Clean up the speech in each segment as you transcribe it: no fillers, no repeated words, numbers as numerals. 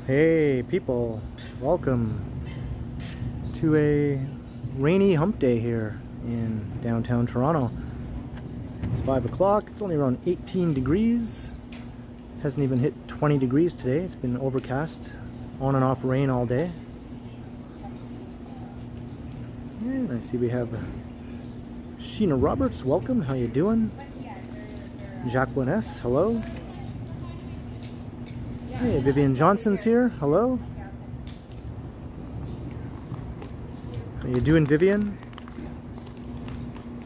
Hey people, welcome to a rainy hump day here in downtown Toronto. It's 5 o'clock, it's only around 18 degrees. Hasn't even hit 20 degrees today. It's been overcast, on and off rain all day. And I see we have Sheena Roberts, welcome, how you doing? Jacqueline S, hello. Hey, Vivian Johnson's here. Hello. How you doing, Vivian?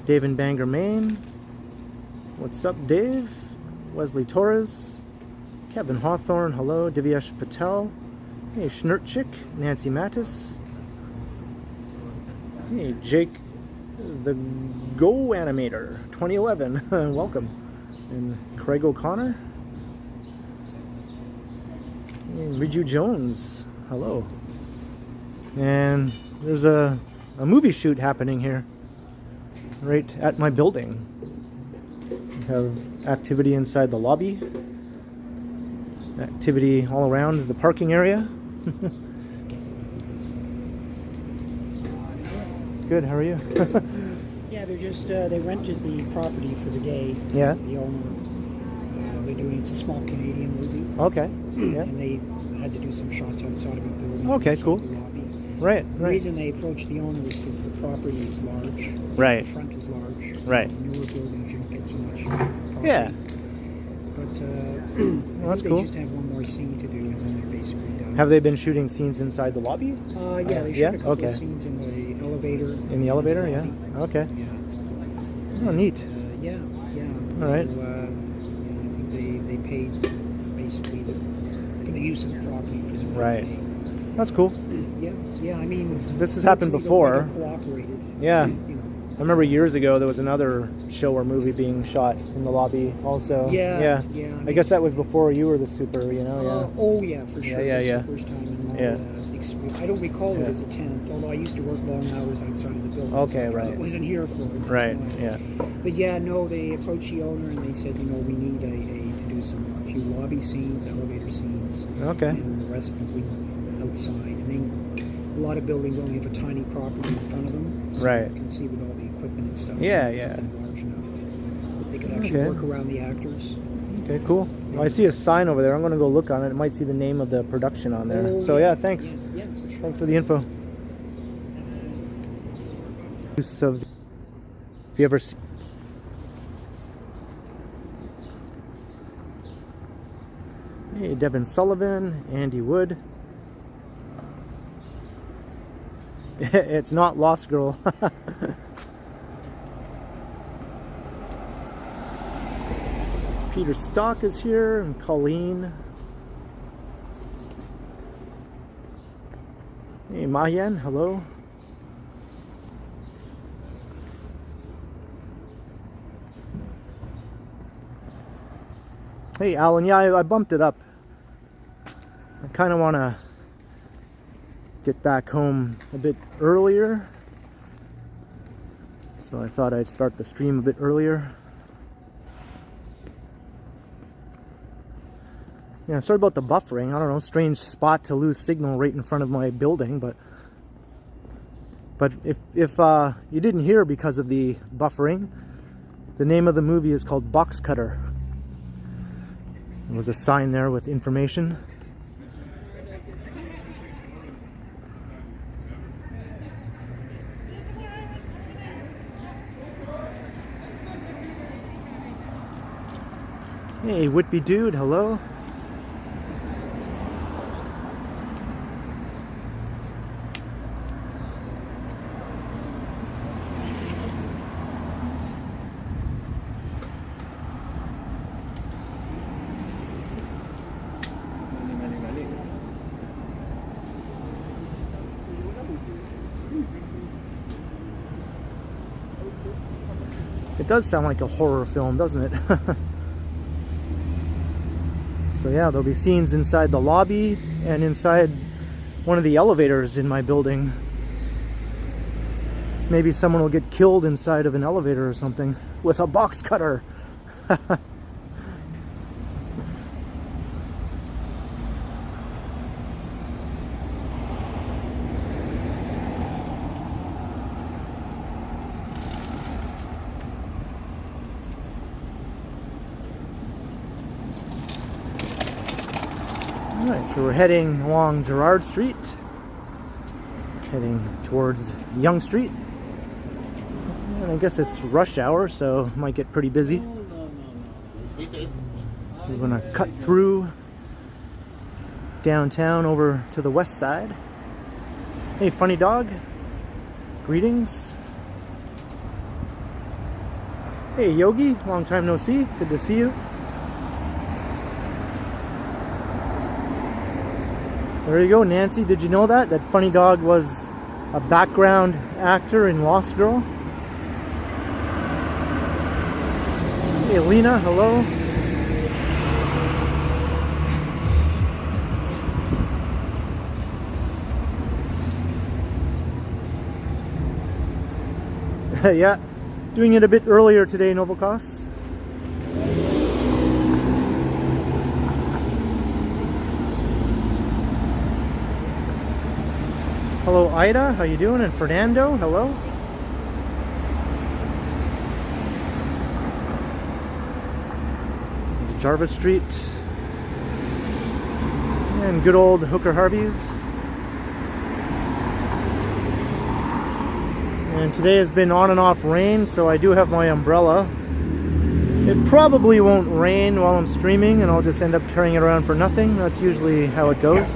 Dave in Bangor, Maine. What's up, Dave? Wesley Torres. Kevin Hawthorne. Hello. Divyesh Patel. Hey, Schnurtchick. Nancy Mattis. Hey, Jake the Go Animator 2011. Welcome. And Craig O'Connor. Riju Jones, hello. And there's a movie shoot happening here, right at my building. We have activity inside the lobby, activity all around the parking area. Good, how are you? Yeah, they're just, they rented the property for the day. Yeah. The owner, they're doing, it's a small Canadian movie. Okay. Yeah. And they had to do some shots outside of a building. Okay, cool. The lobby. Right, The right. reason they approached the owner was because the property is large. Right. The front is large. Right. Newer buildings, you don't get so much property. Yeah. But Well, that's they cool. just have one more scene to do, and then they're basically done. Have they been shooting scenes inside the lobby? Yeah, they shot yeah? a couple Okay. of scenes in the elevator. In the elevator, yeah. lobby. Okay. Yeah. Oh, neat. Yeah. All right. So, I think they paid basically for the use of the property for the Right. day. That's cool. Yeah. I mean, This has happened fortunately, before. the weather cooperated. Yeah. You know. I remember years ago there was another show or movie being shot in the lobby also. Yeah. I guess that was before you were the super, you know, yeah. Oh yeah, for sure. Yeah. This is the first time in my experience. I don't recall it as a tenant, although I used to work long hours outside of the building. Okay, so right. I wasn't here for it. Right, So, yeah. But yeah, no, they approached the owner and they said, you know, we need to do a few lobby scenes, elevator scenes. Okay. And the rest of it outside. And then a lot of buildings only have a tiny property in front of them. So Right. you can see with all the equipment and stuff. Yeah, it's yeah. something large enough that they could actually Okay. work around the actors. Okay, cool. Well, I see a sign over there. I'm going to go look on it. It might see the name of the production on there. Oh, So yeah, thanks. Yeah, for sure. Thanks for the info. Use of, if you ever see, hey, Devin Sullivan, Andy Wood. It's not Lost Girl. Peter Stock is here, and Colleen. Hey, Mayan, hello. Hey, Alan, yeah, I bumped it up. I kind of want to get back home a bit earlier. So I thought I'd start the stream a bit earlier. Yeah, sorry about the buffering. I don't know, strange spot to lose signal right in front of my building, but if you didn't hear because of the buffering, the name of the movie is called Box Cutter. There was a sign there with information. Hey, Whitby Dude, hello. It does sound like a horror film, doesn't it? So yeah, there'll be scenes inside the lobby and inside one of the elevators in my building. Maybe someone will get killed inside of an elevator or something with a box cutter. Alright, so we're heading along Gerard Street, heading towards Yonge Street. And I guess it's rush hour, so it might get pretty busy. We're gonna cut through downtown over to the west side. Hey, funny dog. Greetings. Hey, Yogi. Long time no see. Good to see you. There you go, Nancy. Did you know that? That funny dog was a background actor in Lost Girl? Hey, Lena. Hello. Yeah, doing it a bit earlier today, Novokos. Hello, Ida. How you doing? And Fernando. Hello. Jarvis Street. And good old Hooker Harvey's. And today has been on and off rain, so I do have my umbrella. It probably won't rain while I'm streaming, and I'll just end up carrying it around for nothing. That's usually how it goes.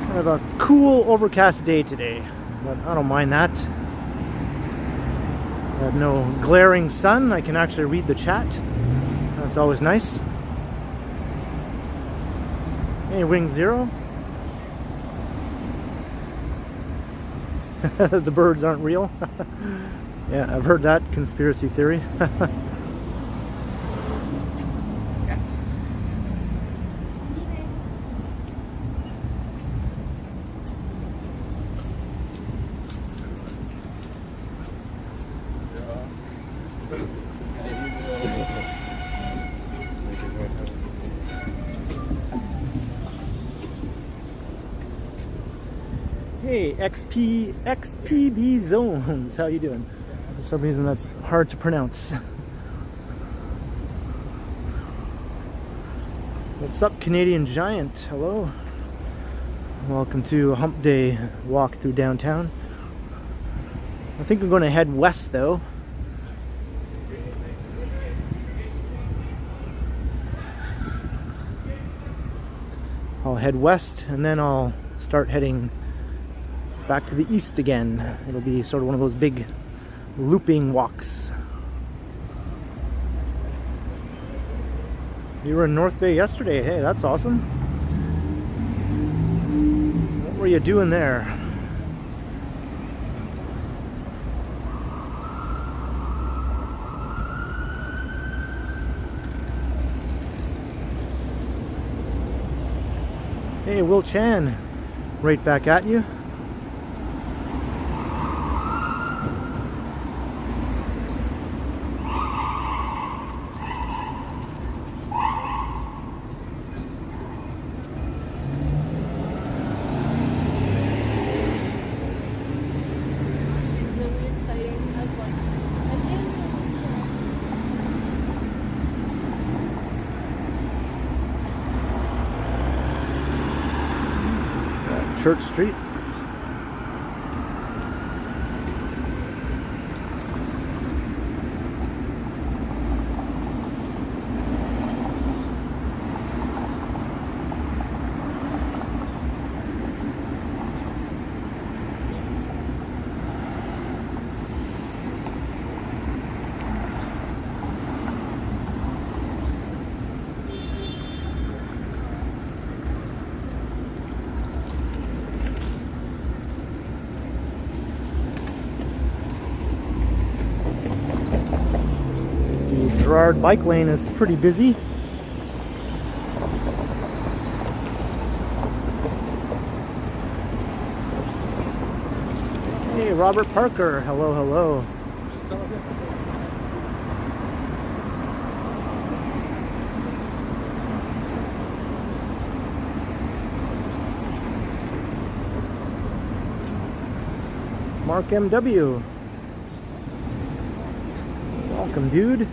Kind of a cool overcast day today, but I don't mind that. I have no glaring sun. I can actually read the chat. That's always nice. Hey, Wing Zero. The birds aren't real. Yeah, I've heard that conspiracy theory. Hey, XPB Zones, how you doing? For some reason that's hard to pronounce. What's up, Canadian Giant? Hello. Welcome to a hump day walk through downtown. I think I'm going to head west though. I'll head west and then I'll start heading back to the east again. It'll be sort of one of those big looping walks. You were in North Bay yesterday. Hey, that's awesome. What were you doing there? Hey, Will Chan. Right back at you. Church Street. Gerard bike lane is pretty busy. Hey, Robert Parker. Hello, hello. Mark MW. Welcome, dude.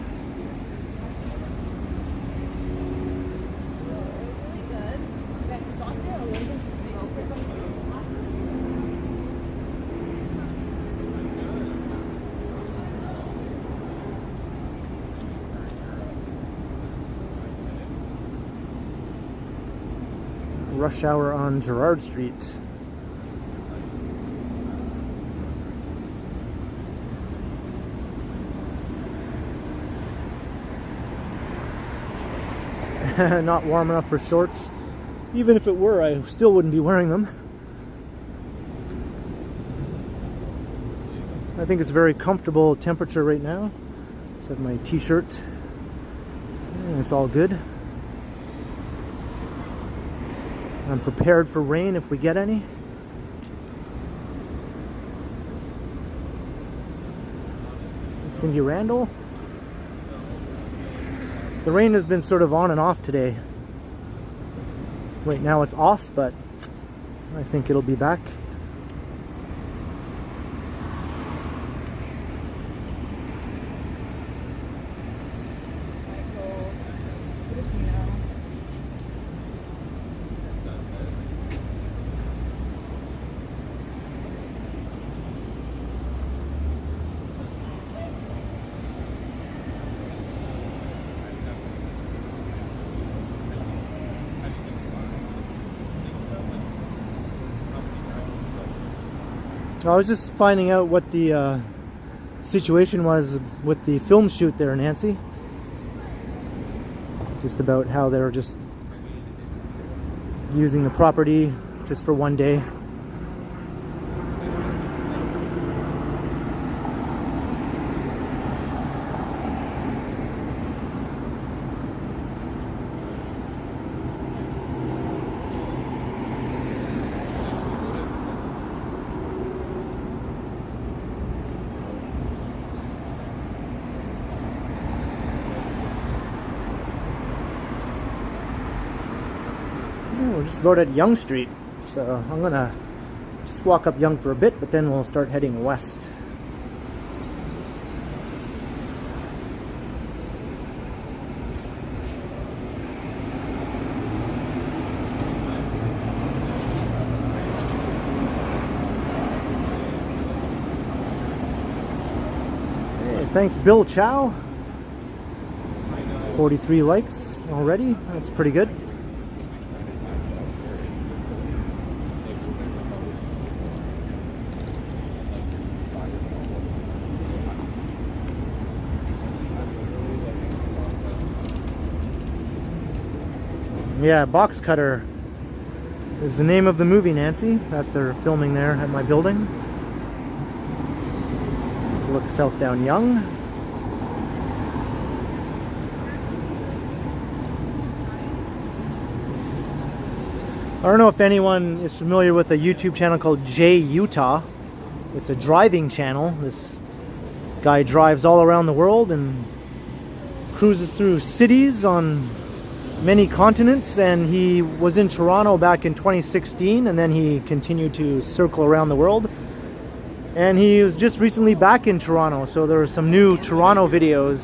Rush hour on Gerard Street. Not warm enough for shorts. Even if it were, I still wouldn't be wearing them. I think it's a very comfortable temperature right now. Just have my t-shirt. And it's all good. I'm prepared for rain if we get any. Cindy Randall. The rain has been sort of on and off today. Right now it's off, but I think it'll be back. I was just finding out what the situation was with the film shoot there, Nancy. Just about how they're just using the property just for one day. We're just about at Yonge Street, so I'm gonna just walk up Yonge for a bit, but then we'll start heading west. Hey, thanks Bill Chow. 43 likes already, that's pretty good. Yeah, Box Cutter is the name of the movie, Nancy, that they're filming there at my building. Let's look south down Yonge. I don't know if anyone is familiar with a YouTube channel called J Utah. It's a driving channel. This guy drives all around the world and cruises through cities on many continents, and he was in Toronto back in 2016, and then he continued to circle around the world, and he was just recently back in Toronto, so there are some new Toronto videos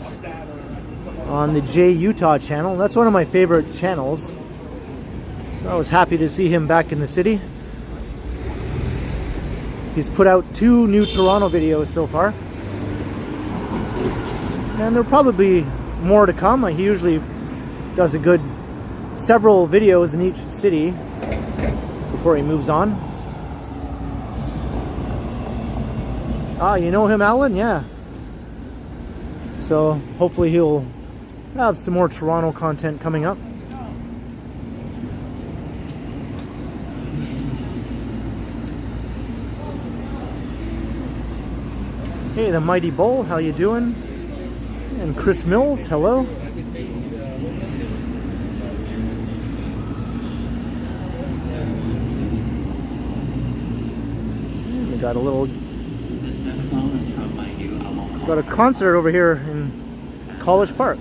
on the J Utah channel. That's one of my favorite channels, so I was happy to see him back in the city. He's put out 2 new Toronto videos so far, and there'll probably more to come. He usually does a good several videos in each city before he moves on. Ah, you know him, Alan? Yeah. So hopefully he'll have some more Toronto content coming up. Hey, the Mighty Bull, how you doing? and Chris Mills, hello. We got a little, got a concert over here in College Park.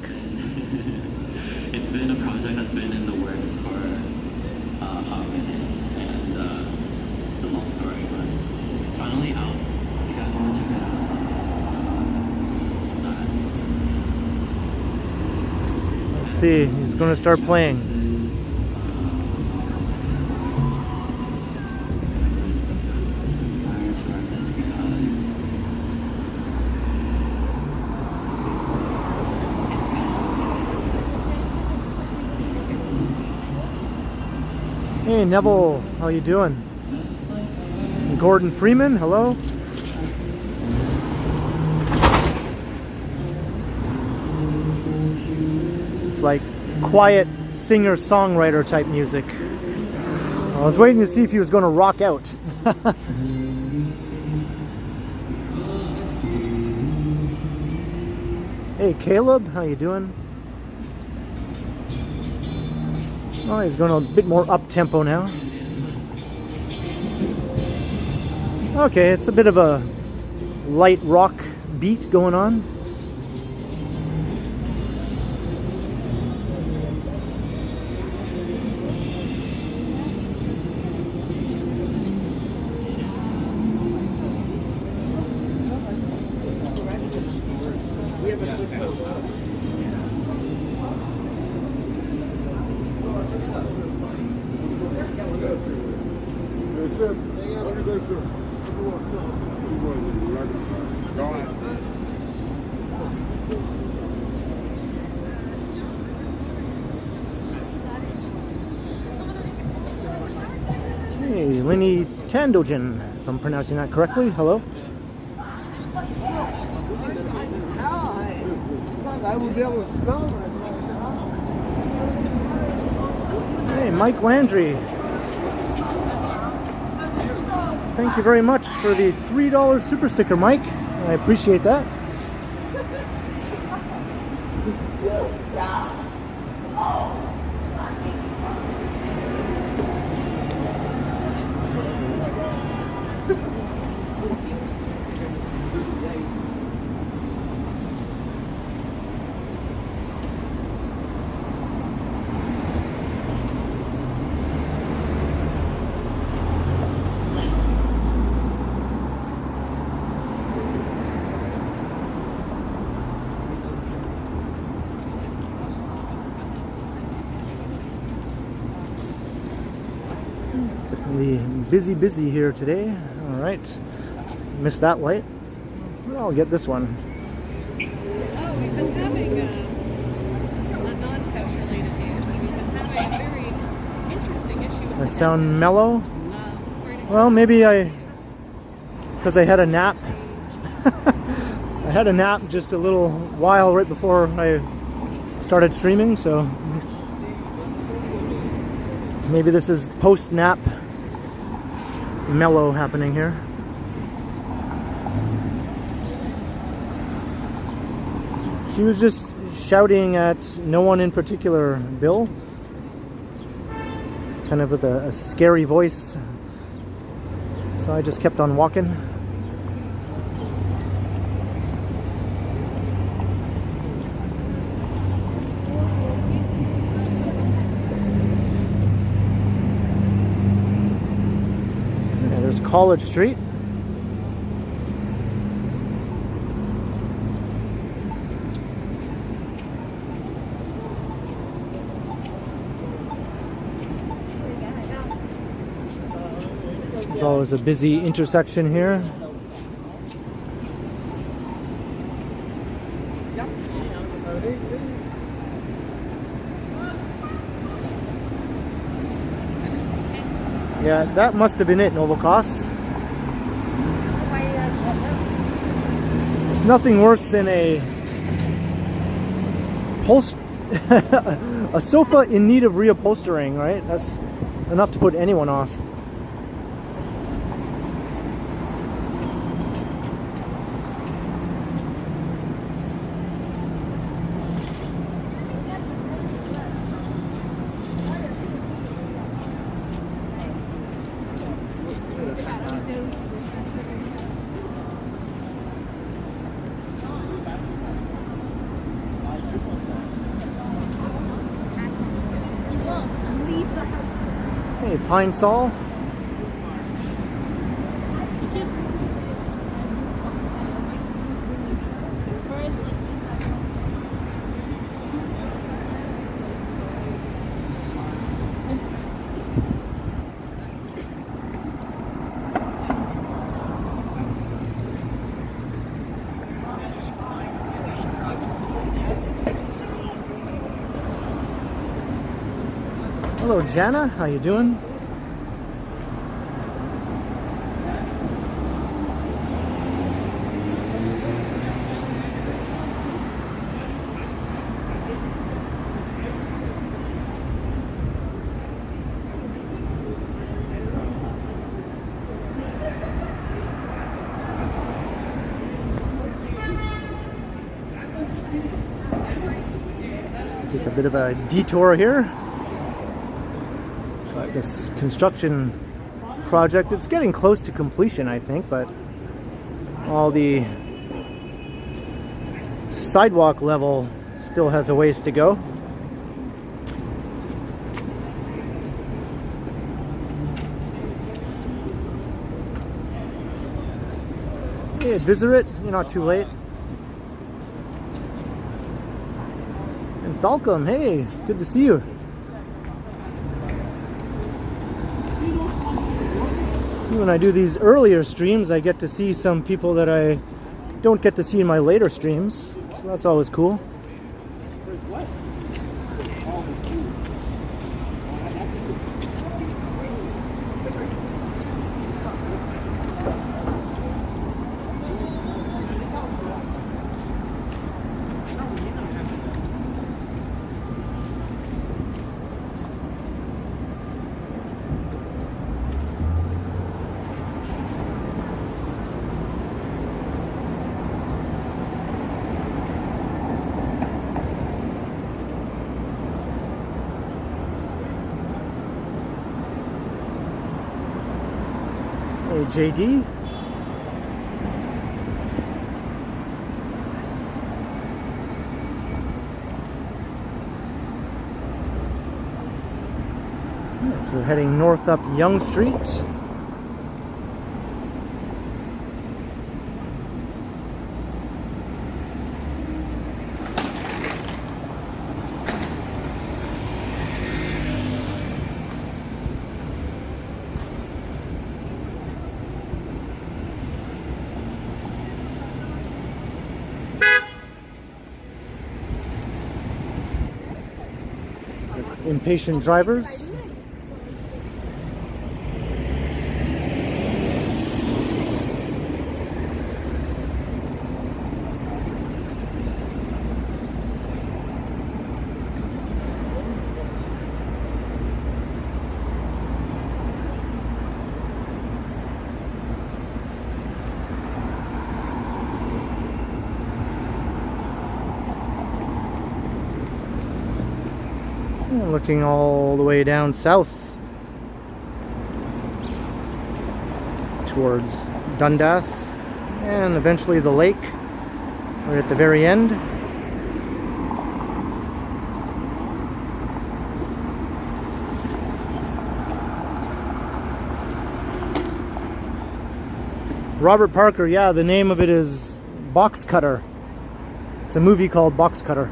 It's been a project that's been in the works for a hot minute, and it's a long story, but it's finally out. If you guys want to check it out, Let's see, he's going to start playing. Hey Neville, how you doing? Gordon Freeman, hello. It's like quiet singer-songwriter type music. I was waiting to see if he was going to rock out. Hey Caleb, how you doing? Oh, he's going a bit more up-tempo now. Okay, it's a bit of a light rock beat going on. Hey, Lenny Tandogen, if I'm pronouncing that correctly. Hello. Hey, Mike Landry. Thank you very much for the $3 super sticker, Mike. I appreciate that. Busy here today. All right, missed that light. I'll get this one. Oh, we've been having a non-couch related news. We've been having a very interesting issue with I sound mellow. according to Well, maybe because I had a nap. I had a nap just a little while right before I started streaming, so maybe this is post-nap mellow happening here. She was just shouting at no one in particular, Bill. Kind of with a scary voice. So I just kept on walking. College Street. It's always a busy intersection here. Yeah, that must have been it, Novokos. It's nothing worse than a sofa in need of reupholstering, right? That's enough to put anyone off. Hey, Pine Sol. Hello, Jana. How you doing? Take a bit of a detour here. This construction project is getting close to completion, I think, but all the sidewalk level still has a ways to go. Hey, Visit, you're not too late. And Falcom, hey, good to see you. When I do these earlier streams, I get to see some people that I don't get to see in my later streams, so that's always cool. JD. So we're heading north up Young Street. Impatient drivers. Looking all the way down south towards Dundas and eventually the lake right at the very end. Robert Parker, yeah, the name of it is Box Cutter. It's a movie called Box Cutter.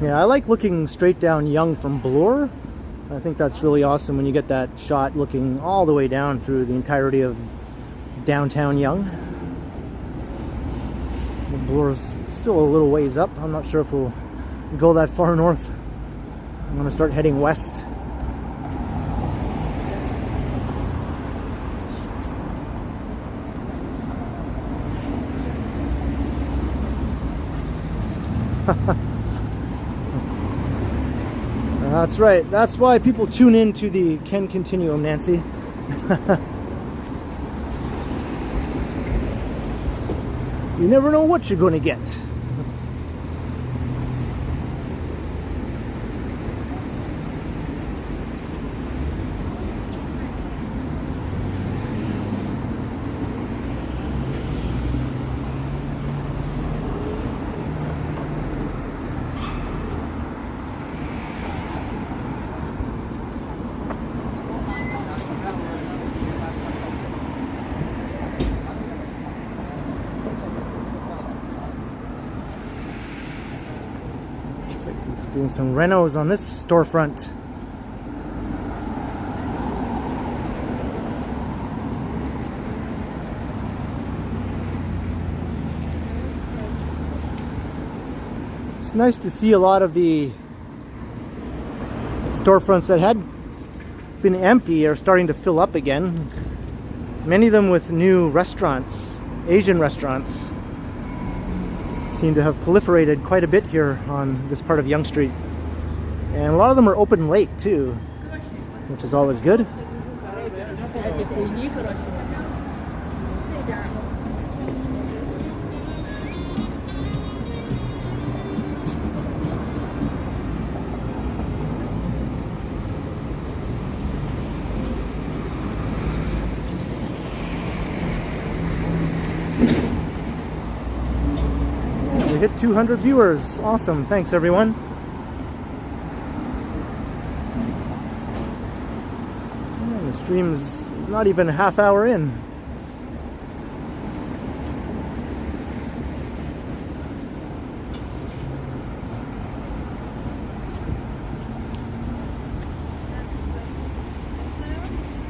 Yeah, I like looking straight down Yonge from Bloor. I think that's really awesome when you get that shot looking all the way down through the entirety of downtown Yonge. Bloor's still a little ways up. I'm not sure if we'll go that far north. I'm going to start heading west. That's right. That's why people tune in to the Ken Continuum, Nancy. You never know what you're going to get. Doing some renos on this storefront. It's nice to see a lot of the storefronts that had been empty are starting to fill up again. Many of them with new restaurants, Asian restaurants. Seem to have proliferated quite a bit here on this part of Yonge Street, and a lot of them are open late too, which is always good. Hit 200 viewers. Awesome. Thanks, everyone. And the stream's not even a half hour in.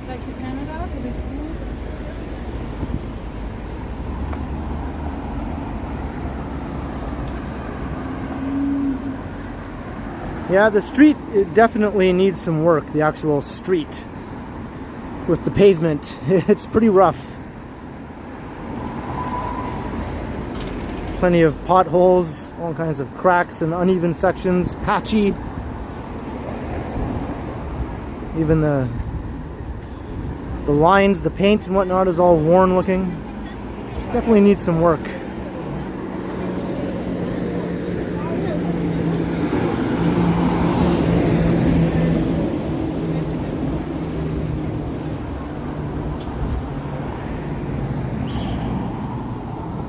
Back to Canada for this school. Yeah, the street, it definitely needs some work, the actual street. With the pavement, it's pretty rough. Plenty of potholes, all kinds of cracks and uneven sections, patchy. Even the lines, the paint and whatnot is all worn looking. Definitely needs some work.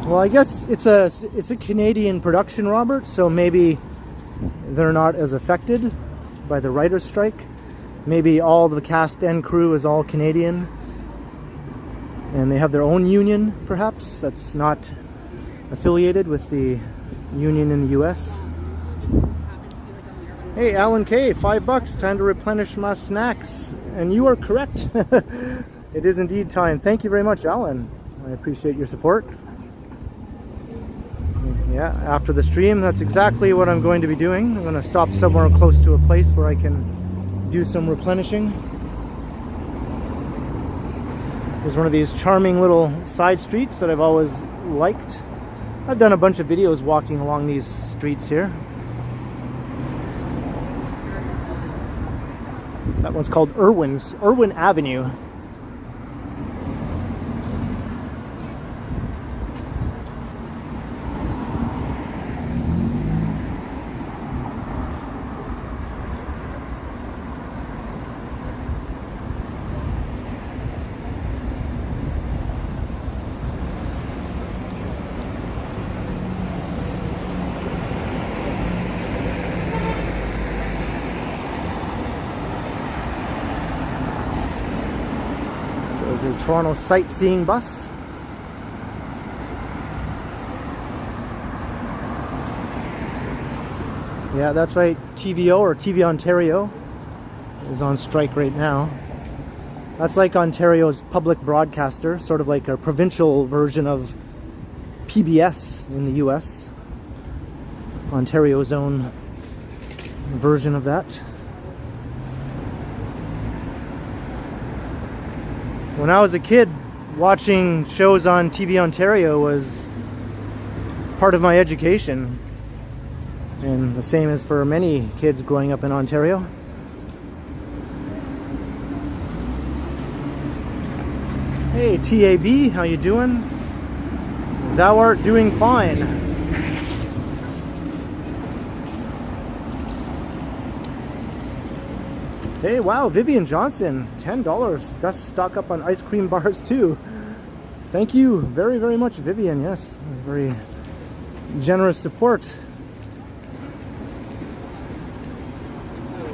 Well, I guess it's a Canadian production, Robert, so maybe they're not as affected by the writer's strike. Maybe all the cast and crew is all Canadian, and they have their own union, perhaps, that's not affiliated with the union in the US. Hey, Alan K, $5, time to replenish my snacks. And you are correct. It is indeed time. Thank you very much, Alan. I appreciate your support. Yeah, after the stream, that's exactly what I'm going to be doing. I'm going to stop somewhere close to a place where I can do some replenishing. There's one of these charming little side streets that I've always liked. I've done a bunch of videos walking along these streets here. That one's called Irwin Avenue. A Toronto sightseeing bus. Yeah, that's right. TVO or TV Ontario is on strike right now. That's like Ontario's public broadcaster, sort of like a provincial version of PBS in the US. Ontario's own version of that. When I was a kid, watching shows on TV Ontario was part of my education. And the same is for many kids growing up in Ontario. Hey TAB, how you doing? Thou art doing fine. Hey, wow, Vivian Johnson, $10. Best stock up on ice cream bars too. Thank you very, very much, Vivian. Yes, very generous support.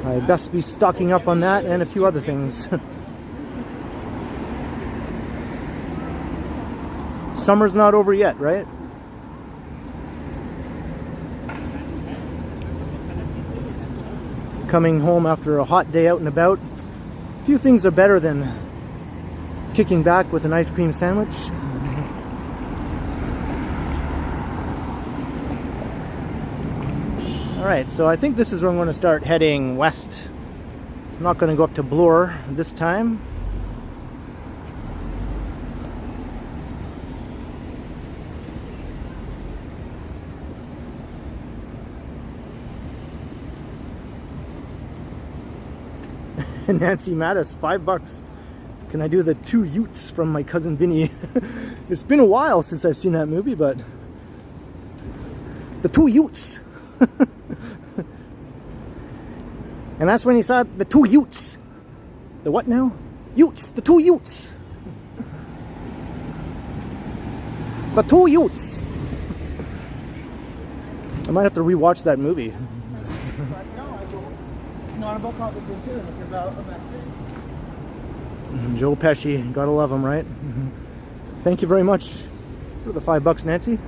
I best be stocking up on that and a few other things. Summer's not over yet, right? Coming home after a hot day out and about. Few things are better than kicking back with an ice cream sandwich. Alright, so I think this is where I'm going to start heading west. I'm not going to go up to Bloor this time. Nancy Mattis, $5. Can I do the 2 Utes from My Cousin Vinny? It's been a while since I've seen that movie, but the 2 Utes. And that's when he saw the 2 Utes. The what now? Utes, the 2 Utes. The 2 Utes. I might have to rewatch that movie. Not about competition, it's about a message. Joe Pesci, gotta love him, right? Thank you very much for the $5, Nancy.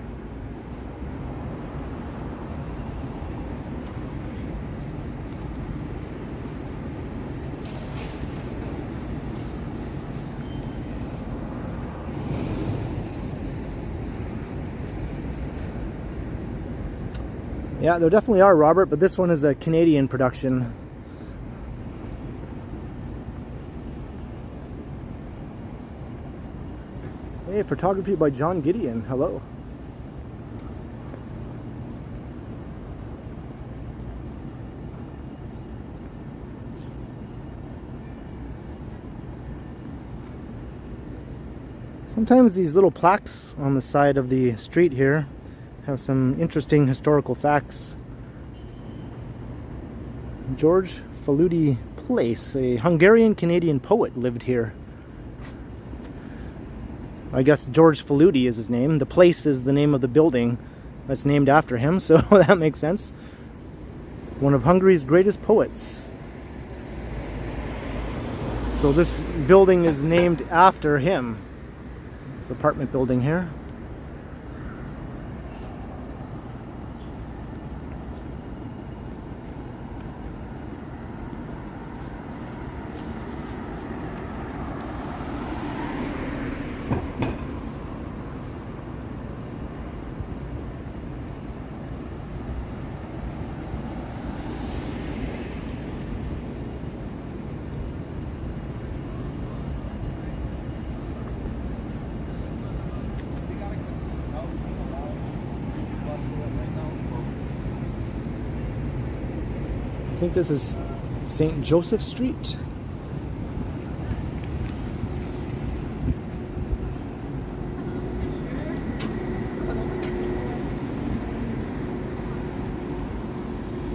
Yeah, there definitely are, Robert, but this one is a Canadian production. Hey, photography by John Gideon. Hello. Sometimes these little plaques on the side of the street here have some interesting historical facts. George Faludi Place, a Hungarian-Canadian poet, lived here. I guess George Faludi is his name. The place is the name of the building that's named after him, so that makes sense. One of Hungary's greatest poets. So this building is named after him. This apartment building here. I think this is St. Joseph Street.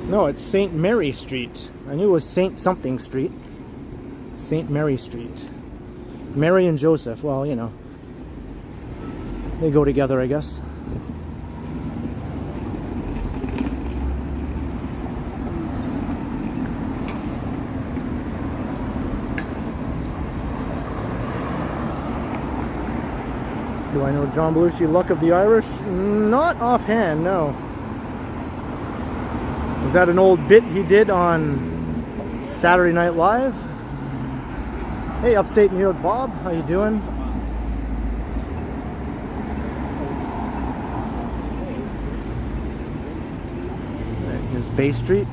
No, it's St. Mary Street. I knew it was St. something Street. St. Mary Street. Mary and Joseph, well, you know, they go together, I guess. Do I know John Belushi, Luck of the Irish? Not offhand, no. Is that an old bit he did on Saturday Night Live? Hey, upstate New York Bob, how you doing? Right, here's Bay Street.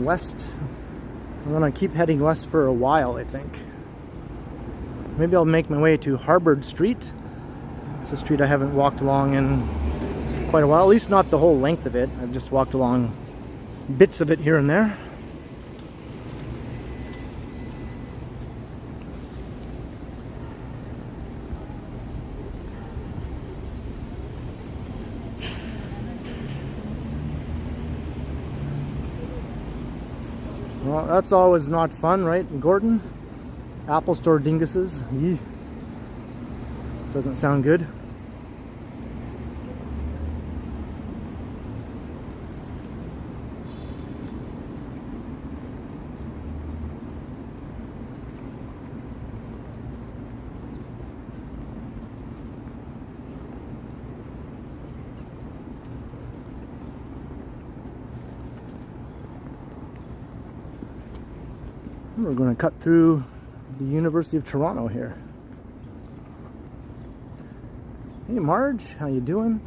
west. I'm gonna keep heading west for a while, I think. Maybe I'll make my way to Harvard Street. It's a street I haven't walked along in quite a while, at least not the whole length of it. I've just walked along bits of it here and there. Well, that's always not fun, right, Gordon? Apple Store dinguses. Yee. Doesn't sound good. We're going to cut through the University of Toronto here. Hey Marge, how you doing?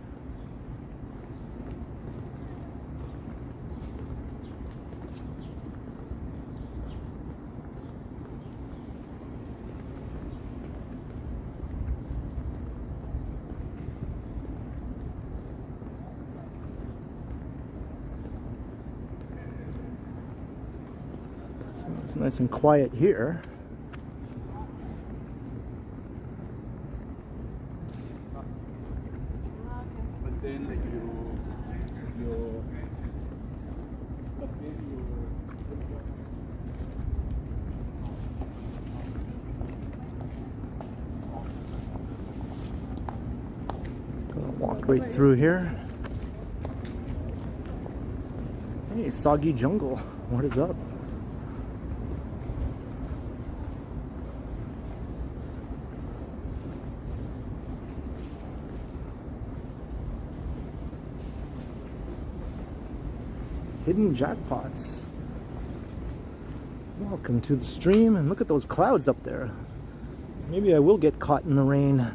So it's nice and quiet here. Walk right through here. Hey, Soggy Jungle, what is up? Hidden jackpots. Welcome to the stream, and look at those clouds up there. Maybe I will get caught in the rain.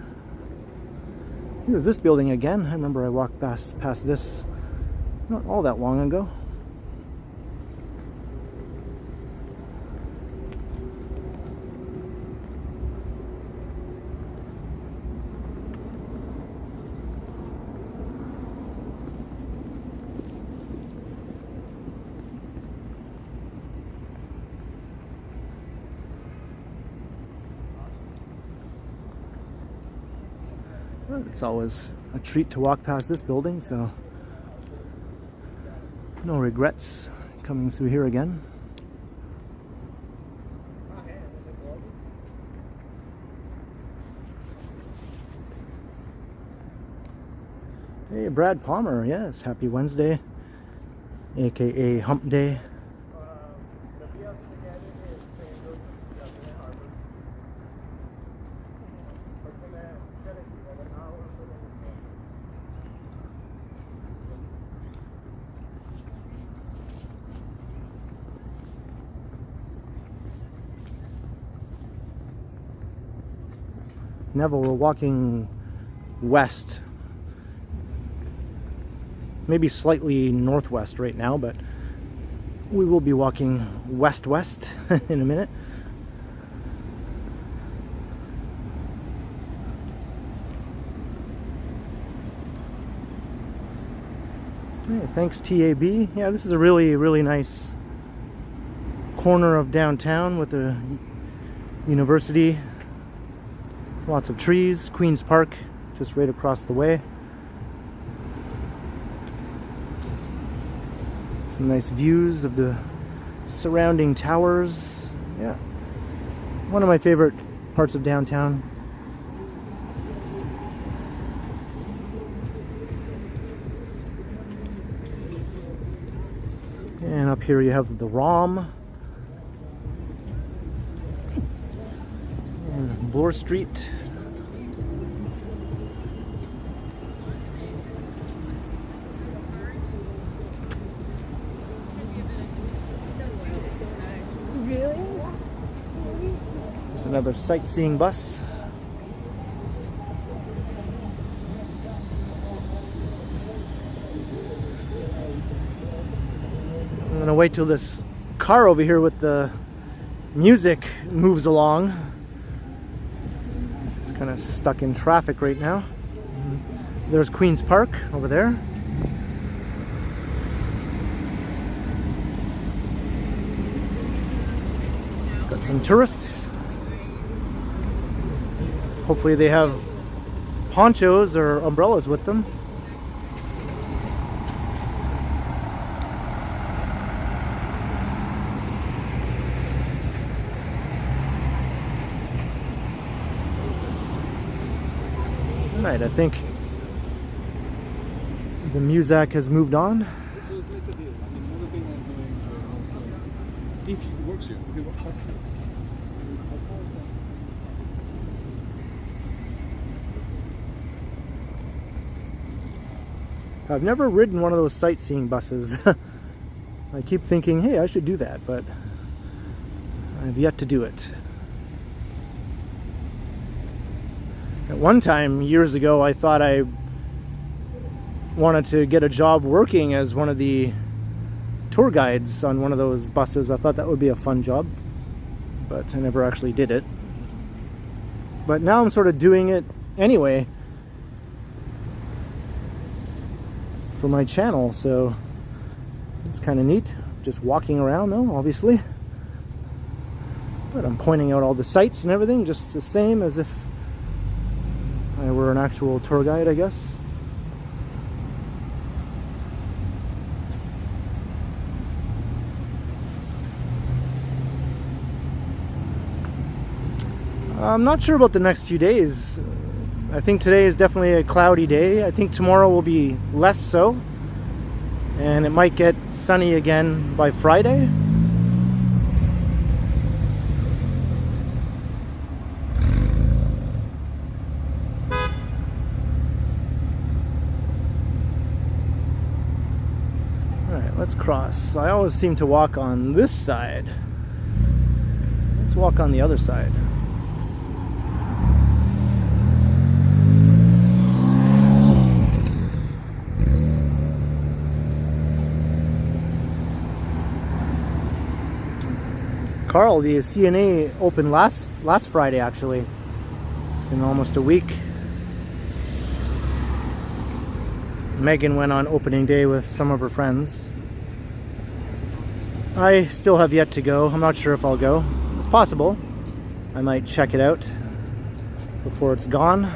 Here's this building again. I remember I walked past this not all that long ago. It's always a treat to walk past this building, so no regrets coming through here again. Hey, Brad Palmer, yes, happy Wednesday, aka Hump Day. Neville, we're walking west, maybe slightly northwest right now, but we will be walking west-west in a minute. Hey, thanks TAB. Yeah, this is a really nice corner of downtown with a university. Lots of trees. Queen's Park just right across the way. Some nice views of the surrounding towers. Yeah, one of my favorite parts of downtown. And up here you have the ROM. Bloor Street. There's another sightseeing bus. I'm gonna wait till this car over here with the music moves along. It's kind of stuck in traffic right now. There's Queen's Park over there. Got some tourists. Hopefully they have ponchos or umbrellas with them. Alright, I think the Muzak has moved on. If it works here, I've never ridden one of those sightseeing buses. I keep thinking, hey, I should do that, but I've yet to do it. At one time, years ago, I thought I wanted to get a job working as one of the tour guides on one of those buses. I thought that would be a fun job, but I never actually did it. But now I'm sort of doing it anyway for my channel, so it's kind of neat. Just walking around though, obviously, but I'm pointing out all the sights and everything just the same as if I were an actual tour guide, I guess. I'm not sure about the next few days. I think today is definitely a cloudy day. I think tomorrow will be less so. And it might get sunny again by Friday. Alright, let's cross. I always seem to walk on this side. Let's walk on the other side. Carl, the CNA opened last Friday actually. It's been almost a week. Megan went on opening day with some of her friends. I still have yet to go. I'm not sure if I'll go. It's possible. I might check it out before it's gone.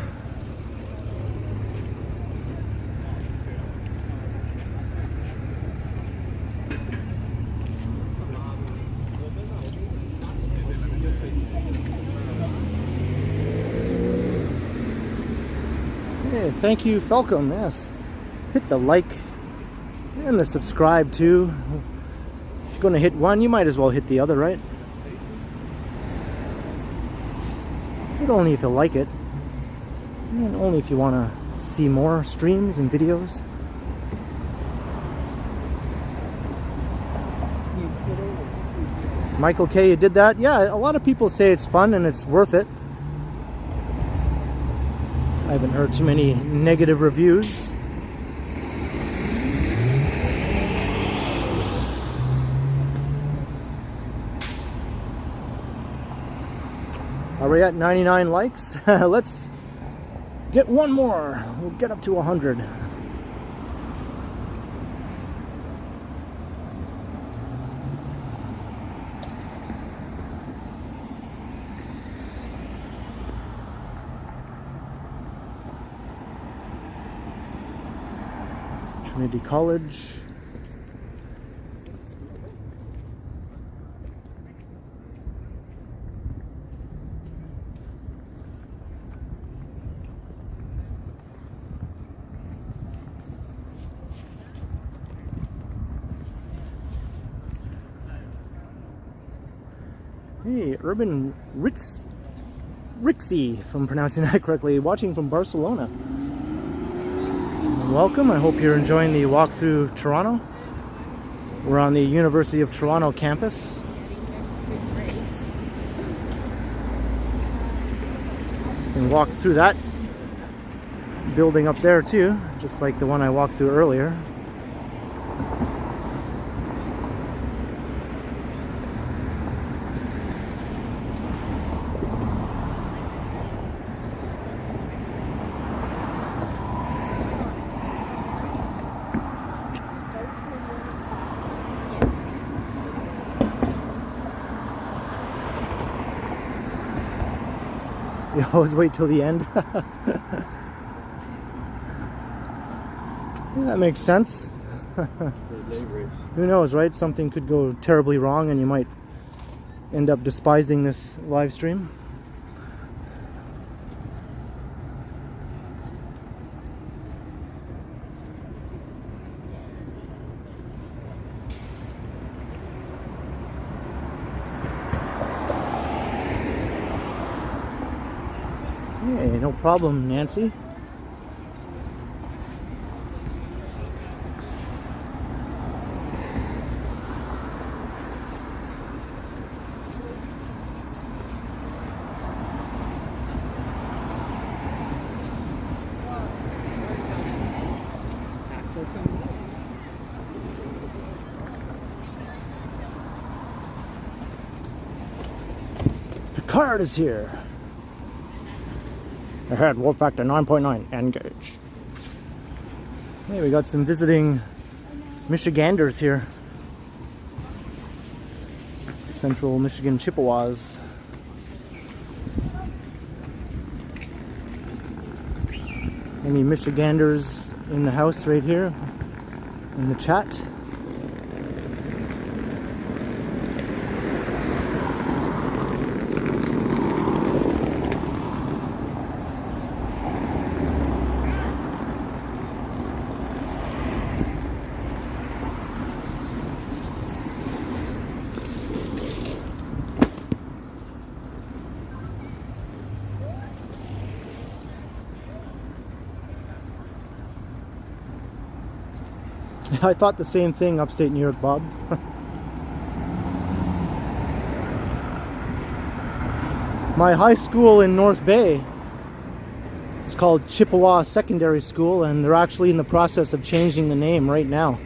Thank you, Falcom. Yes, hit the like and the subscribe too. If you're going to hit one, you might as well hit the other, right? But only if you like it, and only if you want to see more streams and videos. Michael K, you did that? Yeah, a lot of people say it's fun and it's worth it. I haven't heard too many negative reviews. Are we at 99 likes? Let's get one more. We'll get up to 100. Trinity College. Hey, Urban Rixie, if I'm pronouncing that correctly, watching from Barcelona. Welcome. I hope you're enjoying the walk through Toronto. We're on the University of Toronto campus. You can walk through that building up there too, just like the one I walked through earlier. You always wait till the end. Yeah, that makes sense. Who knows, right? Something could go terribly wrong and you might end up despising this live stream. Hey, no problem, Nancy. Picard is here. Ahead, warp factor 9.9, engage. Hey, we got some visiting Michiganders here. Central Michigan Chippewas. Any Michiganders in the house right here in the chat? I thought the same thing, upstate New York, Bob. My high school in North Bay is called Chippewa Secondary School, and they're actually in the process of changing the name right now.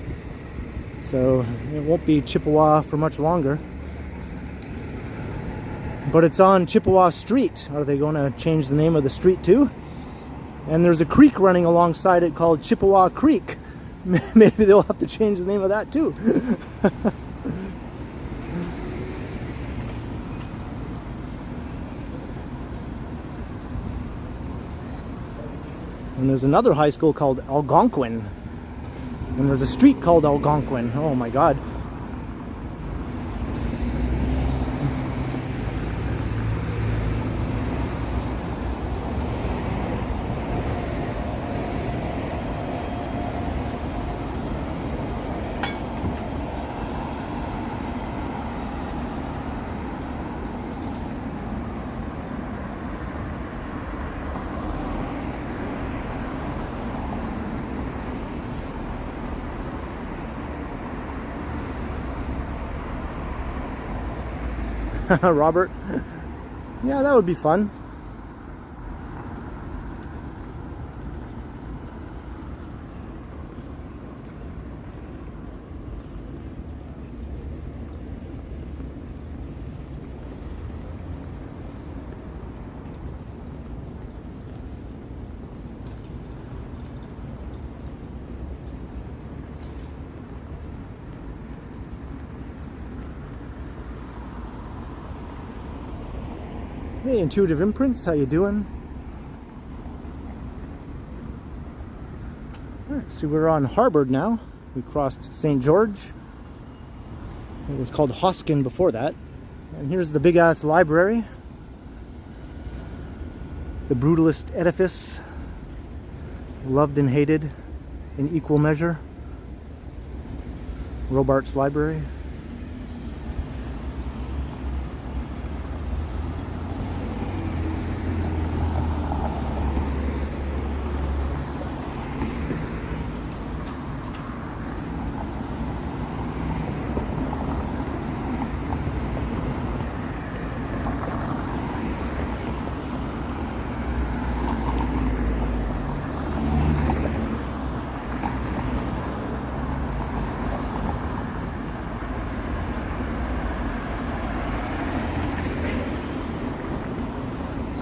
So it won't be Chippewa for much longer. But it's on Chippewa Street. Are they going to change the name of the street too? And there's a creek running alongside it called Chippewa Creek. Maybe they'll have to change the name of that too. And there's another high school called Algonquin. And there's a street called Algonquin. Oh my God. Robert, yeah, that would be fun. Hey, Intuitive Imprints, how you doing? Alright, so we're on Harvard now. We crossed St. George. It was called Hoskin before that. And here's the big ass library. The brutalist edifice. Loved and hated in equal measure. Robarts Library.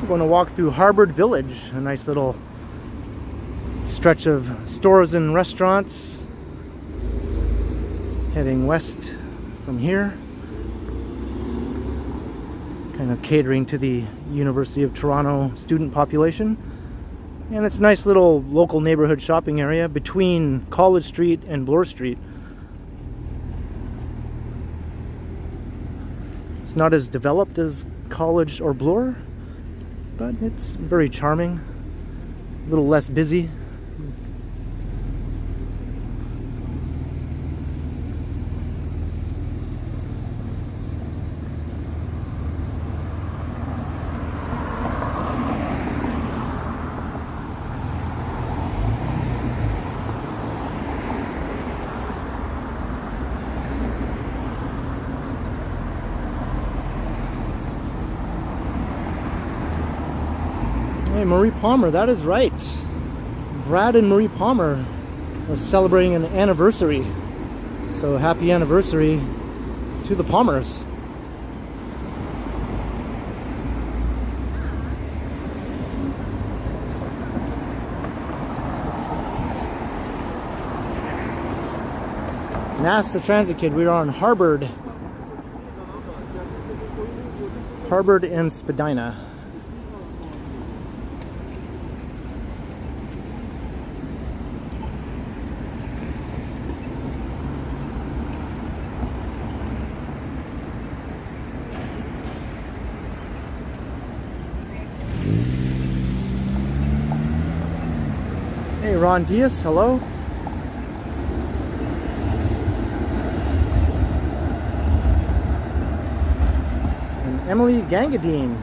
Going to walk through Harvard Village, a nice little stretch of stores and restaurants. Heading west from here. kind of catering to the University of Toronto student population. And it's a nice little local neighborhood shopping area between College Street and Bloor Street. It's not as developed as College or Bloor, but it's very charming, a little less busy. Hey, Marie Palmer, that is right. Brad and Marie Palmer are celebrating an anniversary. So happy anniversary to the Palmers. And ask the transit kid, we are on Harvard and Spadina. Hey, Ron Diaz, hello. And Emily Gangadine.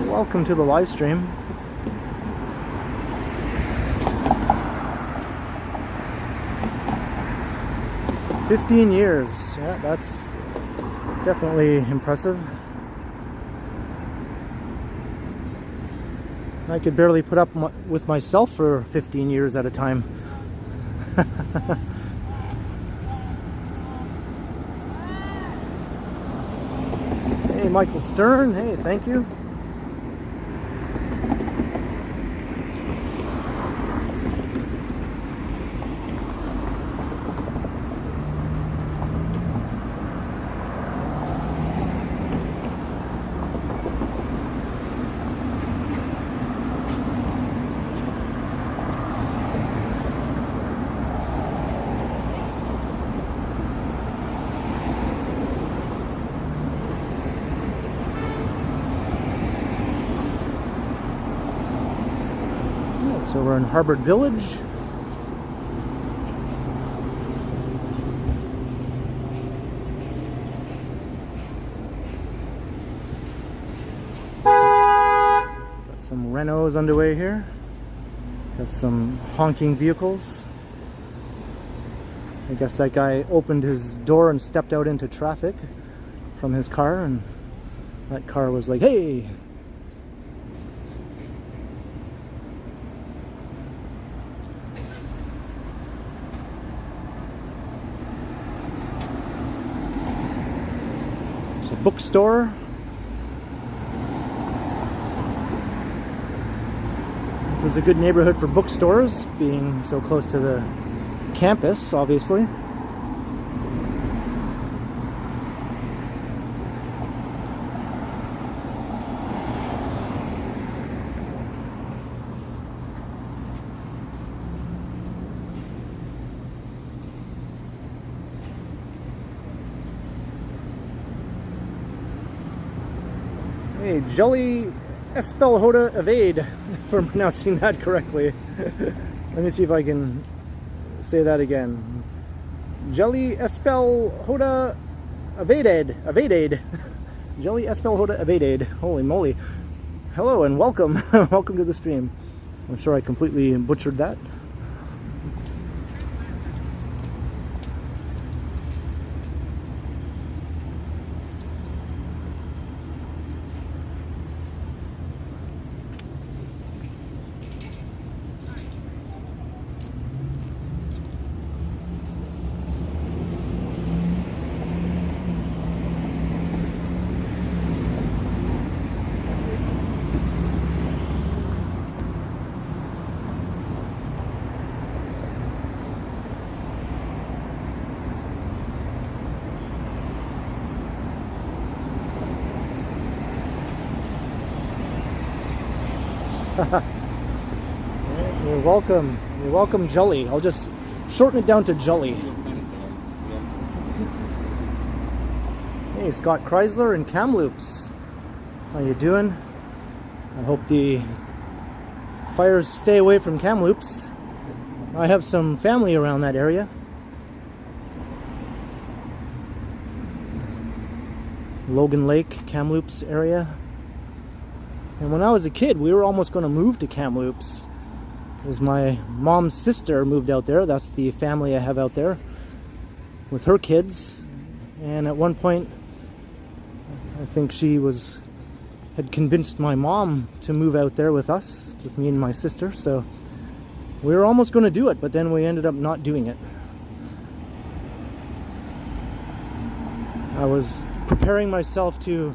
Welcome to the live stream. "15 years, yeah, that's definitely impressive. I could barely put up with myself for 15 years at a time. Hey, Michael Stern. Hey, thank you. So we're in Harvard Village. Got some Renaults underway here. Got some honking vehicles. I guess that guy opened his door and stepped out into traffic from his car, and that car was like, "Hey!" Bookstore. This is a good neighborhood for bookstores, being so close to the campus, obviously. Hey, Jelly Espelhoda Evade, if I'm pronouncing that correctly. Let me see if I can say that again. Jelly Espelhoda Evaded. Jelly Espelhoda Evaded. Holy moly. Hello and welcome. Welcome to the stream. I'm sure I completely butchered that. You're welcome. You're welcome, Jolly. I'll just shorten it down to Jolly. Hey, Scott Chrysler and Kamloops. How you doing? I hope the fires stay away from Kamloops. I have some family around that area. Logan Lake, Kamloops area. And when I was a kid, we were almost going to move to Kamloops. Because my mom's sister moved out there. That's the family I have out there with her kids. And at one point, I think she had convinced my mom to move out there with us, with me and my sister. So we were almost going to do it, but then we ended up not doing it. I was preparing myself to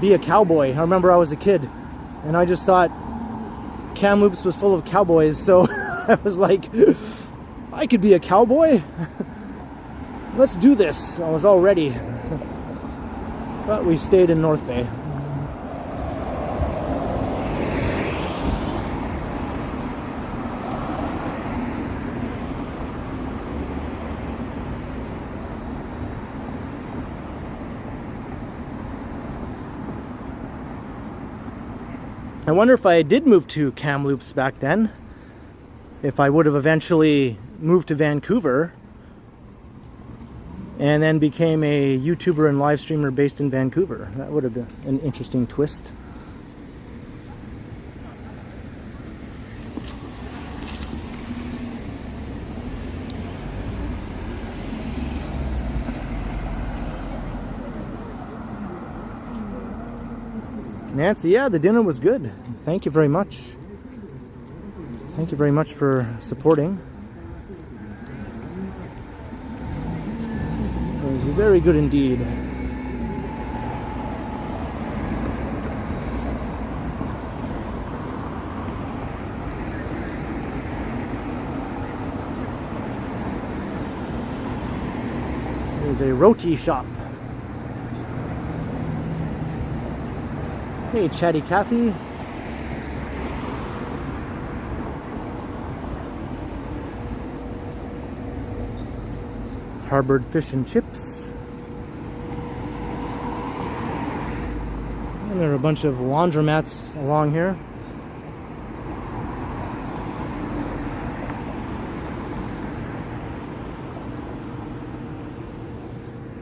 be a cowboy. I remember I was a kid and I just thought Kamloops was full of cowboys, so I was like, I could be a cowboy. Let's do this. I was all ready. But we stayed in North Bay. I wonder if I did move to Kamloops back then, if I would have eventually moved to Vancouver and then became a YouTuber and live streamer based in Vancouver. That would have been an interesting twist. Nancy, yeah, the dinner was good. Thank you very much. Thank you very much for supporting. It was very good indeed. There's a roti shop. Hey, Chatty Cathy. Harbored fish and chips. And there are a bunch of laundromats along here.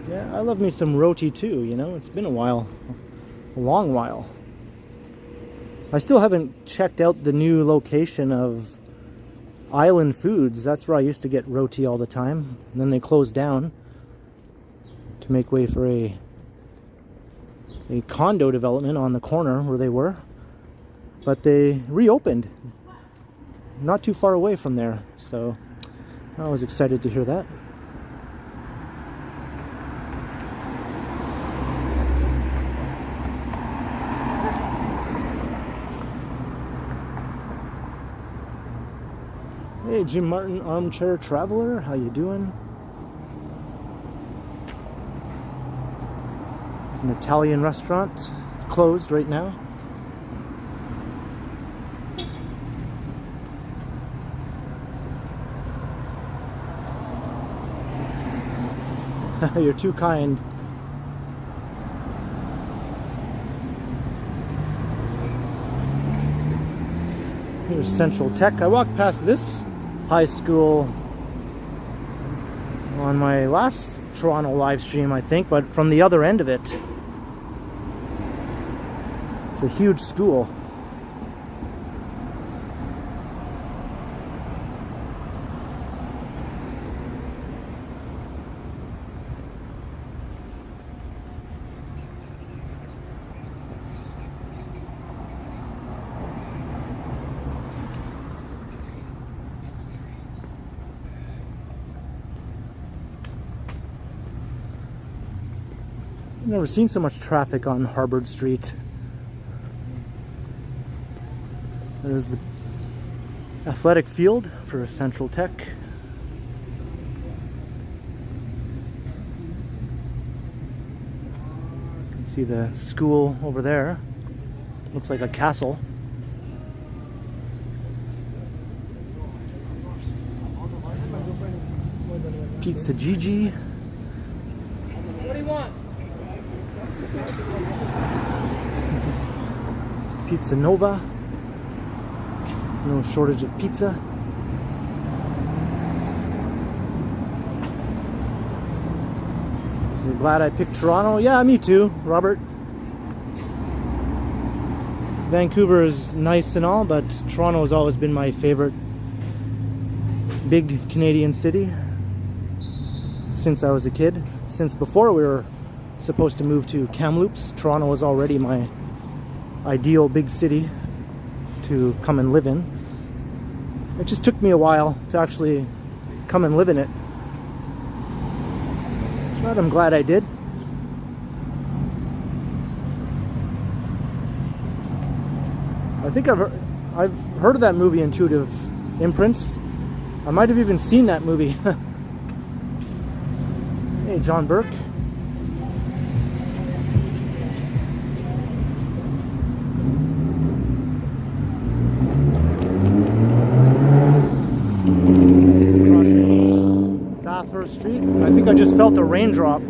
Yeah, I love me some roti too, you know, it's been a while. A long while. I still haven't checked out the new location of Island Foods. That's where I used to get roti all the time. And then they closed down to make way for a condo development on the corner where they were. But they reopened not too far away from there. So I was excited to hear that. Hey, Jim Martin, Armchair Traveler, how you doing? There's an Italian restaurant closed right now. You're too kind. Here's Central Tech. I walked past this high school on my last Toronto live stream, I think, but from the other end of it. It's a huge school. I've never seen so much traffic on Harbour Street. There's the athletic field for Central Tech. You can see the school over there. Looks like a castle. Pizza Gigi. What do you want? Pizza Nova. No shortage of pizza. You're glad I picked Toronto? Yeah, me too, Robert. Vancouver is nice and all, but Toronto has always been my favorite big Canadian city since I was a kid. Since before we were supposed to move to Kamloops, Toronto was already my ideal big city to come and live in. It just took me a while to actually come and live in it, but I'm glad I did. I think I've heard of that movie, Intuitive Imprints. I might have even seen that movie. Hey, John Burke. Crossing Bathurst Street. I think I just felt a raindrop.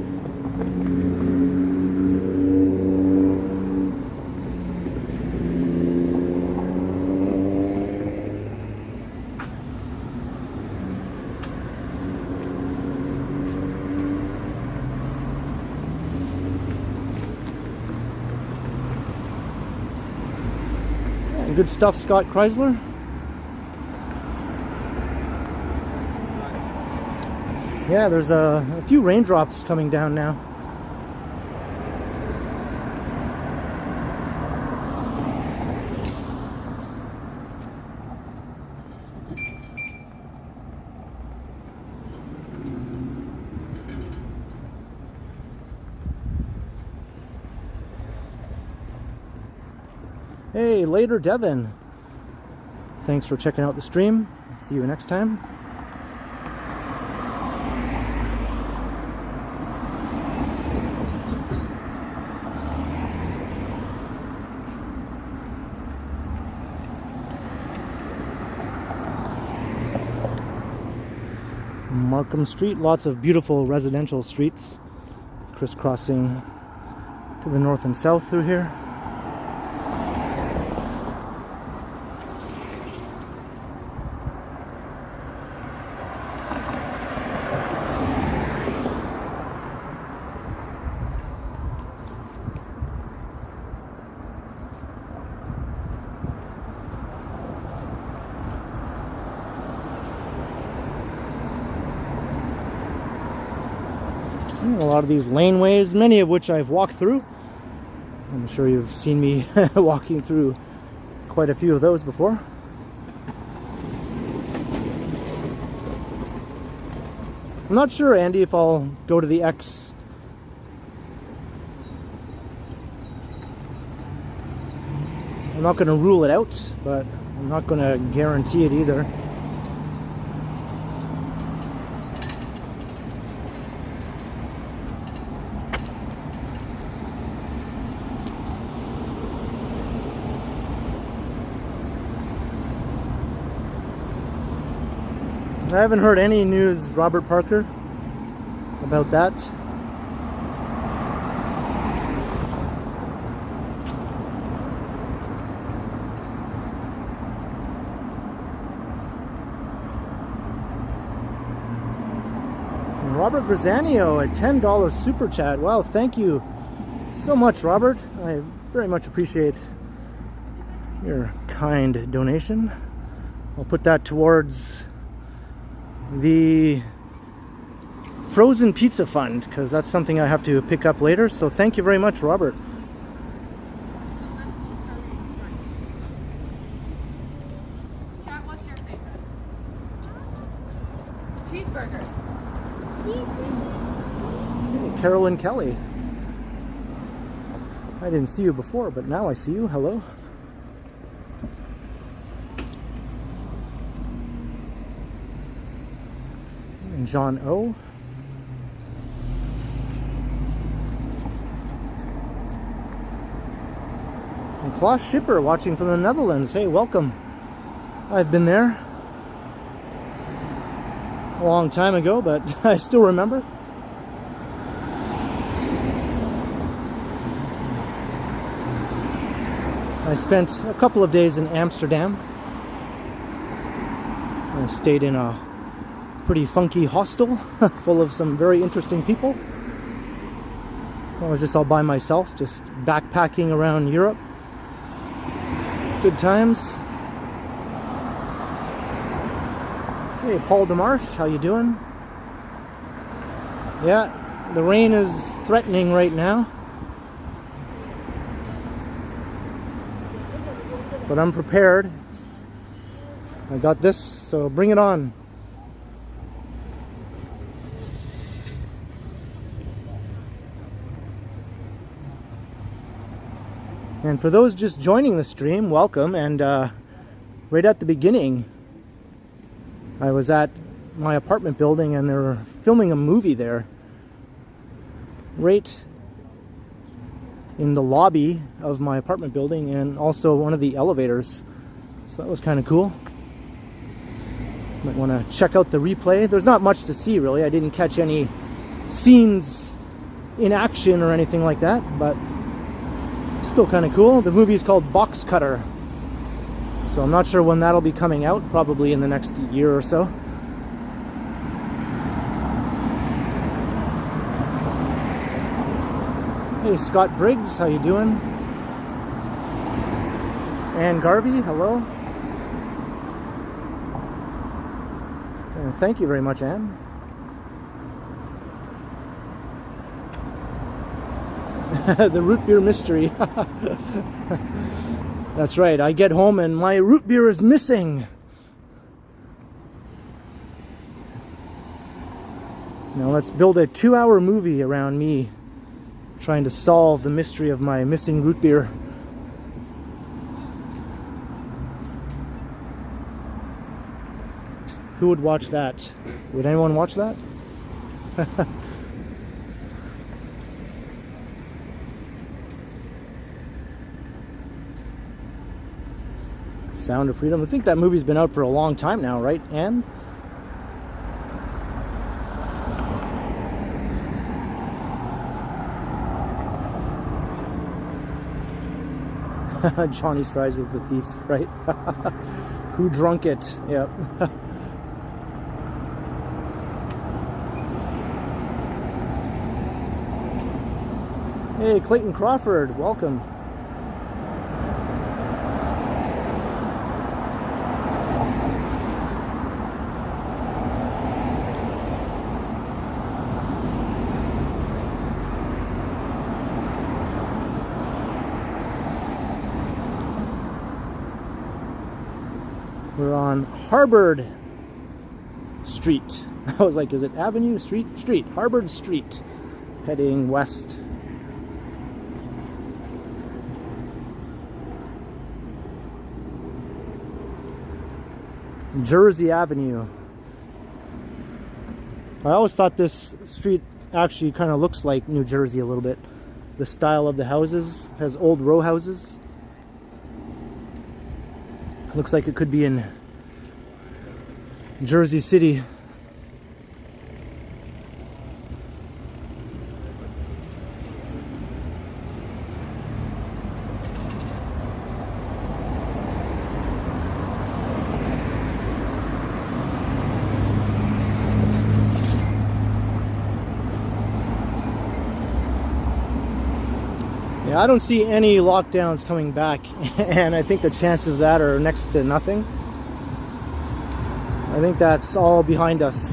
Good stuff, Scott Chrysler. Yeah, there's a few raindrops coming down now. Hey, later Devin. Thanks for checking out the stream. See you next time. Markham Street, lots of beautiful residential streets crisscrossing to the north and south through here. A lot of these laneways, many of which I've walked through. I'm sure you've seen me walking through quite a few of those before. I'm not sure, Andy, if I'll go to the X. I'm not going to rule it out, but I'm not going to guarantee it either. I haven't heard any news, Robert Parker, about that. And Robert Grisano, a $10 super chat. Wow, thank you so much, Robert. I very much appreciate your kind donation. I'll put that towards the frozen pizza fund, because that's something I have to pick up later. So thank you very much, Robert. Kat, what's your favorite? Cheeseburgers. Hey, Carolyn Kelly. I didn't see you before, but now I see you. Hello. And John O. And Klaus Schipper watching from the Netherlands. Hey, welcome. I've been there. a long time ago, but I still remember. I spent a couple of days in Amsterdam. I stayed in a pretty funky hostel full of some very interesting people. I was just all by myself, just backpacking around Europe. Good times. Hey, Paul DeMarche, how you doing? Yeah, the rain is threatening right now. But I'm prepared. I got this, so bring it on. And for those just joining the stream, welcome. And right at the beginning, I was at my apartment building and they were filming a movie there. Right in the lobby of my apartment building and also one of the elevators. So that was kind of cool. Might want to check out the replay. There's not much to see really. I didn't catch any scenes in action or anything like that, but still kind of cool. The movie is called Box Cutter. So I'm not sure when that'll be coming out, probably in the next year or so. Hey Scott Briggs, how you doing? Ann Garvey, hello. And thank you very much, Ann. The root beer mystery. That's right, I get home and my root beer is missing. Now let's build a 2-hour movie around me trying to solve the mystery of my missing root beer. Who would watch that? Would anyone watch that? Sound of Freedom. I think that movie's been out for a long time now, right, Anne? Johnny Strides with the Thieves, right? Who drunk it? Yep. Hey, Clayton Crawford, welcome. We're on Harvard Street. I was like, is it Avenue? Street? Street. Harvard Street. Heading west. Jersey Avenue. I always thought this street actually kind of looks like New Jersey a little bit. The style of the houses has old row houses. Looks like it could be in Jersey City. I don't see any lockdowns coming back, and I think the chances of that are next to nothing. I think that's all behind us.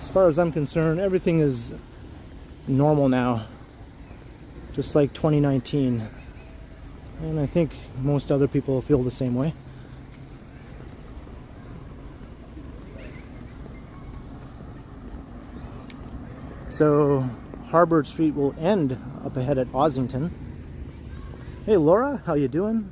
As far as I'm concerned, everything is normal now, just like 2019, and I think most other people feel the same way. so Gerard Street will end up ahead at Ossington. Hey Laura, how you doing?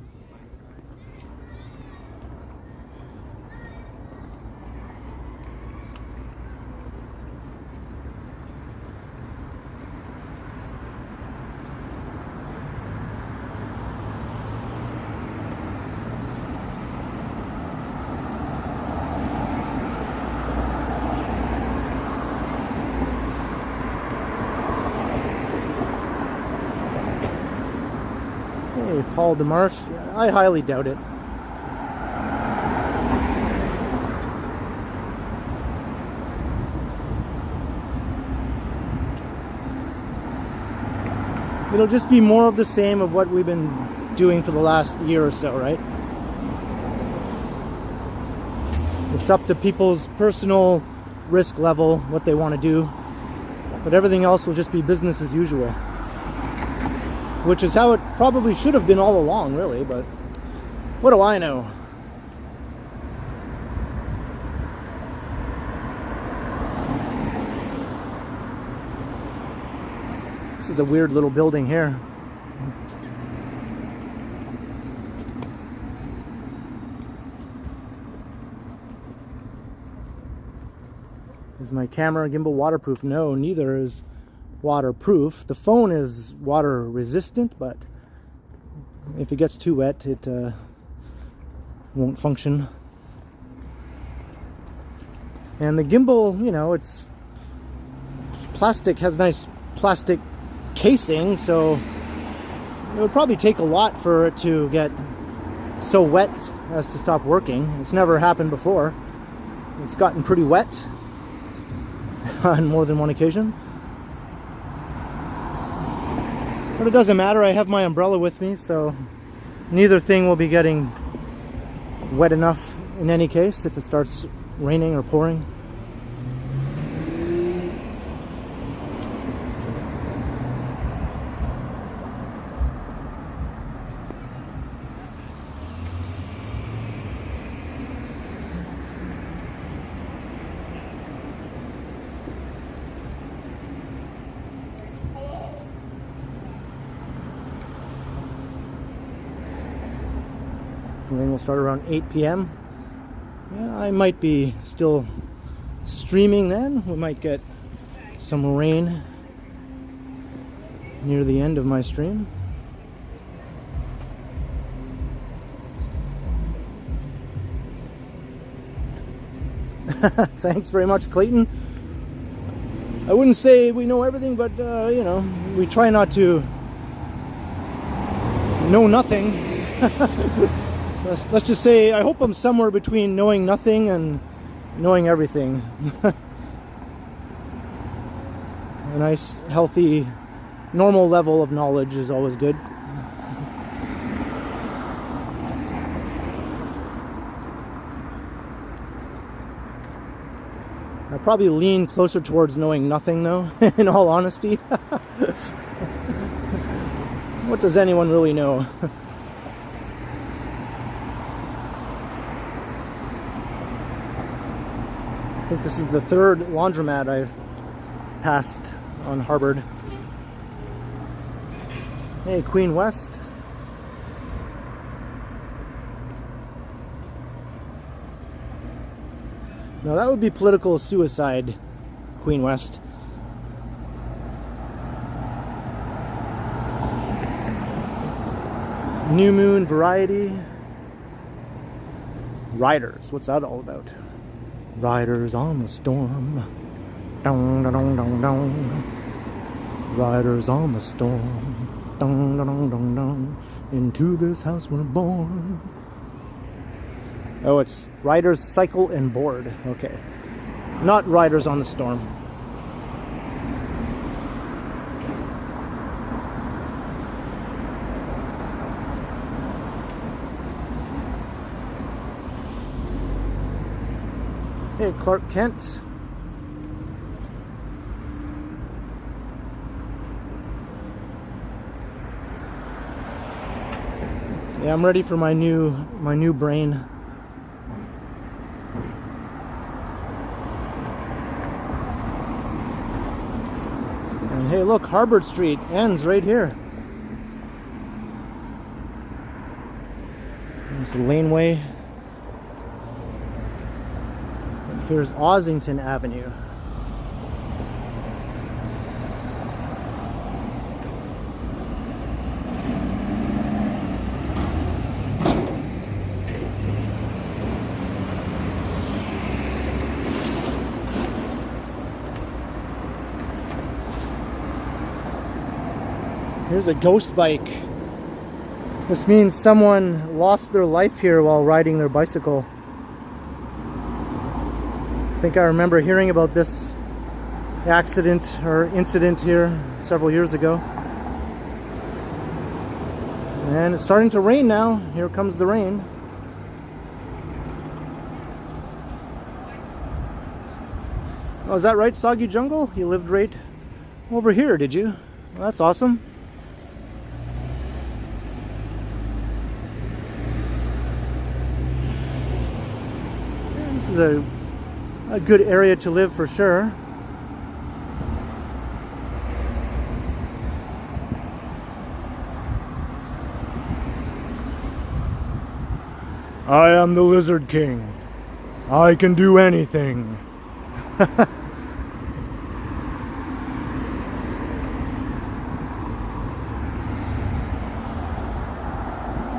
Paul DeMarche? I highly doubt it. It'll just be more of the same of what we've been doing for the last year or so, right? It's up to people's personal risk level, what they want to do. But everything else will just be business as usual. Which is how it probably should have been all along, really, but what do I know? This is a weird little building here. Is my camera gimbal waterproof? No, neither is waterproof. The phone is water resistant, but if it gets too wet, it won't function. And the gimbal, you know, it's plastic, has nice plastic casing, so it would probably take a lot for it to get so wet as to stop working. It's never happened before. It's gotten pretty wet on more than one occasion. But it doesn't matter, I have my umbrella with me, so neither thing will be getting wet enough in any case if it starts raining or pouring. Rain will start around 8 p.m. Yeah, I might be still streaming then. We might get some rain near the end of my stream. Thanks very much, Clayton. I wouldn't say we know everything, but you know, we try not to know nothing. Let's just say I hope I'm somewhere between knowing nothing and knowing everything. A nice, healthy, normal level of knowledge is always good. I probably lean closer towards knowing nothing, though, in all honesty. What does anyone really know? I think this is the third laundromat I've passed on Harvard. Hey, Queen West. No, that would be political suicide, Queen West. New Moon Variety. Riders, what's that all about? Riders on the storm. Dong, dong, dong, dong. Riders on the storm. Dong, dong, dong, dong. Into this house we're born. Oh, it's Riders Cycle and Board. Okay. Not Riders on the Storm. Hey, Clark Kent. Yeah, I'm ready for my new brain. Hey, look, Harvard Street ends right here. There's a laneway. And here's Ossington Avenue. Here's a ghost bike. This means someone lost their life here while riding their bicycle. I think I remember hearing about this accident or incident here several years ago. And it's starting to rain now. Here comes the rain. Oh, is that right, Soggy Jungle? You lived right over here, did you? Well, that's awesome. This is a good area to live for sure. I am the Lizard King. I can do anything.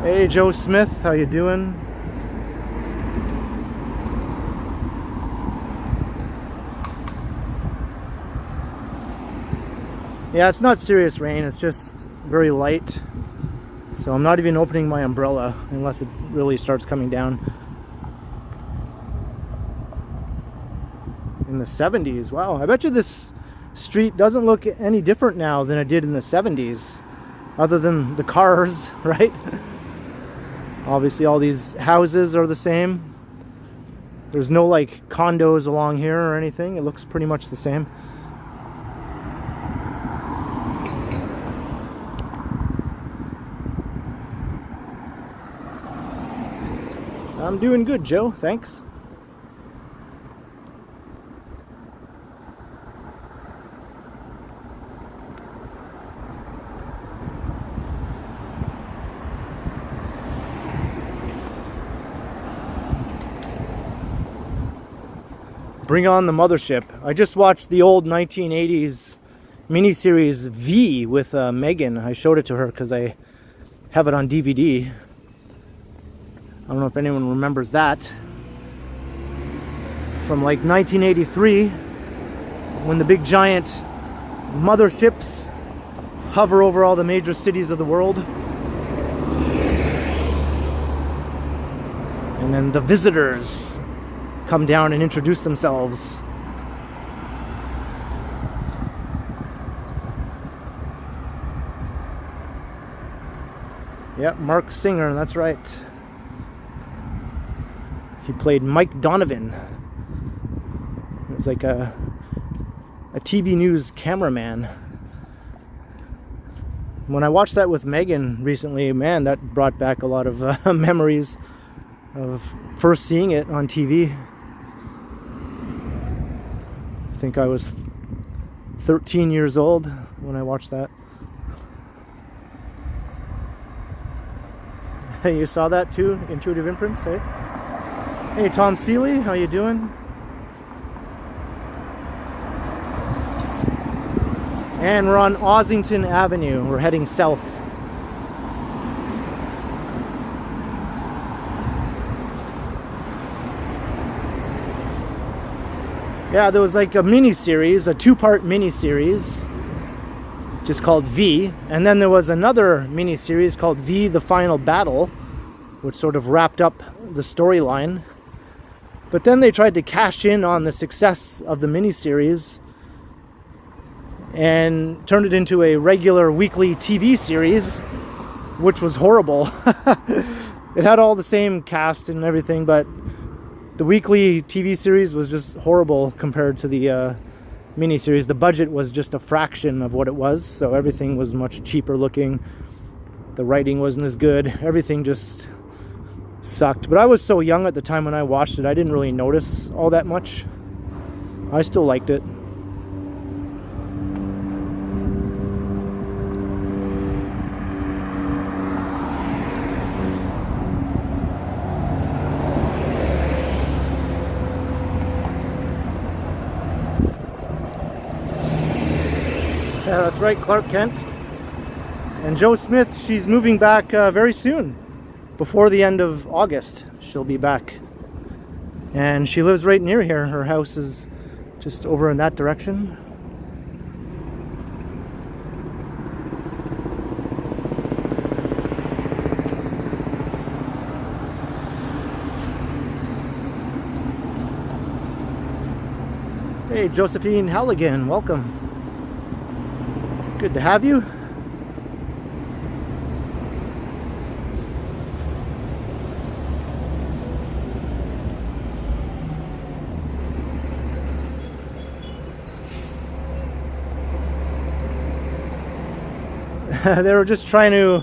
Hey Joe Smith, how you doing? Yeah, it's not serious rain, it's just very light. So I'm not even opening my umbrella unless it really starts coming down. In the 70s, wow. I bet you this street doesn't look any different now than it did in the 70s. Other than the cars, right? Obviously all these houses are the same. There's no like condos along here or anything. It looks pretty much the same. I'm doing good, Joe. Thanks. Bring on the mothership. I just watched the old 1980s miniseries V with Megan. I showed it to her because I have it on DVD. I don't know if anyone remembers that. From like 1983, when the big giant motherships hover over all the major cities of the world. And then the visitors come down and introduce themselves. Yep, Mark Singer, that's right. He played Mike Donovan. It was like a TV news cameraman. When I watched that with Megan recently, man, that brought back a lot of memories of first seeing it on TV. I think I was 13 years old when I watched that. Hey, you saw that too? Intuitive Imprints, hey? Hey, Tom Seeley, how you doing? And we're on Ossington Avenue. We're heading south. Yeah, there was like a mini-series, a two-part mini-series, just called V. And then there was another mini-series called V, The Final Battle, which sort of wrapped up the storyline. But then they tried to cash in on the success of the miniseries and turned it into a regular weekly TV series, which was horrible. It had all the same cast and everything, but the weekly TV series was just horrible compared to the miniseries. The budget was just a fraction of what it was, so everything was much cheaper looking. The writing wasn't as good. Everything just sucked. But I was so young at the time when I watched it, I didn't really notice all that much. I still liked it. right, Clark Kent. And Jo Smith, she's moving back very soon. Before the end of August, she'll be back. And she lives right near here. Her house is just over in that direction. Hey, Josephine Halligan, welcome. Good to have you. They were just trying to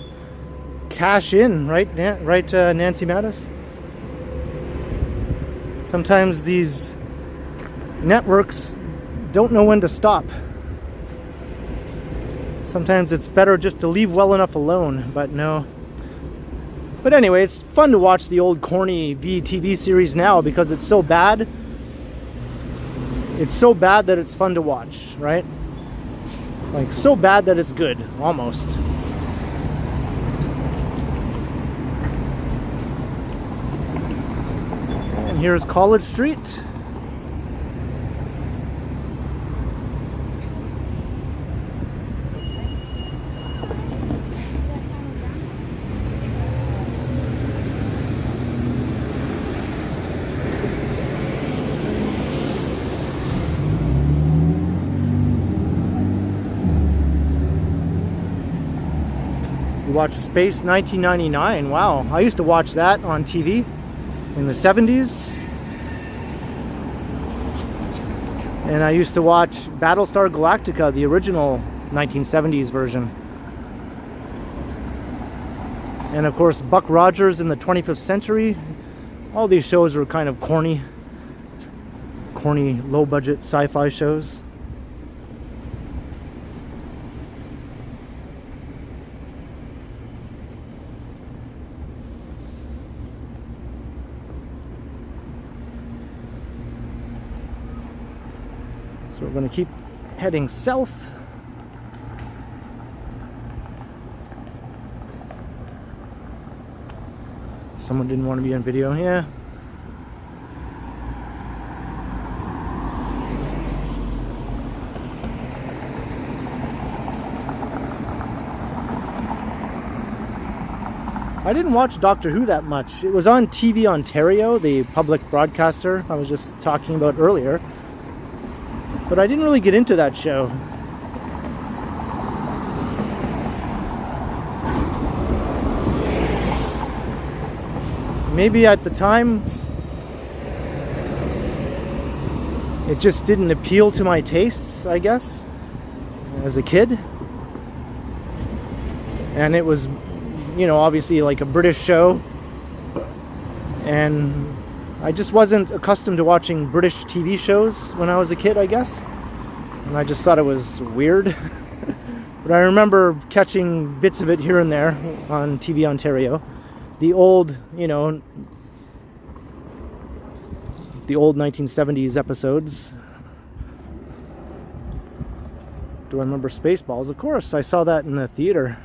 cash in, right? Right, Nancy Mattis? Sometimes these networks don't know when to stop. Sometimes it's better just to leave well enough alone, but no. But anyway, it's fun to watch the old corny VTV series now because it's so bad. It's so bad that it's fun to watch, right? Like, so bad that it's good, almost. And here's College Street. Watch Space 1999. Wow, I used to watch that on TV in the 70s. And I used to watch Battlestar Galactica, the original 1970s version. And of course, Buck Rogers in the 25th Century. All these shows were kind of corny, low-budget sci-fi shows. So we're going to keep heading south. Someone didn't want to be on video, yeah. I didn't watch Doctor Who that much. It was on TV Ontario, the public broadcaster I was just talking about earlier. But I didn't really get into that show. Maybe at the time, it just didn't appeal to my tastes, I guess, as a kid. And it was, you know, obviously like a British show. And I just wasn't accustomed to watching British TV shows when I was a kid, I guess. And I just thought it was weird. But I remember catching bits of it here and there on TV Ontario. The old, you know, the old 1970s episodes. Do I remember Spaceballs? Of course, I saw that in the theater.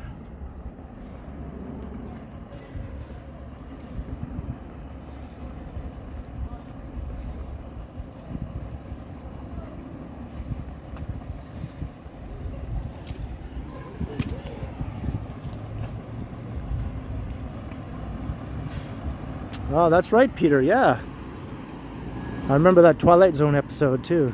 Oh, that's right, Peter, yeah. I remember that Twilight Zone episode, too.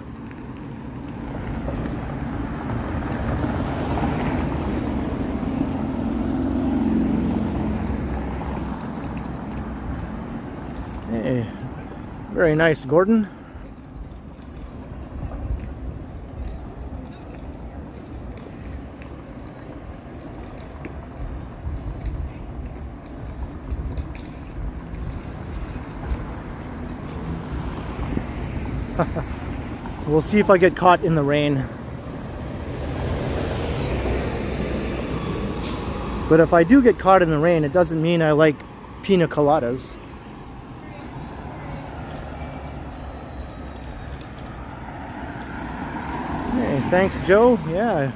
Hey, very nice, Gordon. We'll see if I get caught in the rain. But if I do get caught in the rain, it doesn't mean I like pina coladas. Hey, thanks, Joe. Yeah,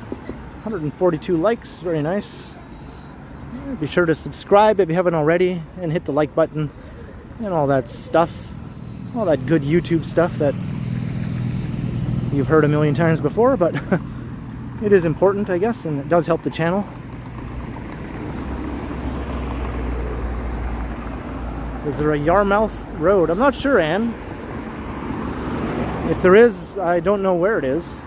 142 likes, very nice. Be sure to subscribe if you haven't already, and hit the like button and all that stuff, all that good YouTube stuff that you've heard a million times before, but it is important, I guess, and it does help the channel. Is there a Yarmouth Road? I'm not sure, Anne. If there is, I don't know where it is.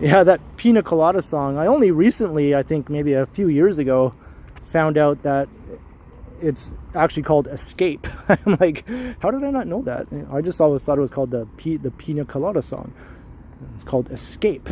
Yeah, that Pina Colada song. I only recently, I think maybe a few years ago, found out that it's actually called Escape. I'm like, how did I not know that? I just always thought it was called the Pina Colada song. It's called Escape.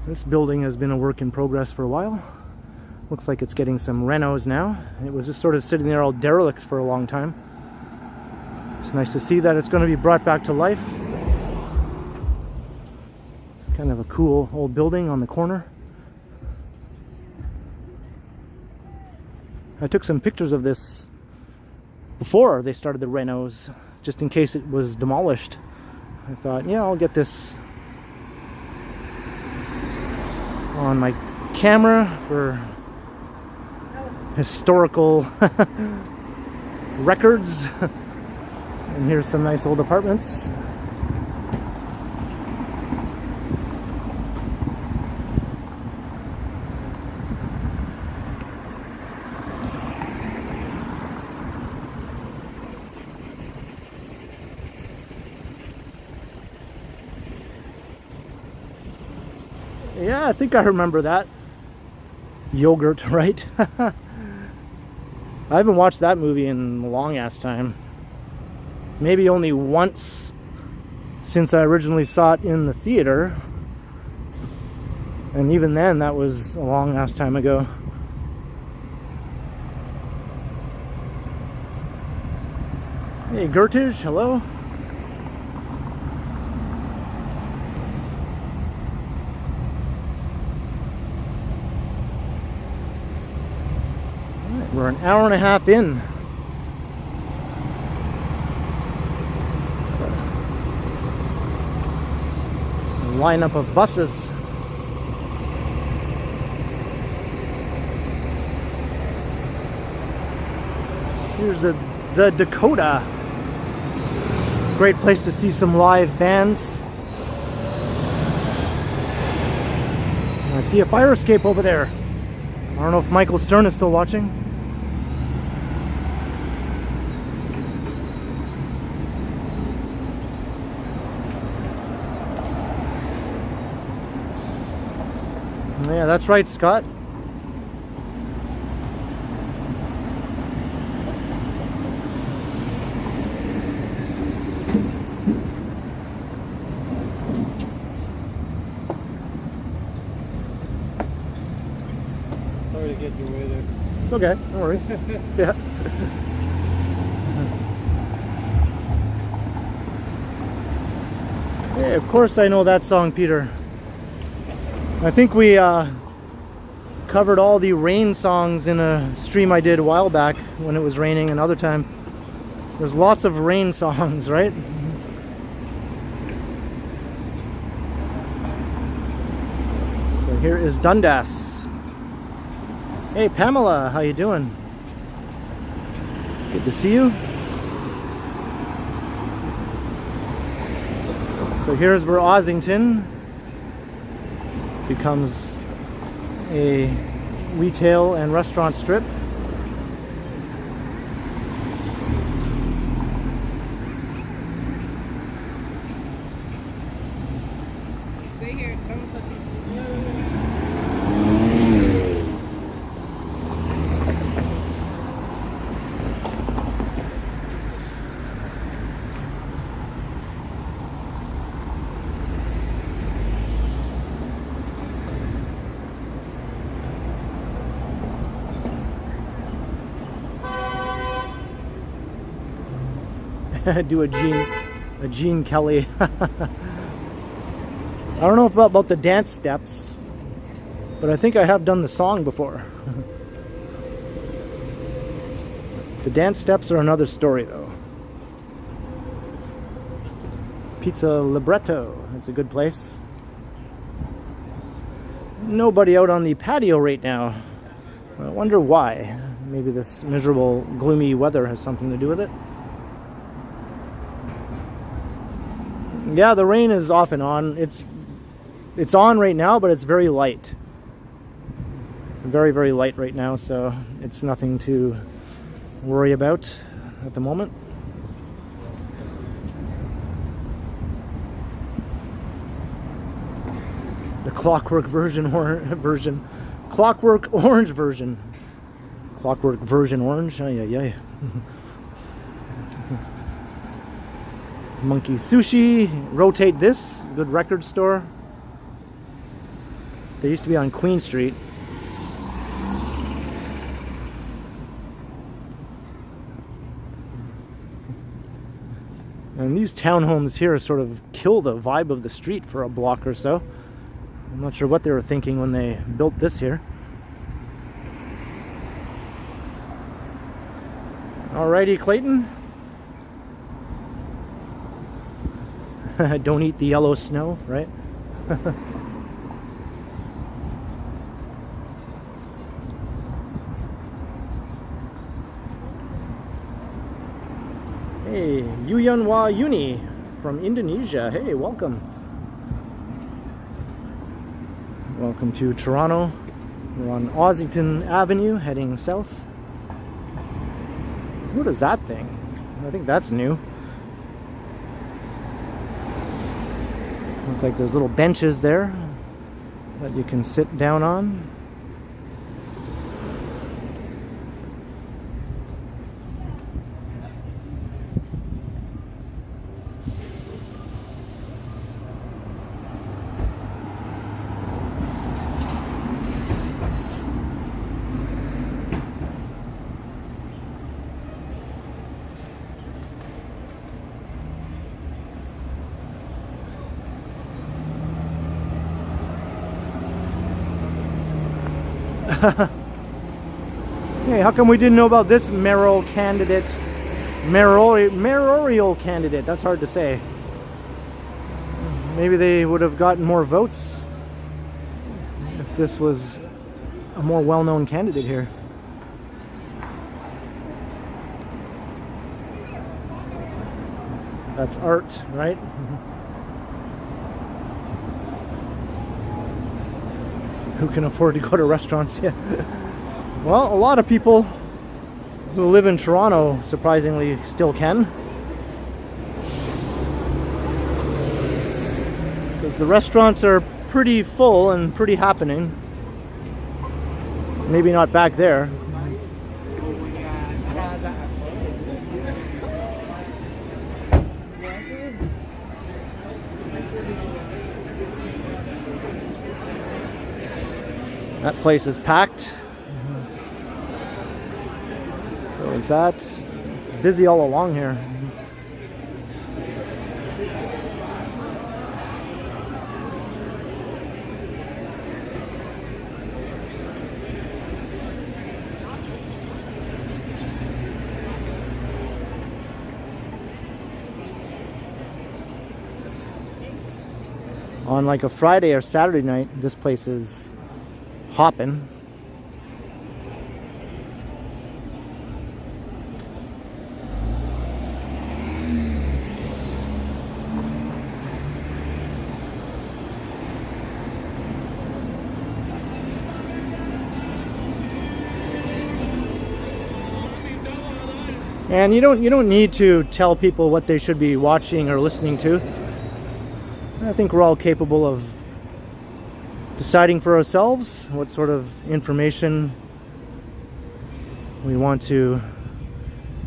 This building has been a work in progress for a while. Looks like it's getting some renos now. It was just sort of sitting there all derelict for a long time. It's nice to see that it's going to be brought back to life. It's kind of a cool old building on the corner. I took some pictures of this before they started the renos, just in case it was demolished. I thought, yeah, I'll get this on my camera for historical records. And here's some nice old apartments. Yeah, I think I remember that. Yogurt, right? I haven't watched that movie in a long ass time. Maybe only once since I originally saw it in the theater. And even then, that was a long ass time ago. Hey, Gertish, hello. We're an hour and a half in. A lineup of buses. Here's the Dakota. Great place to see some live bands. I see a fire escape over there. I don't know if Michael Stern is still watching. Yeah, that's right, Scott. Sorry to get you away there. It's okay, no worries. Yeah. Hey, of course I know that song, Peter. I think we covered all the rain songs in a stream I did a while back when it was raining. Another time, there's lots of rain songs, right? So here is Dundas. Hey Pamela, how you doing? Good to see you. So here's where Ossington becomes a retail and restaurant strip. Stay here. Don't touch it. Do a Gene Kelly. I don't know about the dance steps, but I think I have done the song before. The dance steps are another story though. Pizza Libretto, it's a good place. Nobody out on the patio right now. I wonder why. Maybe this miserable, gloomy weather has something to do with it. Yeah, the rain is off and on. It's on right now, but it's very light. Very, very light right now, so it's nothing to worry about at the moment. The Clockwork Clockwork Orange version. Clockwork version orange. Ay, ay, ay. Monkey Sushi. Rotate This. Good record store. They used to be on Queen Street. And these townhomes here sort of kill the vibe of the street for a block or so. I'm not sure what they were thinking when they built this here. Alrighty, Clayton. Don't eat the yellow snow, right? Hey, Yuyanwa Uni from Indonesia. Hey, welcome. Welcome to Toronto. We're on Ossington Avenue heading south. What is that thing? I think that's new. Looks like there's little benches there that you can sit down on. Hey, how come we didn't know about this mayoral candidate? Mayoral candidate, that's hard to say. Maybe they would have gotten more votes if this was a more well-known candidate here. That's art, right? Who can afford to go to restaurants? Yeah. Well, a lot of people who live in Toronto surprisingly still can. Because the restaurants are pretty full and pretty happening. Maybe not back there. That place is packed. So is that. It's busy all along here. On like a Friday or Saturday night, this place is hopping. And you don't need to tell people what they should be watching or listening to. I think we're all capable of deciding for ourselves what sort of information we want to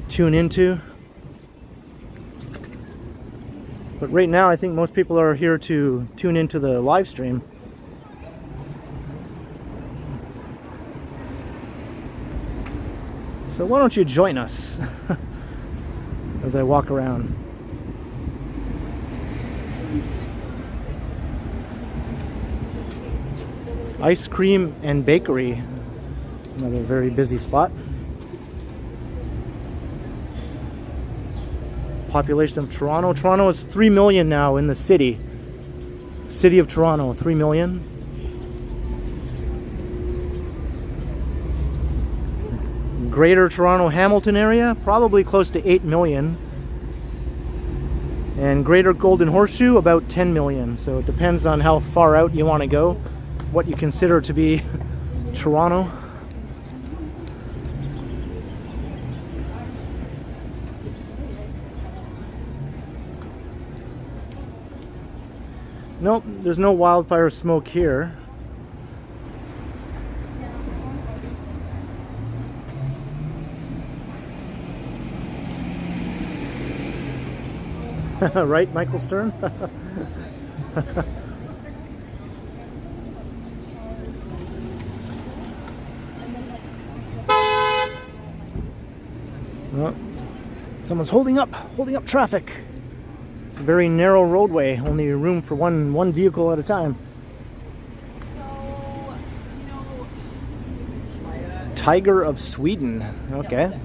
tune into. But right now I think most people are here to tune into the live stream. So why don't you join us? As as I walk around. Ice cream and bakery, another very busy spot. Population of Toronto. Toronto is 3 million now in the city. City of Toronto, 3 million. Greater Toronto Hamilton area, probably close to 8 million. And Greater Golden Horseshoe, about 10 million. So it depends on how far out you want to go, what you consider to be Toronto. Nope, there's no wildfire smoke here. Right, Michael Stern? Well, someone's holding up traffic. It's a very narrow roadway, only room for one vehicle at a time. Tiger of Sweden. Okay.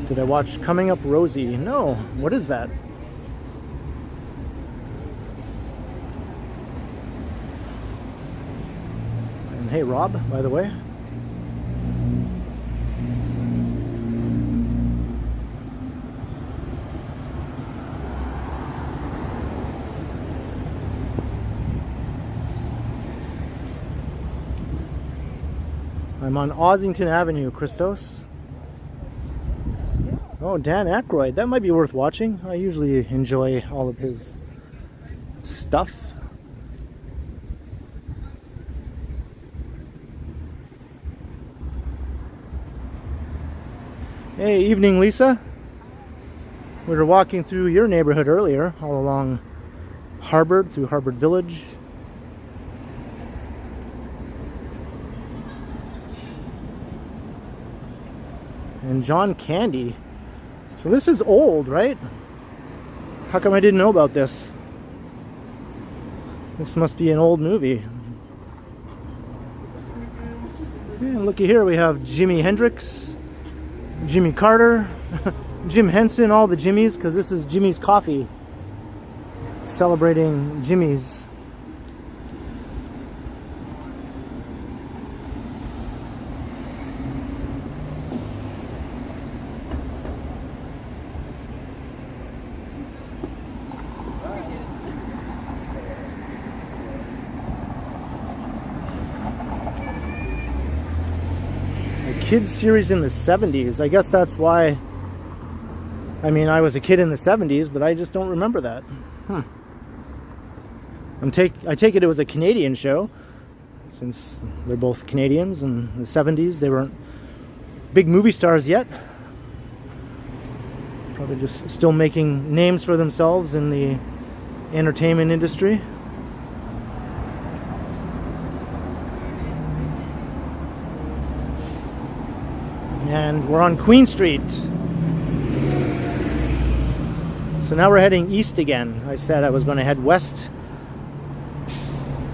Did I watch Coming Up Rosie? No. What is that? And hey, Rob, by the way. I'm on Ossington Avenue, Christos. Oh, Dan Aykroyd. That might be worth watching. I usually enjoy all of his stuff. Hey, evening, Lisa. We were walking through your neighborhood earlier, all along Harvard, through Harvard Village. And John Candy. So this is old, right? How come I didn't know about this? This must be an old movie. And looky here, we have Jimi Hendrix, Jimmy Carter, Jim Henson, all the Jimmys, because this is Jimmy's Coffee. Celebrating Jimmy's. Kids series in the 70s. I guess that's why. I mean, I was a kid in the 70s, but I just don't remember that. I take it was a Canadian show, since they're both Canadians. In the 70s, they weren't big movie stars yet. Probably just still making names for themselves in the entertainment industry. And we're on Queen Street. So now we're heading east again. I said I was going to head west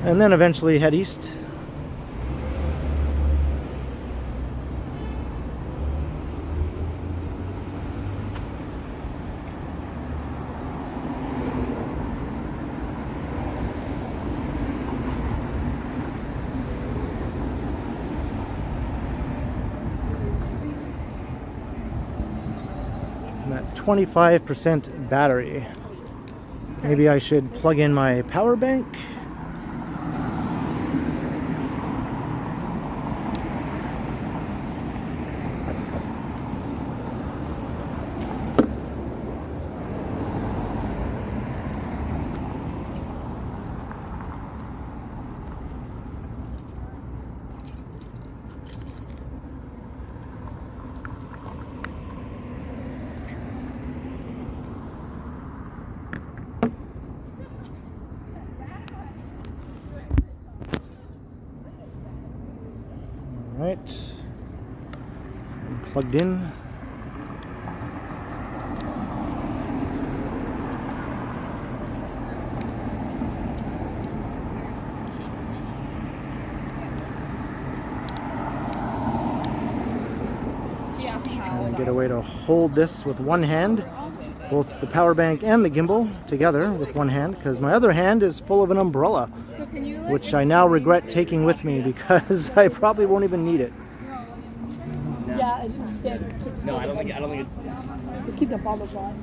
and then eventually head east. I'm at 25% battery. Maybe I should plug in my power bank. Alright. Plugged in. Trying to get a way to hold this with one hand, both the power bank and the gimbal together with one hand, because my other hand is full of an umbrella, which I now regret taking with me because I probably won't even need it. Yeah, it didn't stick. No, I don't think it's... Just keep the bottle dry.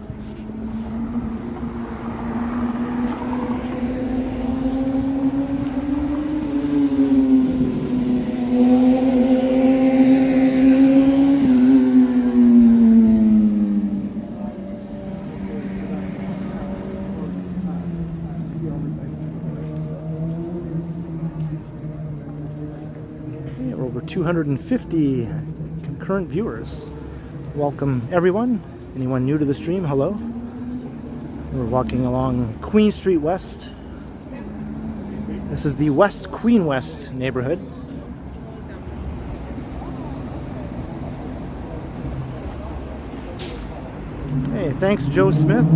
We're over 250 concurrent viewers. Welcome everyone. Anyone new to the stream, hello. We're walking along Queen Street West. This is the West Queen West neighborhood. Hey, thanks Joe Smith.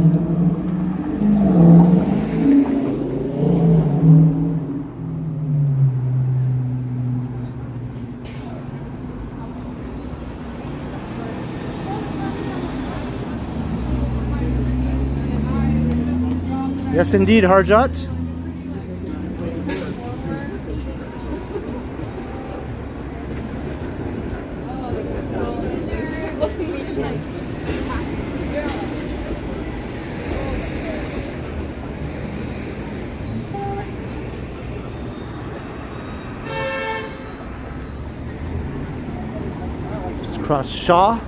Yes, indeed, Harjot. Just cross Shaw.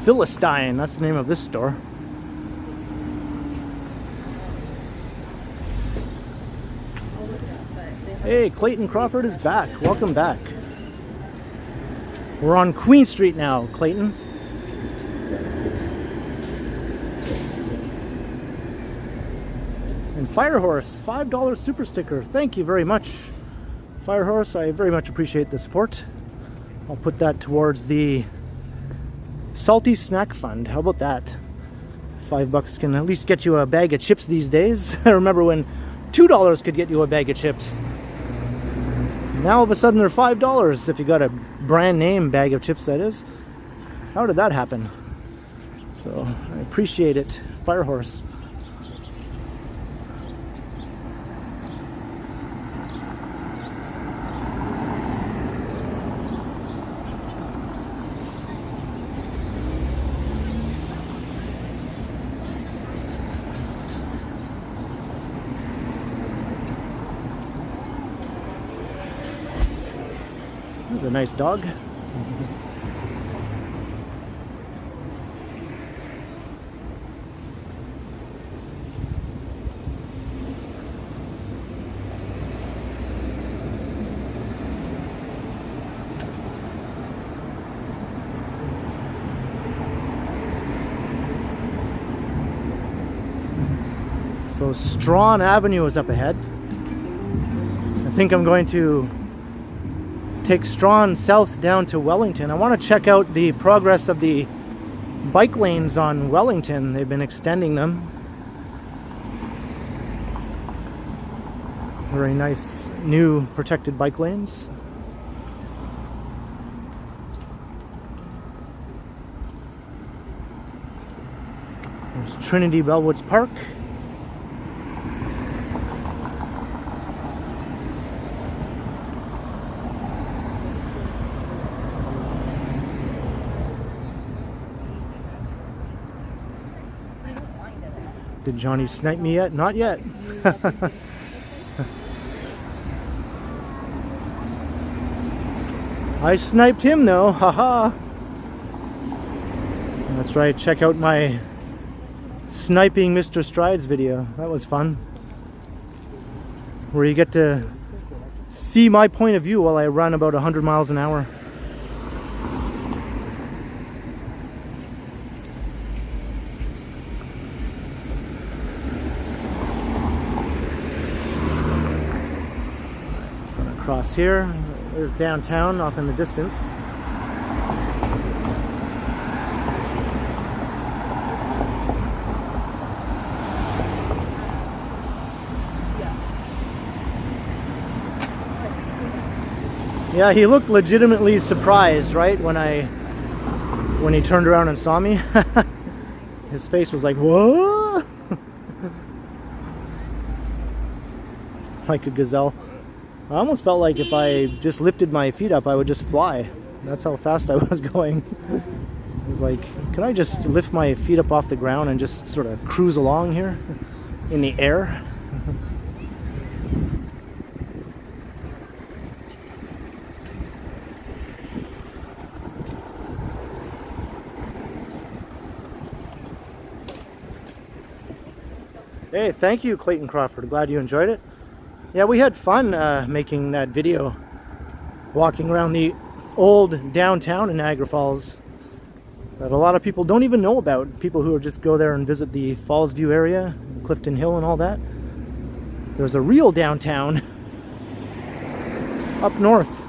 Philistine, that's the name of this store. Hey, Clayton Crawford is back. Welcome back. We're on Queen Street now, Clayton. And Firehorse, $5 super sticker. Thank you very much, Firehorse. I very much appreciate the support. I'll put that towards the Salty Snack Fund. How about that? $5 can at least get you a bag of chips these days. I remember when $2 could get you a bag of chips. Now all of a sudden they're $5 if you got a brand name bag of chips, that is. How did that happen? So I appreciate it, Firehorse. That's a nice dog. So Strawn Avenue is up ahead. I think I'm going to take Strawn south down to Wellington. I want to check out the progress of the bike lanes on Wellington. They've been extending them. Very nice new protected bike lanes. There's Trinity Bellwoods Park. Did Johnny snipe me yet? Not yet. I sniped him though, haha. That's right, check out my sniping Mr. Strides video. That was fun. Where you get to see my point of view while I run about 100 miles an hour. across here. There's downtown off in the distance. Yeah, he looked legitimately surprised, right, when he turned around and saw me. His face was like, "What?" Like a gazelle. I almost felt like if I just lifted my feet up, I would just fly. That's how fast I was going. I was like, can I just lift my feet up off the ground and just sort of cruise along here in the air? Hey, thank you, Clayton Crawford. Glad you enjoyed it. Yeah, we had fun making that video, walking around the old downtown in Niagara Falls that a lot of people don't even know about. People who just go there and visit the Falls View area, Clifton Hill and all that. There's a real downtown up north,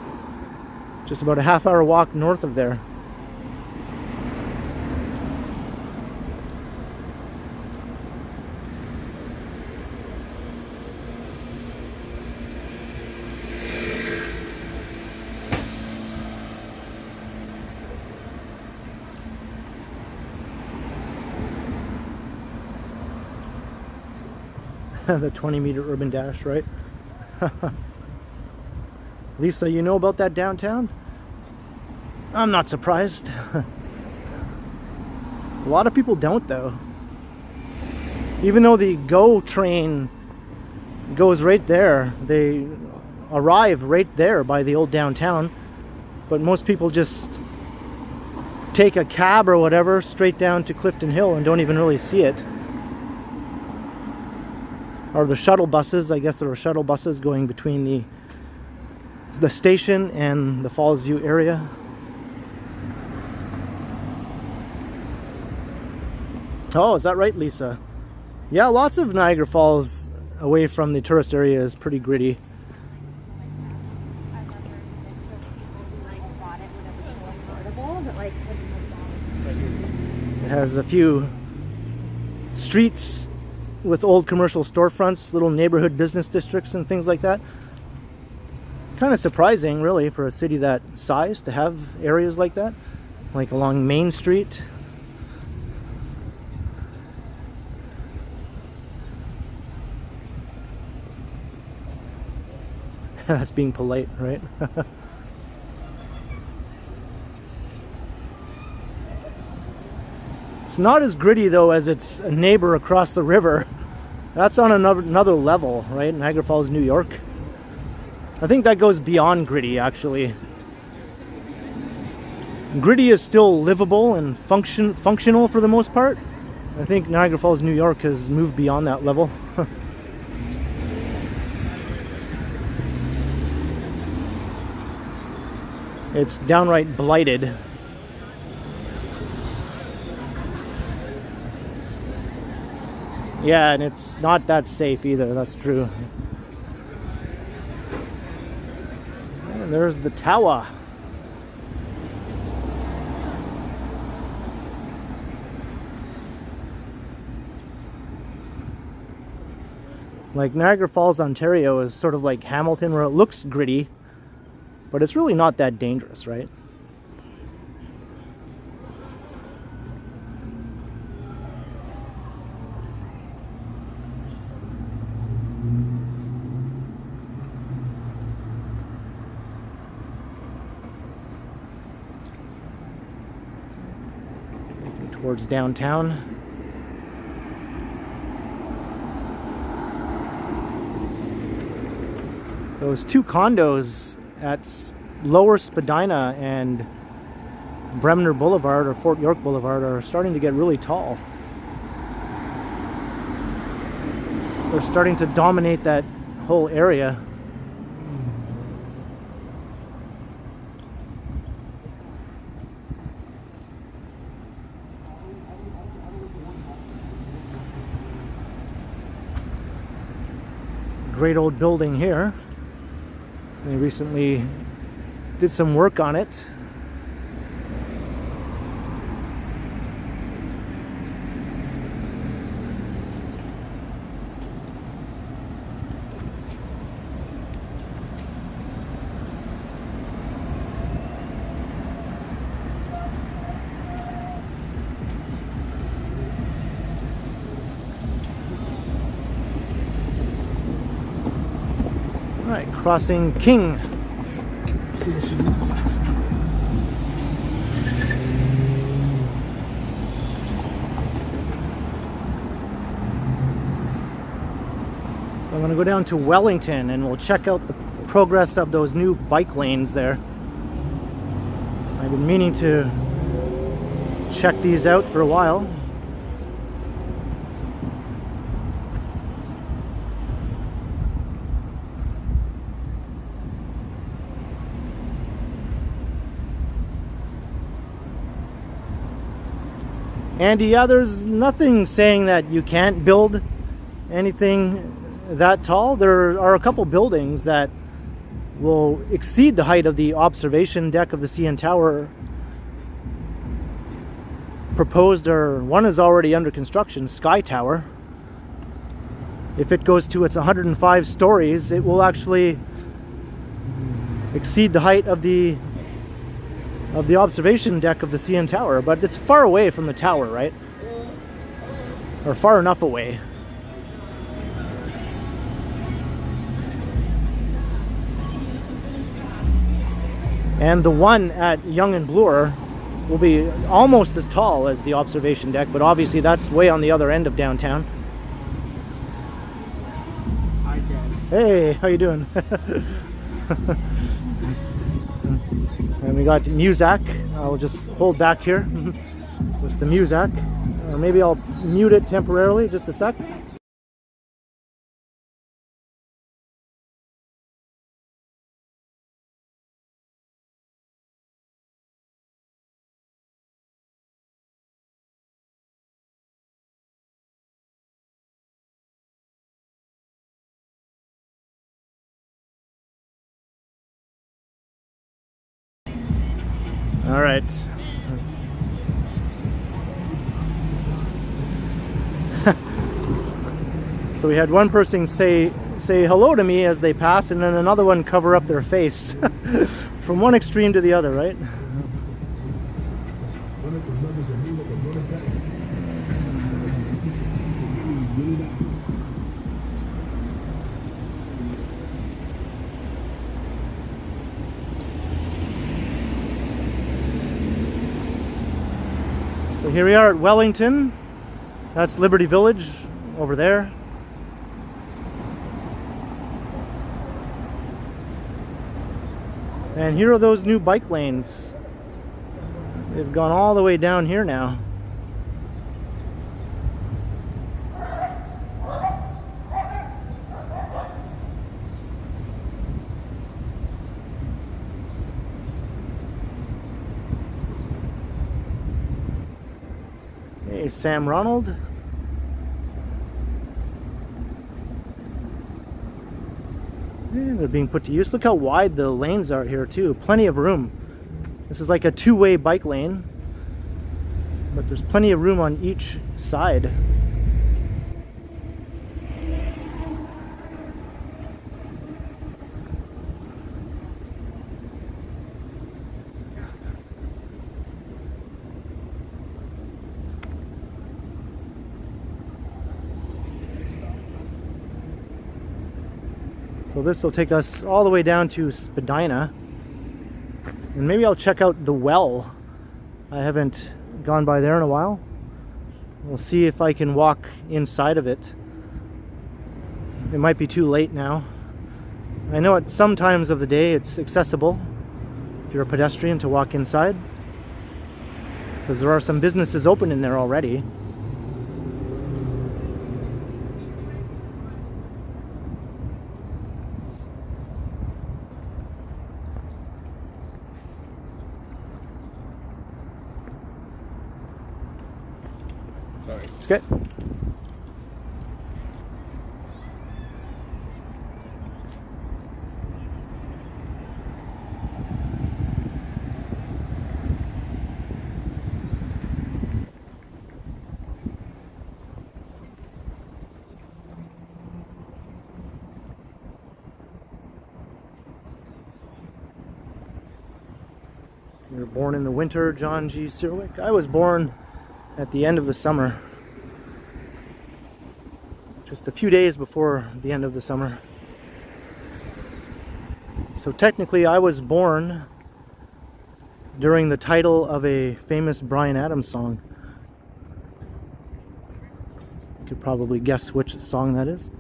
just about a half-hour walk north of there. The 20-meter urban dash, right? Lisa, you know about that downtown? I'm not surprised. A lot of people don't, though. Even though the GO train goes right there, they arrive right there by the old downtown, but most people just take a cab or whatever straight down to Clifton Hill and don't even really see it. Or the shuttle buses. I guess there are shuttle buses going between the station and the Falls View area. Oh, is that right, Lisa? Yeah, lots of Niagara Falls away from the tourist area is pretty gritty. It has a few streets with old commercial storefronts, little neighborhood business districts and things like that. Kind of surprising, really, for a city that size to have areas like that, like along Main Street. That's being polite, right? It's not as gritty, though, as its neighbor across the river. That's on another level, right? Niagara Falls, New York. I think that goes beyond gritty, actually. Gritty is still livable and functional for the most part. I think Niagara Falls, New York has moved beyond that level. It's downright blighted. Yeah, and it's not that safe either, that's true. And there's the tower. Like Niagara Falls, Ontario is sort of like Hamilton, where it looks gritty, but it's really not that dangerous, right? Towards downtown. Those two condos at Lower Spadina and Bremner Boulevard or Fort York Boulevard are starting to get really tall. They're starting to dominate that whole area. Great old building here. They recently did some work on it. All right, crossing King. So I'm going to go down to Wellington and we'll check out the progress of those new bike lanes there. I've been meaning to check these out for a while. And yeah, there's nothing saying that you can't build anything that tall. There are a couple buildings that will exceed the height of the observation deck of the CN Tower proposed, or one is already under construction, Sky Tower. If it goes to its 105 stories, it will actually exceed the height of the observation deck of the CN Tower, but it's far away from the tower, right? Or far enough away. And the one at Yonge and Bloor will be almost as tall as the observation deck, but obviously that's way on the other end of downtown. Hi, Dad. Hey, how you doing? And we got Muzak. I'll just hold back here with the Muzak. Or maybe I'll mute it temporarily, just a sec. All right. So we had one person say hello to me as they pass, and then another one cover up their face. From one extreme to the other, right? So here we are at Wellington. That's Liberty Village over there. And here are those new bike lanes. They've gone all the way down here now. Hey, Sam Ronald. And they're being put to use. Look how wide the lanes are here too. Plenty of room. This is like a two-way bike lane, but there's plenty of room on each side. So this will take us all the way down to Spadina. And maybe I'll check out the well. I haven't gone by there in a while. We'll see if I can walk inside of it. It might be too late now. I know at some times of the day it's accessible if you're a pedestrian to walk inside, because there are some businesses open in there already. Sorry. It's good. You're born in the winter, John G. Searwick. I was born at the end of the summer. Just a few days before the end of the summer. So technically I was born during the title of a famous Bryan Adams song. You could probably guess which song that is.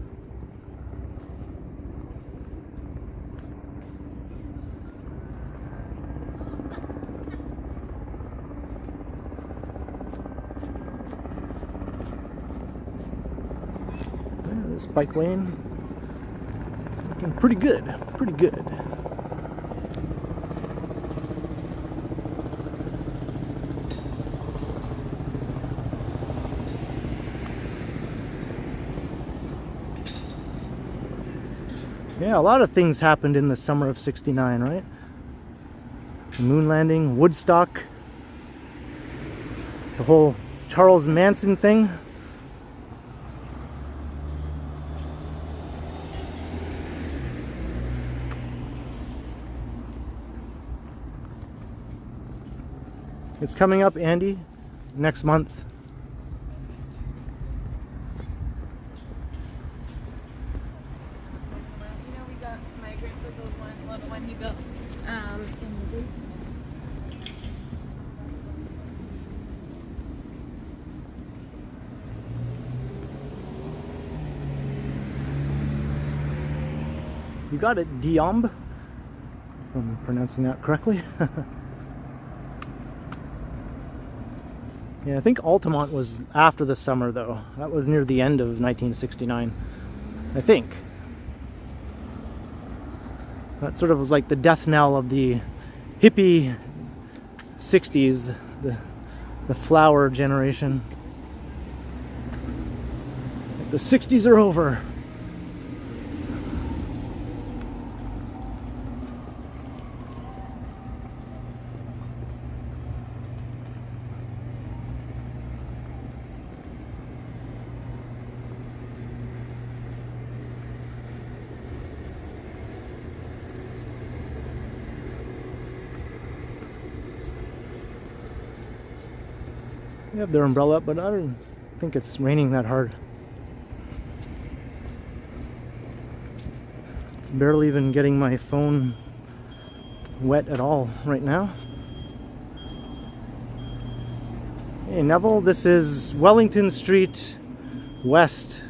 This bike lane is looking pretty good, pretty good. Yeah, a lot of things happened in the summer of '69, right? The moon landing, Woodstock, the whole Charles Manson thing. It's coming up, Andy, next month. You know, we got my grandpa's old one, well, the one he built in the You got it, Diomb, if I'm pronouncing that correctly. Yeah, I think Altamont was after the summer, though. That was near the end of 1969, I think. That sort of was like the death knell of the hippie 60s, the flower generation. Like the 60s are over. They have their umbrella up, but I don't think it's raining that hard. It's barely even getting my phone wet at all right now. Hey Neville, this is Wellington Street West.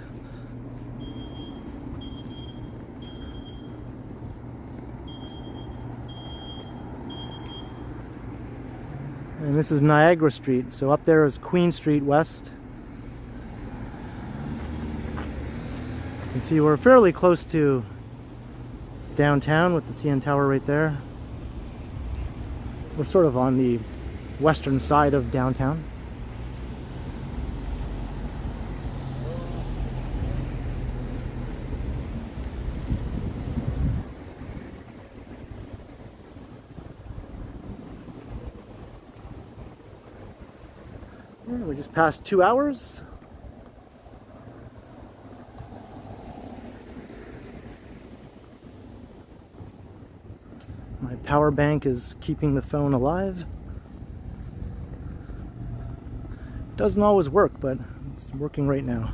And this is Niagara Street, so up there is Queen Street West. You can see we're fairly close to downtown with the CN Tower right there. We're sort of on the western side of downtown. We just passed 2 hours. My power bank is keeping the phone alive. Doesn't always work, but it's working right now.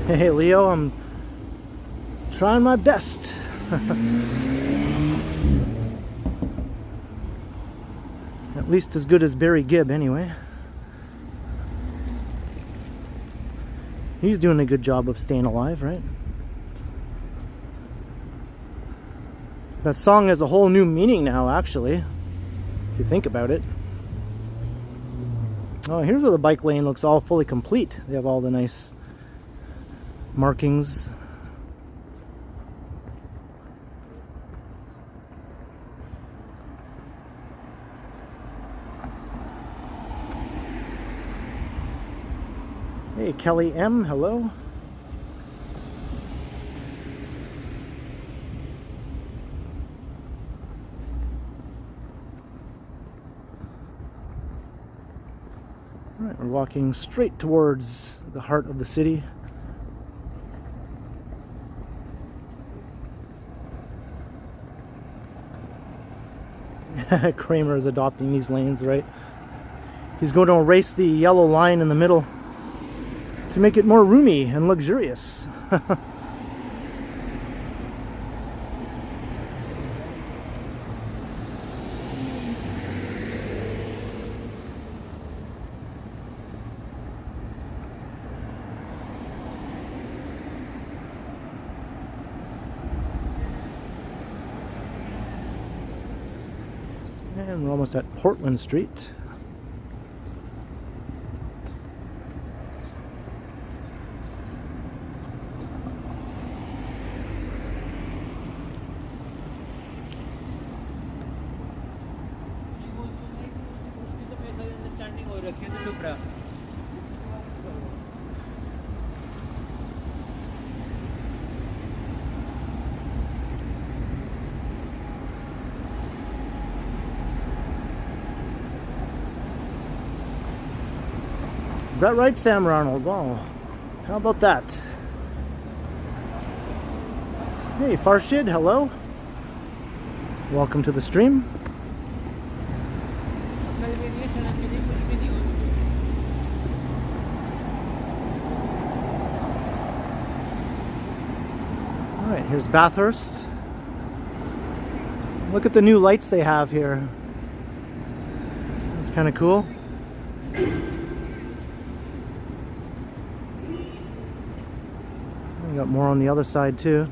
Hey Leo, I'm trying my best. At least as good as Barry Gibb anyway. He's doing a good job of staying alive, right? That song has a whole new meaning now, actually, if you think about it. Oh, here's where the bike lane looks all fully complete. They have all the nice markings. Hey, Kelly M, hello. All right, we're walking straight towards the heart of the city. Kramer is adopting these lanes, right? He's going to erase the yellow line in the middle to make it more roomy and luxurious. And we're almost at Portland Street. Is that right, Sam Ronald? Wow. How about that? Hey, Farshid, hello. Welcome to the stream. Alright, here's Bathurst. Look at the new lights they have here. That's kind of cool. We got more on the other side too.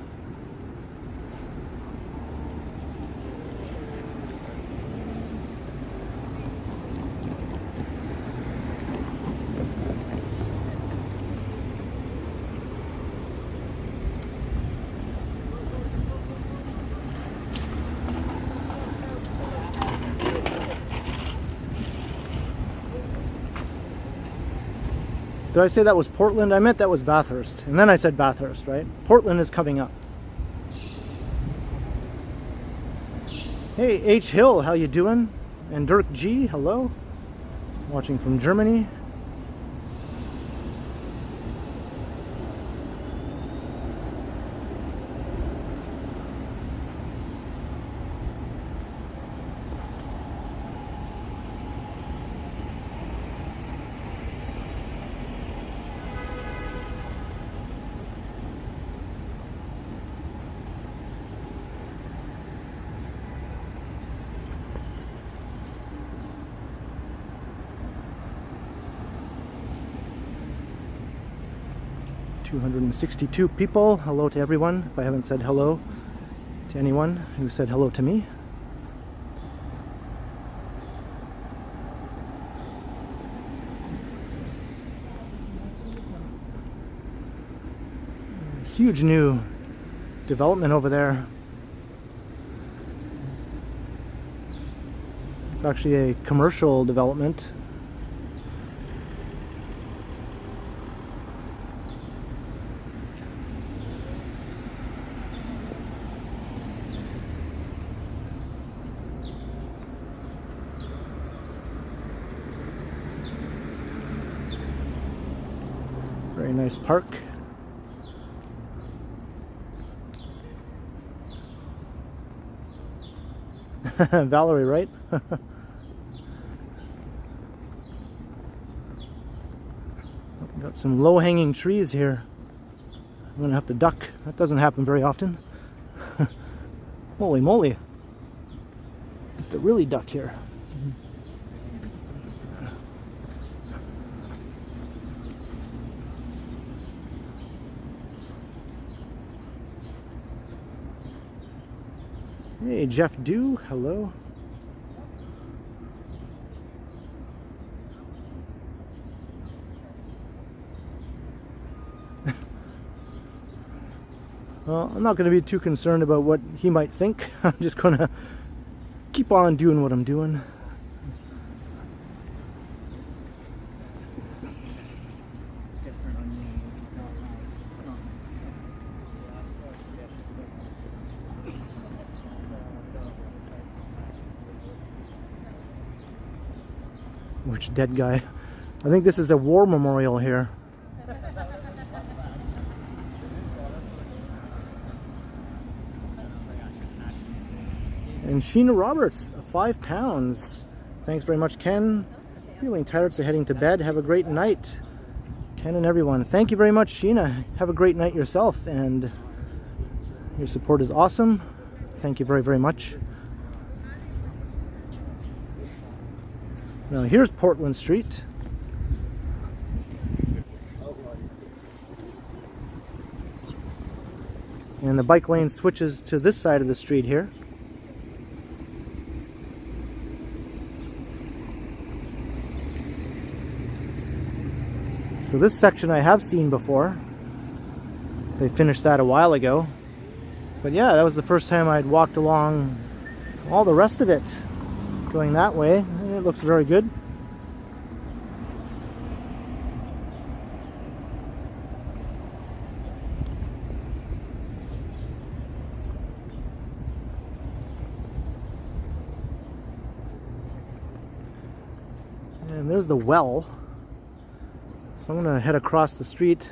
Did I say that was Portland? I meant that was Bathurst. And then I said Bathurst, right? Portland is coming up. Hey, H. Hill, how you doing? And Dirk G, hello. Watching from Germany. .262 people. Hello to everyone. If I haven't said hello to anyone who said hello to me. Huge new development over there. It's actually a commercial development. Very nice park. Valerie, right? Got some low-hanging trees here. I'm gonna have to duck. That doesn't happen very often. Holy moly. Have to really duck here. Hey, Jeff Dew, hello. Well, I'm not going to be too concerned about what he might think. I'm just going to keep on doing what I'm doing. Which dead guy? I think this is a war memorial here. And Sheena Roberts, 5 pounds. Thanks very much, Ken. Feeling tired, so heading to bed. Have a great night, Ken and everyone. Thank you very much, Sheena. Have a great night yourself, and your support is awesome. Thank you very, very much. Now here's Portland Street. And the bike lane switches to this side of the street here. So this section I have seen before. They finished that a while ago. But yeah, that was the first time I'd walked along all the rest of it going that way. And it looks very good. And there's the well. So I'm going to head across the street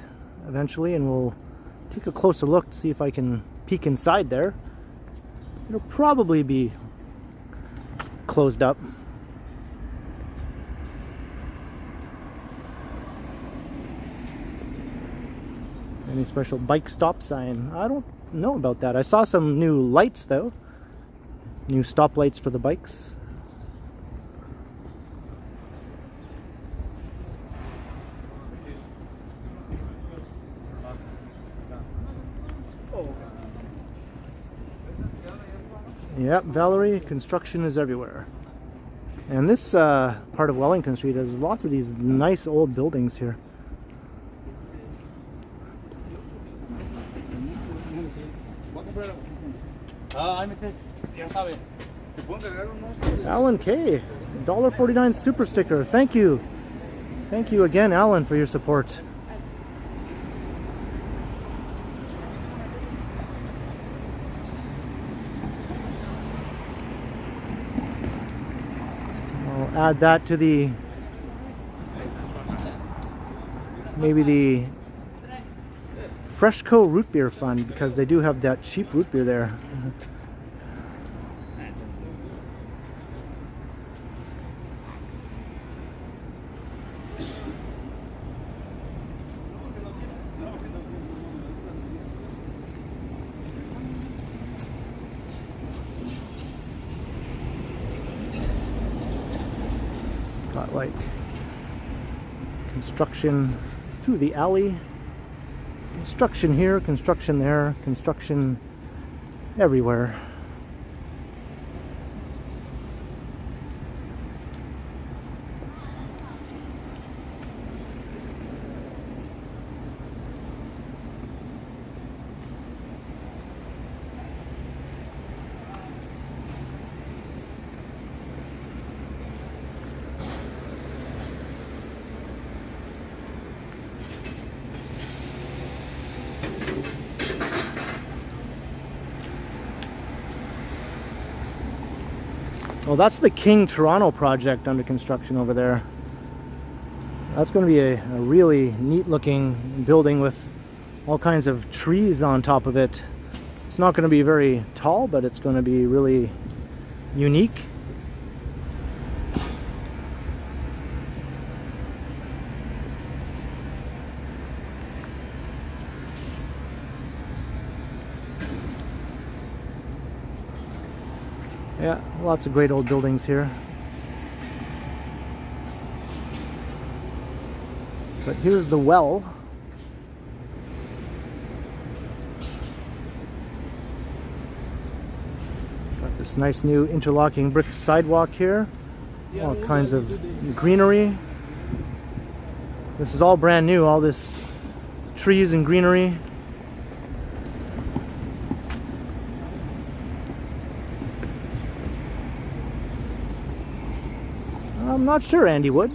eventually and we'll take a closer look to see if I can peek inside there. It'll probably be closed up. Any special bike stop sign? I don't know about that. I saw some new lights though. New stop lights for the bikes. Yep, Valerie, construction is everywhere. And this part of Wellington Street has lots of these nice old buildings here. Alan K, $1.49 super sticker. Thank you. Thank you again, Alan, for your support. Add that to the maybe the Freshco root beer fund, because they do have that cheap root beer there. Got like construction through the alley, construction here, construction there, construction everywhere. Well, that's the King Toronto project under construction over there. That's going to be a really neat looking building with all kinds of trees on top of it. It's not going to be very tall, but it's going to be really unique. Yeah, lots of great old buildings here. But here's the well. Got this nice new interlocking brick sidewalk here. All kinds of greenery. This is all brand new, all this trees and greenery. I'm not sure, Andy Wood.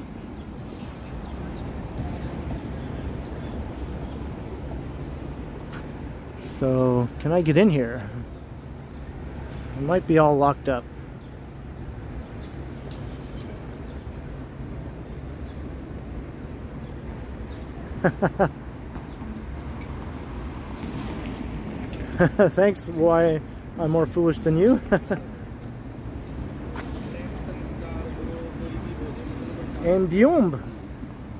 So, can I get in here? It might be all locked up. Thanks, why I'm more foolish than you. And Diomb,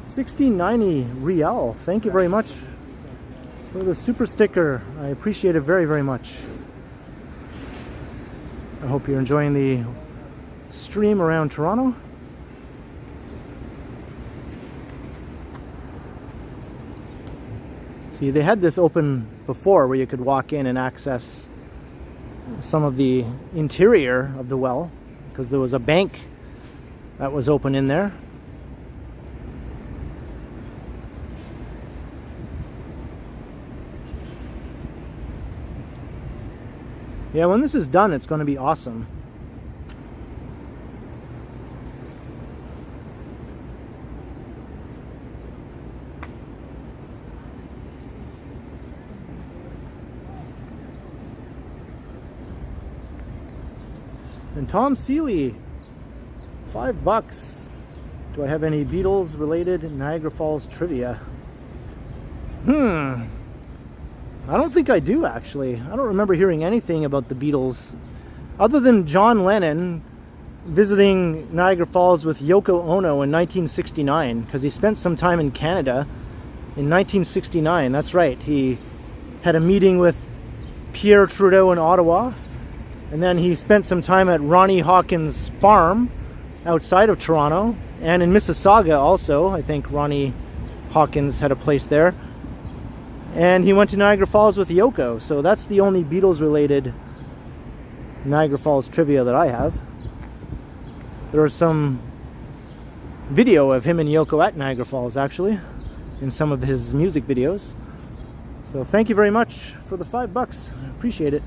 1690 Real. Thank you very much for the super sticker. I appreciate it very, very much. I hope you're enjoying the stream around Toronto. See, they had this open before where you could walk in and access some of the interior of the well, because there was a bank that was open in there. Yeah, when this is done, it's going to be awesome. And Tom Seeley, $5. Do I have any Beatles related Niagara Falls trivia? I don't think I do, actually. I don't remember hearing anything about the Beatles other than John Lennon visiting Niagara Falls with Yoko Ono in 1969, because he spent some time in Canada in 1969. That's right. He had a meeting with Pierre Trudeau in Ottawa, and then he spent some time at Ronnie Hawkins' farm outside of Toronto, and in Mississauga also. I think Ronnie Hawkins had a place there. And he went to Niagara Falls with Yoko. So that's the only Beatles related Niagara Falls trivia that I have. There was some video of him and Yoko at Niagara Falls, actually, in some of his music videos. So thank you very much for the $5. I appreciate it.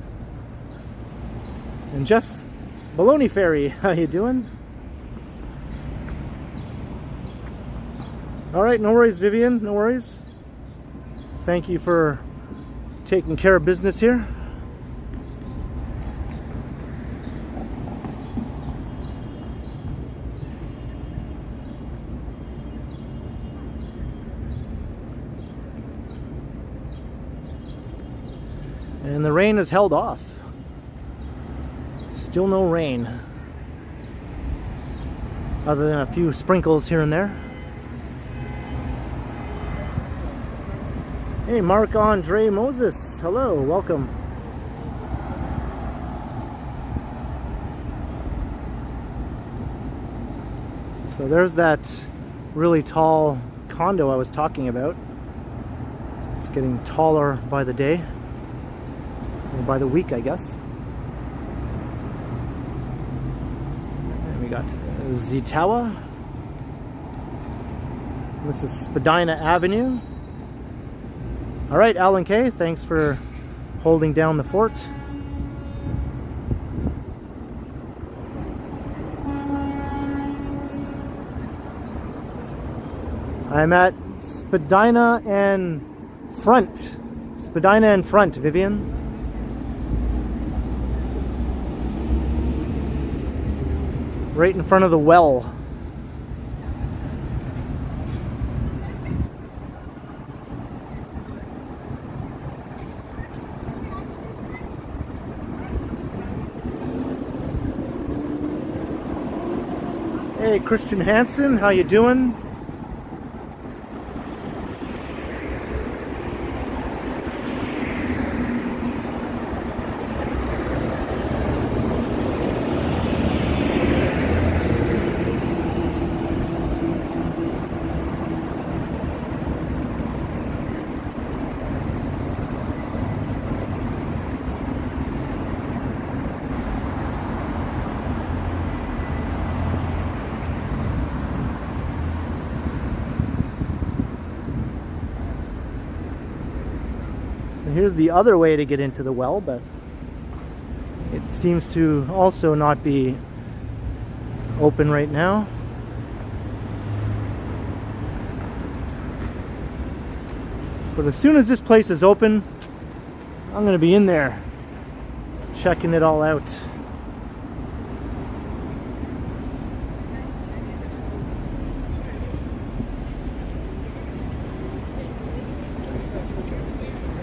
And Jeff Baloney Ferry, how you doing? All right, no worries, Vivian, no worries. Thank you for taking care of business here. And the rain has held off. Still no rain, other than a few sprinkles here and there. Hey, Marc-Andre Moses, hello, welcome. So there's that really tall condo I was talking about. It's getting taller by the day, or by the week, I guess. And we got Zitawa. This is Spadina Avenue. All right, Alan K, thanks for holding down the fort. I'm at Spadina and Front. Spadina and Front, Vivian. Right in front of the well. Hey, Christian Hansen, how you doing? Here's the other way to get into the well, but it seems to also not be open right now. But as soon as this place is open, I'm going to be in there checking it all out.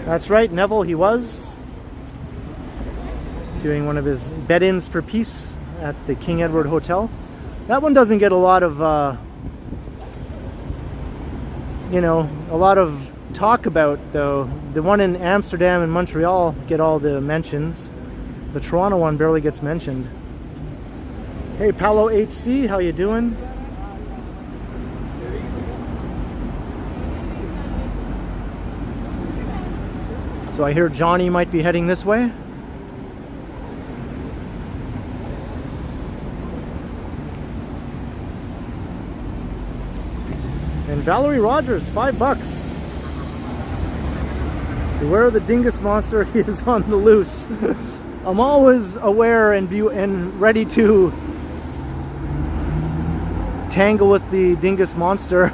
That's right, Neville, he was doing one of his bed-ins for peace at the King Edward Hotel. That one doesn't get a lot of, you know, a lot of talk about, though. The one in Amsterdam and Montreal get all the mentions. The Toronto one barely gets mentioned. Hey, Paolo HC, how you doing? So I hear Johnny might be heading this way. And Valerie Rogers, $5. Beware of the dingus monster, he is on the loose. I'm always aware and ready to tangle with the dingus monster.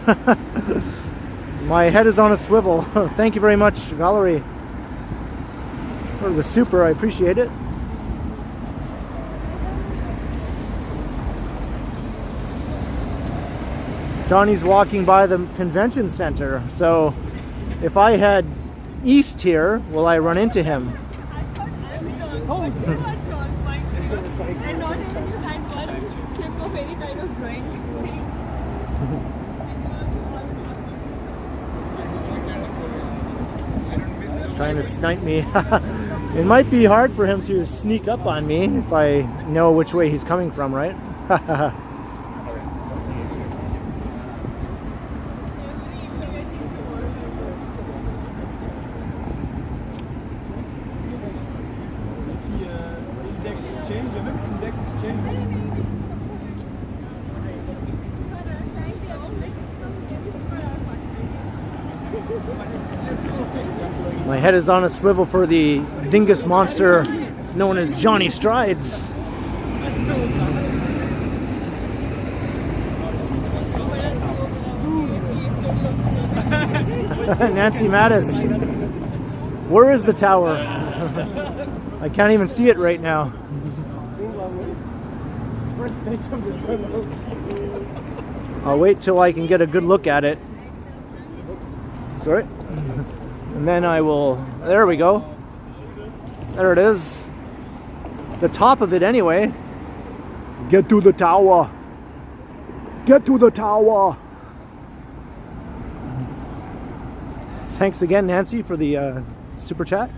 My head is on a swivel. Thank you very much, Valerie, for the super. I appreciate it. Johnny's walking by the convention center, so if I head east here, will I run into him? He's trying to snipe me. It might be hard for him to sneak up on me if I know which way he's coming from, right? My head is on a swivel for the dingus monster known as Johnny Strides. Nancy Mattis. Where is the tower? I can't even see it right now. I'll wait till I can get a good look at it. Sorry. And then I will, there we go. There it is. The top of it anyway. Get to the tower. Get to the tower. Thanks again, Nancy, for the super chat.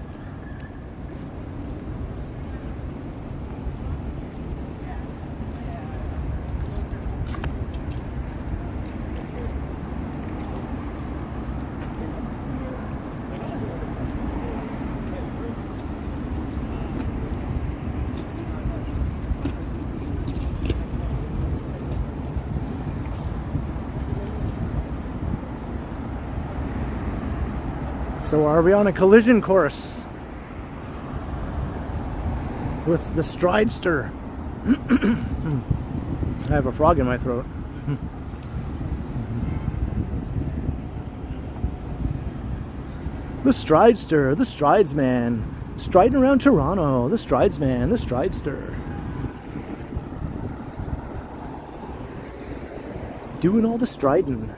So are we on a collision course with the Stridester? I have a frog in my throat. The Stridester, the Stridesman, striding around Toronto, the Stridesman, the Stridester. Doing all the striding.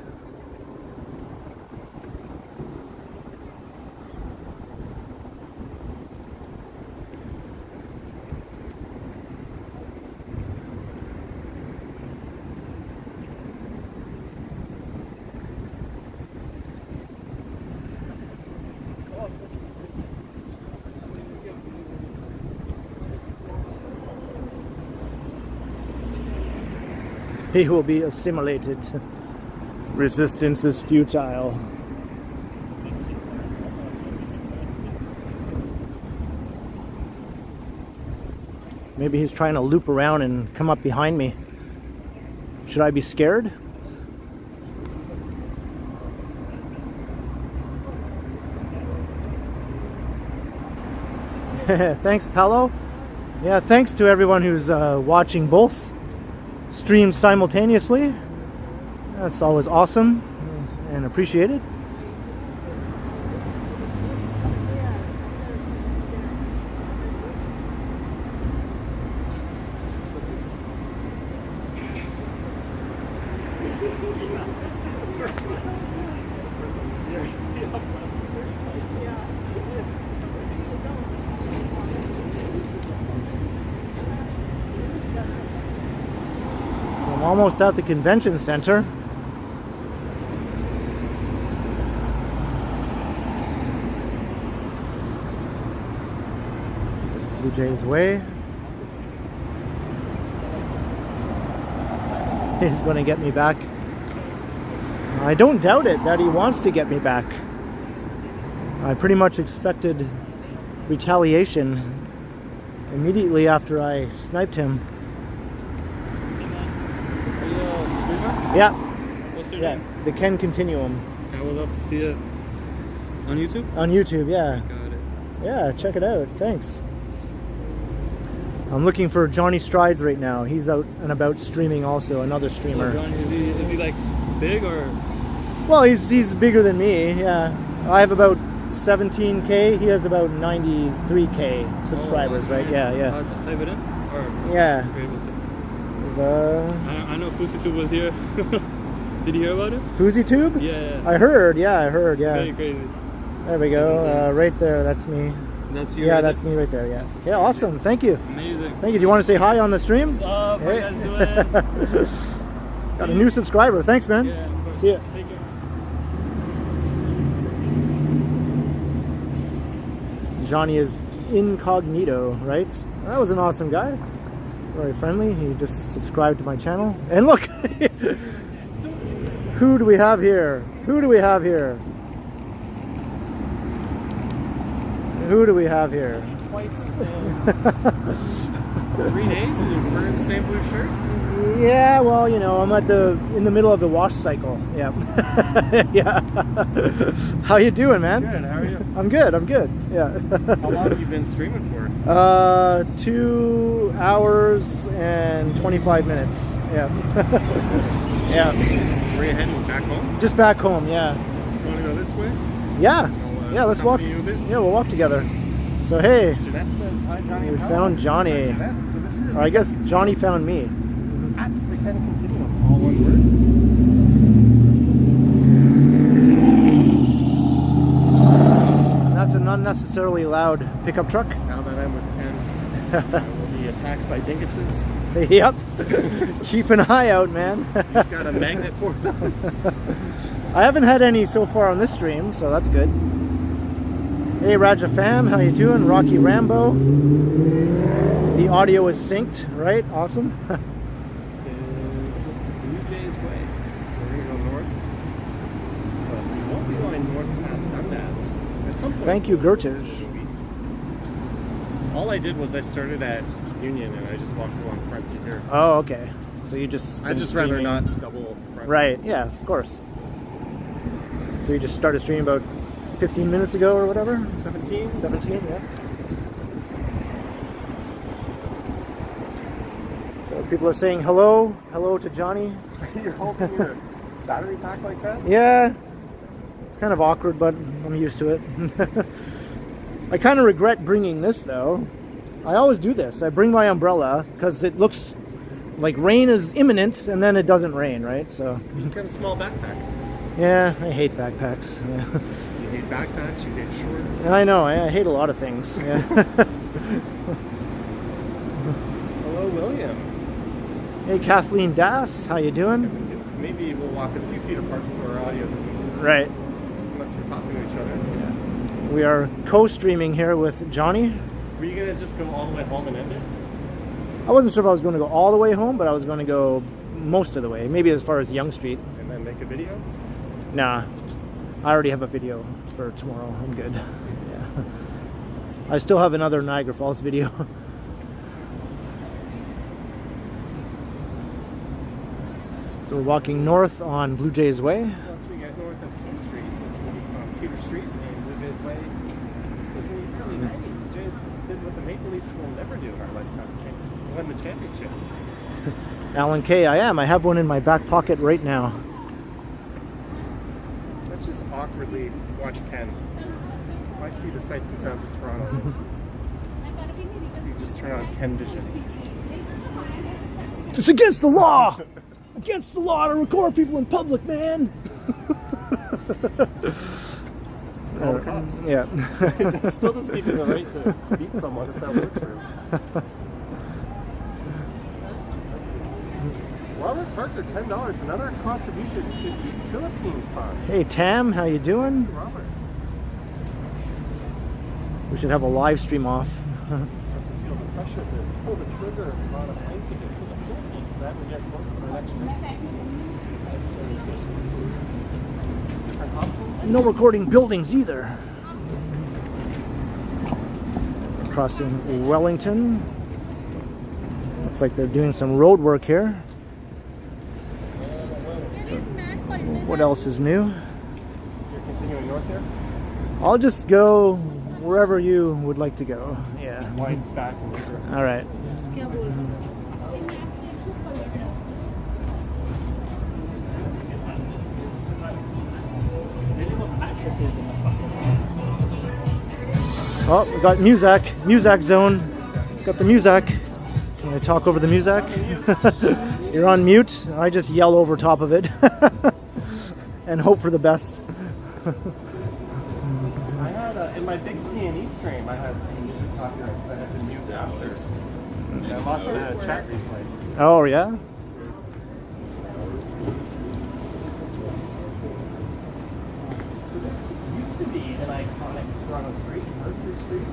He will be assimilated. Resistance is futile. Maybe he's trying to loop around and come up behind me. Should I be scared? Thanks, Paolo. Yeah, thanks to everyone who's watching both streams simultaneously. That's always awesome and appreciated. Almost at the convention center. Blue Jays Way. He's going to get me back. I don't doubt it that he wants to get me back. I pretty much expected retaliation immediately after I sniped him. Are you a streamer? Yeah. What's your Yeah, name? the Ken Continuum. I would love to see it on YouTube. On YouTube, yeah. Got it. Yeah, check it out. Thanks. I'm looking for Johnny Strides right now. He's out and about streaming also, another streamer. Johnny, is he like big or? Well, he's bigger than me, yeah. I have about 17K, he has about 93K subscribers, Oh, right? nice. Yeah, yeah. Type it in? Or Yeah. create it? The I know FouseyTube was here. Did you hear about it? FouseyTube? Yeah. I heard, yeah. Very crazy. There we go, right there, that's me. That's you. Yeah, right that's there? me right there, yeah. Yeah, awesome, thank you. Amazing. Thank you. Do you want to say hi on the stream? What's up? How you guys doing? Got a new subscriber. Thanks, man. Yeah, of course. See ya. Take care. Johnny is incognito, right? That was an awesome guy. Very friendly. He just subscribed to my channel. And look! Who do we have here? Who do we have here? Who do we have here? Twice in 3 days and you're wearing the same blue shirt? Yeah, well, you know, I'm in the middle of the wash cycle. Yeah. Yeah. How you doing, man? Good, how are you? I'm good, yeah. How long have you been streaming for? 2 hours and 25 minutes. Yeah. Yeah. Where are you heading? Back home? Just back home, yeah. Do you want to go this way? Yeah. Yeah, let's walk. accompany you a bit? Yeah, we'll walk together. So hey, Jeanette says hi, Johnny. we How found are you? Johnny. Hi, Jeanette. So this is Or I guess Johnny found me. at the Ken Continuum, all one word. That's an unnecessarily loud pickup truck. Now that I'm with Ken, I will be attacked by dinguses. Yep. Keep an eye out, man. He's got a magnet for them. I haven't had any so far on this stream, so that's good. Hey Raja fam, how you doing? Rocky Rambo. The audio is synced, right? Awesome. This is Blue Jays Way. So we're gonna go north. But we won't be going north past Dundas. At some point. Thank you, we'll Gertish. go east. All I did was I started at Union and I just walked along Frontier here. Oh, okay. So you just I'd just rather not double front. Right, yeah, of course. So you just started streaming about 15 minutes ago or whatever? 17? 17, yeah. So people are saying hello to Johnny. You're holding your battery pack like that? Yeah, it's kind of awkward, but I'm used to it. I kind of regret bringing this though. I always do this. I bring my umbrella because it looks like rain is imminent and then it doesn't rain, right? So You just got a small backpack. yeah, I hate backpacks. Yeah. You hate backpacks, you hate shorts. I know, I hate a lot of things. Yeah. Hello, William. Hey Kathleen Das, how you doing? Maybe we'll walk a few feet apart so our audio doesn't, Right. unless we're talking to each other. We are co-streaming here with Johnny. Were you gonna just go all the way home and end it? I wasn't sure if I was going to go all the way home, but I was going to go most of the way, maybe as far as Yonge Street. And then make a video? Nah, I already have a video for tomorrow. I'm good. Yeah. I still have another Niagara Falls video. So we're walking north on Blue Jays Way. Once we get north of King Street, this will be Peter Street and Blue Jays Way. Because in the early 90s, the Jays did what the Maple Leafs will never do in our lifetime. Win the championship. Alan K, I am. I have one in my back pocket right now. Let's just awkwardly watch Ken. I see the sights and sounds of Toronto. You just turn on Ken Vision. It's against the law! Against the law to record people in public, man! Call the cops. Yeah. That still doesn't give you the right to beat someone if that works for you. Robert Parker, $10. Another contribution to the Philippines Fund. Hey Tam, how you doing? Robert. We should have a live stream off. Start to feel the pressure to pull the trigger on a plane ticket to the Philippines. That would get booked for next trip. I started to peruse different options. No recording buildings either. Crossing Wellington. Looks like they're doing some road work here. What else is new? You're continuing north here? I'll just go wherever you would like to go. Yeah. Wind back and over. All right. Mattresses in the fucking. Oh, we got Muzak zone. Got the Muzak. Can I talk over the Muzak? You're on mute. I just yell over top of it and hope for the best. I had in my big C&E stream, I had some music copyrights. I had to mute after. And I lost the chat replay. Oh yeah. So this used to be an iconic Toronto street, Arthur Street.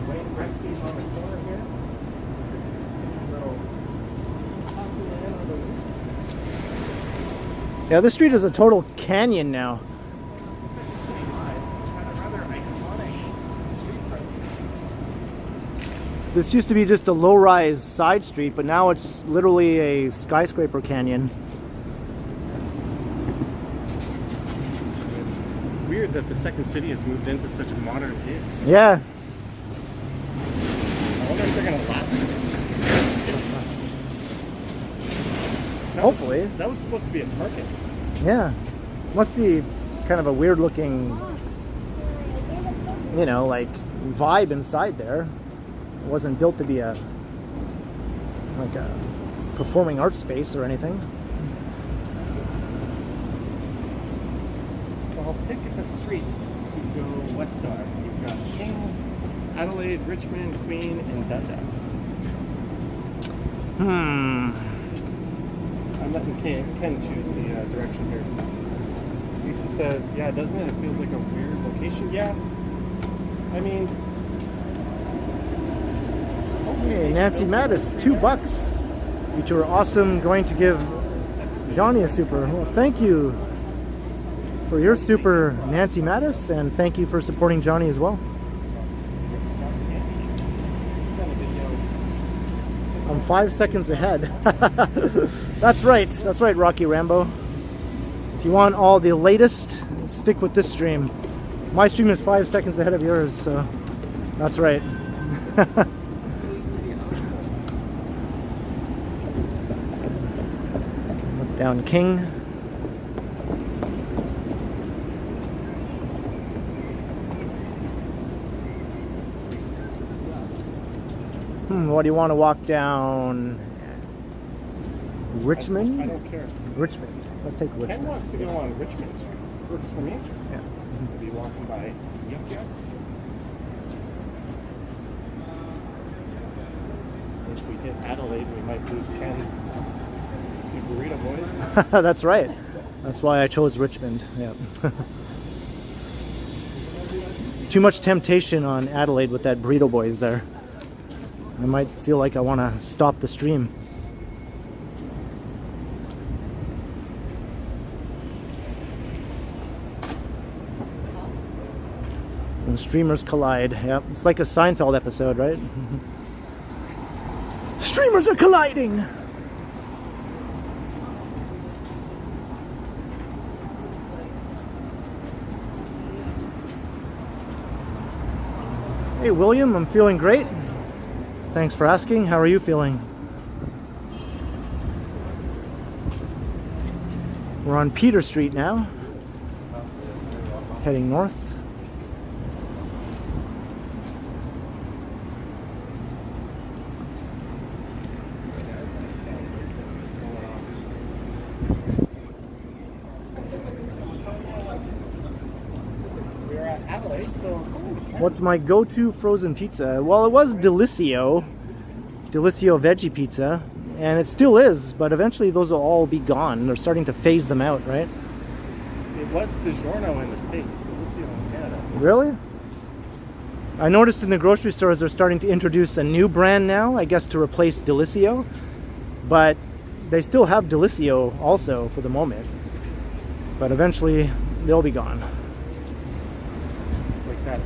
Wayne Gretzky's on the corner here. Little Yeah, this street is a total canyon now. This used to be just a low-rise side street, but now it's literally a skyscraper canyon. It's weird that the second city has moved into such modern hits. Yeah. I wonder if they're going to last. Hopefully. That was supposed to be a Target. Yeah. Must be kind of a weird-looking, you know, like vibe inside there. It wasn't built to be a performing arts space or anything. Well, I'll pick a street to go west on. You've got King, Adelaide, Richmond, Queen, and Dundas. I'm letting Ken choose the direction here. Lisa says, yeah, doesn't it? It feels like a weird location. Yeah. I mean... Hey, Nancy Mattis, $2. You two are awesome. Going to give Johnny a super. Well, thank you for your super, Nancy Mattis, and thank you for supporting Johnny as well. I'm 5 seconds ahead. That's right, Rocky Rambo. If you want all the latest, stick with this stream. My stream is 5 seconds ahead of yours, so that's right. Look down King. What do you want to walk down? Richmond? I don't care. Richmond. Let's take Richmond. Ken wants to go on Richmond Street. Works for me. Yeah. We'll be walking by Yuck Yucks. If we hit Adelaide, we might lose Ken to Burrito Boys. That's right. That's why I chose Richmond. Yeah. Too much temptation on Adelaide with that Burrito Boys there. I might feel like I want to stop the stream. When streamers collide. Yeah, it's like a Seinfeld episode, right? Streamers are colliding! Hey William, I'm feeling great. Thanks for asking. How are you feeling? We're on Peter Street now, heading north. We're at Adelaide, so... What's my go-to frozen pizza? Well, it was Delisio veggie pizza, and it still is, but eventually those will all be gone. They're starting to phase them out, right? It was DiGiorno in the States, Delisio in Canada. Really? I noticed in the grocery stores they're starting to introduce a new brand now, I guess to replace Delisio, but they still have Delisio also for the moment, but eventually they'll be gone. It's like that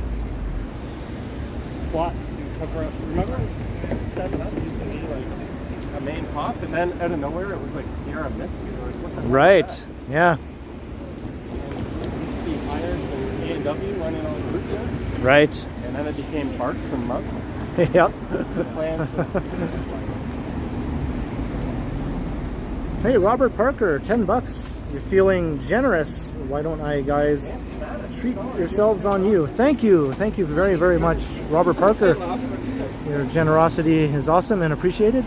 plot to cover up. Remember 7-Up used to be like a main pop, and then out of nowhere it was like Sierra Mist. Like, what the hell Right, is that? yeah, It used to be Hires and A&W went in on root beer, right. and then it became Barks and Mug. Yep. The plans of- Hey, Robert Parker, $10. You're feeling generous. Why don't I, guys, treat yourselves on you? Thank you very, very much, Robert Parker. Your generosity is awesome and appreciated.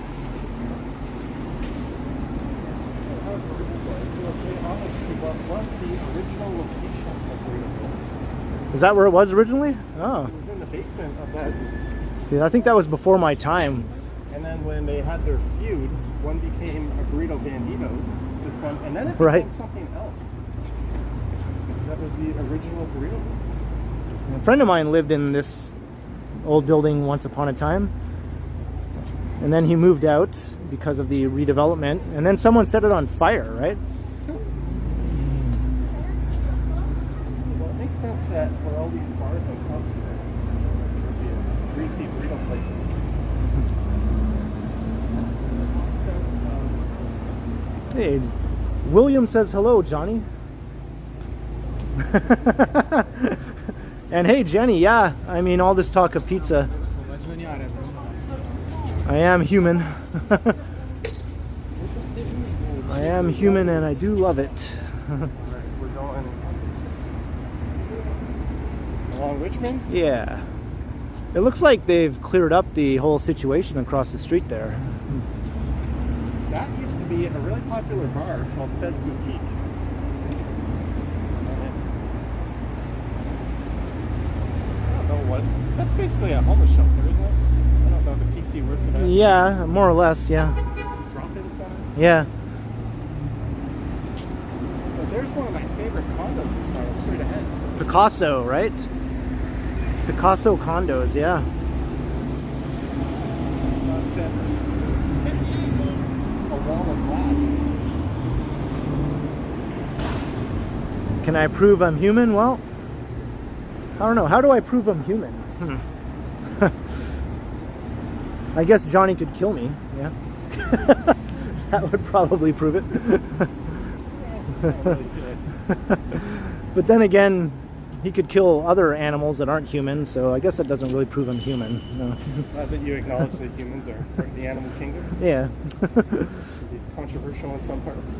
What's the original location of Burrito? Is that where it was originally? Oh, It was in the basement of that. see, I think that was before my time. And then when they had their feud, one became a Burrito Banditos, this one, and then it became Right. something else. That was the original Burrito Boys. A friend of mine lived in this old building once upon a time, and then he moved out because of the redevelopment, and then someone set it on fire, right? Well, it makes sense that where all these bars and pubs were, would be a greasy burrito place. Hey, William says hello, Johnny. And hey, Jenny, yeah, I mean, all this talk of pizza. I am human. I am human and I do love it. Alright, we're going along Richmond. Yeah. It looks like they've cleared up the whole situation across the street there. That used to be a really popular bar called Fez Boutique. I don't know what. That's basically a homeless shelter, isn't it? I don't know the PC word for that. Yeah, more or less, yeah. Drop-in center. Yeah. But there's one of my favorite condos in Toronto, straight ahead. Picasso, right? Picasso condos, yeah. It's not just a wall of glass. Can I prove I'm human? Well, I don't know. How do I prove I'm human? I guess Johnny could kill me, yeah. That would probably prove it. But then again, he could kill other animals that aren't human, so I guess that doesn't really prove I'm human. No. Not that you acknowledge that humans are part of the animal kingdom. Yeah. Could be controversial in some parts.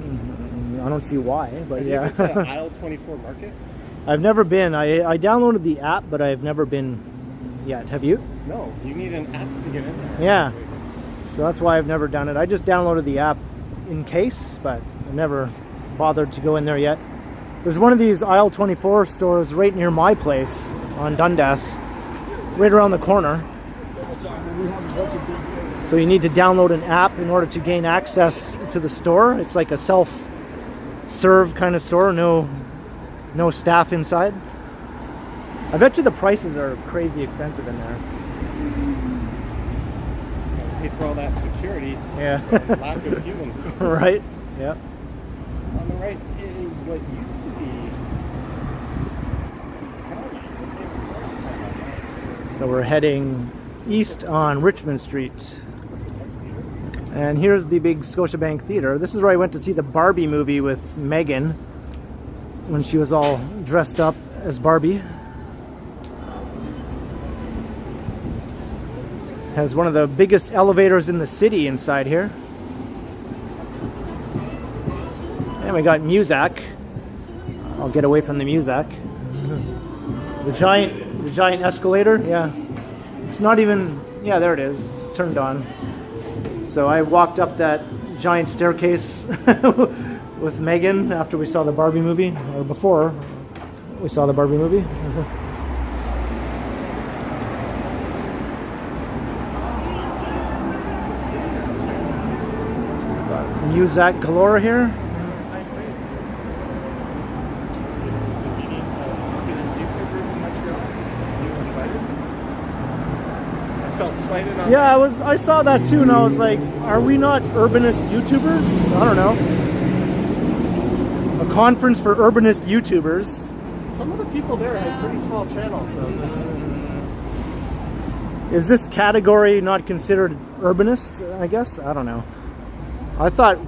I don't see why, but Have yeah. you been to Aisle 24 Market? I've never been. I downloaded the app, but I've never been yet. Have you? No, you need an app to get in there. Yeah. So that's why I've never done it. I just downloaded the app in case, but I never bothered to go in there yet. There's one of these Aisle 24 stores right near my place on Dundas, right around the corner. So you need to download an app in order to gain access to the store. It's like a self-serve kind of store, no staff inside. I bet you the prices are crazy expensive in there. Pay for all that security. Yeah. Lack of human. Right? Yeah. On the right is what used to be. So we're heading east on Richmond Street. And here's the big Scotiabank Theatre. This is where I went to see the Barbie movie with Megan when she was all dressed up as Barbie. Has one of the biggest elevators in the city inside here. And we got Muzak. I'll get away from the Muzak. The giant escalator, yeah. It's not even, yeah, there it is. It's turned on. So I walked up that giant staircase with Megan after we saw the Barbie movie, or before we saw the Barbie movie. Muzak galore here. High grades. So meeting biggest YouTubers in Montreal. He was invited. I felt slighted on Yeah, I saw that too, and I was like, are we not urbanist YouTubers? I don't know. A conference for urbanist YouTubers. Some of the people there had pretty small channels, so I was like, Is this category not considered urbanist, I guess? I don't know. I thought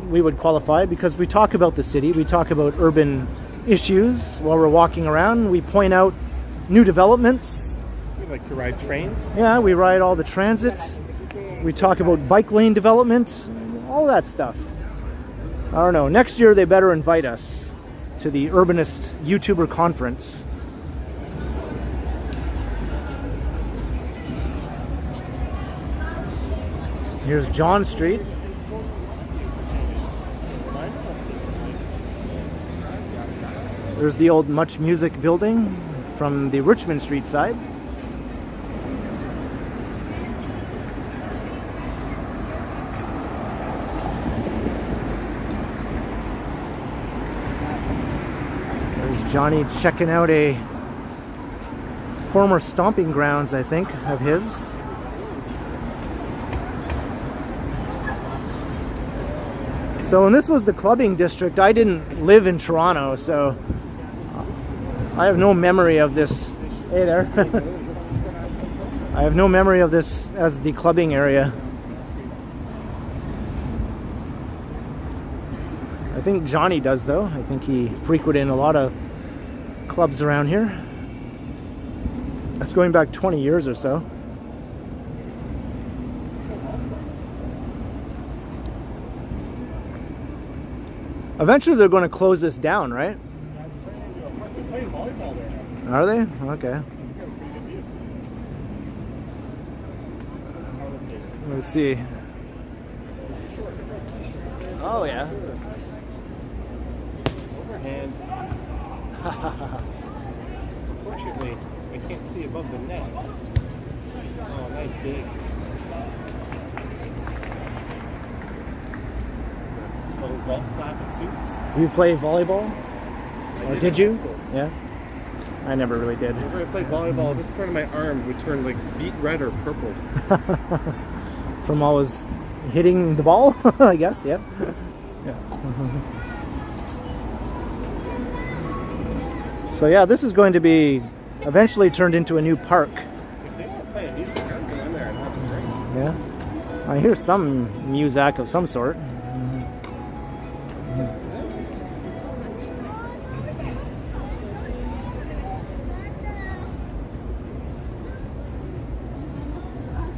we would qualify because we talk about the city, we talk about urban issues while we're walking around, we point out new developments. we like to ride trains. Yeah, we ride all the transit, we talk about bike lane development, all that stuff. I don't know, next year they better invite us to the urbanist YouTuber conference. Here's John Street. There's the old Much Music building from the Richmond Street side. There's Johnny checking out a former stomping grounds, I think, of his. So when this was the clubbing district, I didn't live in Toronto, so I have no memory of this. Hey there. I have no memory of this as the clubbing area. I think Johnny does, though. I think he frequented a lot of clubs around here. That's going back 20 years or so. Eventually they're going to close this down, right? They're playing volleyball there now. Are they? Okay. Let's see. Oh yeah. Overhand. Unfortunately, I can't see above the net. Oh, nice dig. Slow golf clap at Soups. Do you play volleyball? I Or in did high you? school. Yeah. I never really did. Whenever I played volleyball, this part of my arm would turn like beet red or purple. From always hitting the ball, I guess. Yeah. Yeah. So yeah, this is going to be eventually turned into a new park. If they want to play music, I'd go in there and have a drink. Yeah. I hear some music of some sort.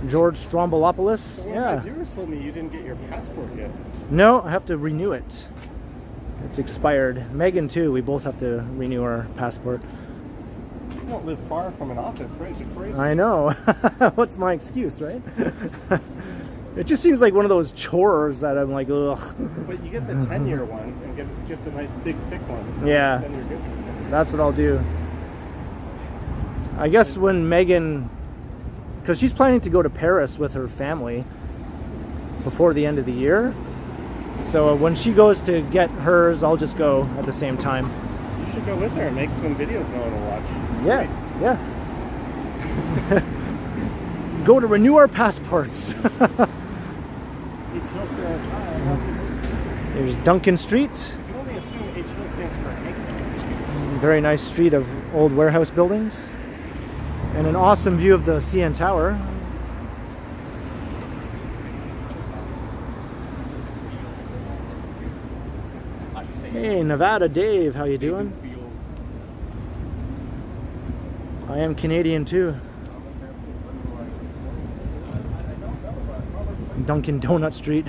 George Strombolopoulos. So one of Yeah. my viewers told me you didn't get your passport yet. No, I have to renew it. It's expired. Megan too. We both have to renew our passport. You don't live far from an office, right? Victoria I know. What's my excuse, right? It just seems like one of those chores that I'm like, ugh. But you get the 10-year one and get the nice big thick one. Yeah. Then you're good. That's what I'll do. I guess when Megan, because she's planning to go to Paris with her family before the end of the year. So when she goes to get hers, I'll just go at the same time. You should go with her and make some videos no one will watch. It's Yeah, great. yeah. Go to renew our passports. There's Duncan Street. You can only assume HO stands for Hank. Very nice street of old warehouse buildings. And an awesome view of the CN Tower. Hey, Nevada Dave, how you doing? I am Canadian too. Dunkin' Donut Street.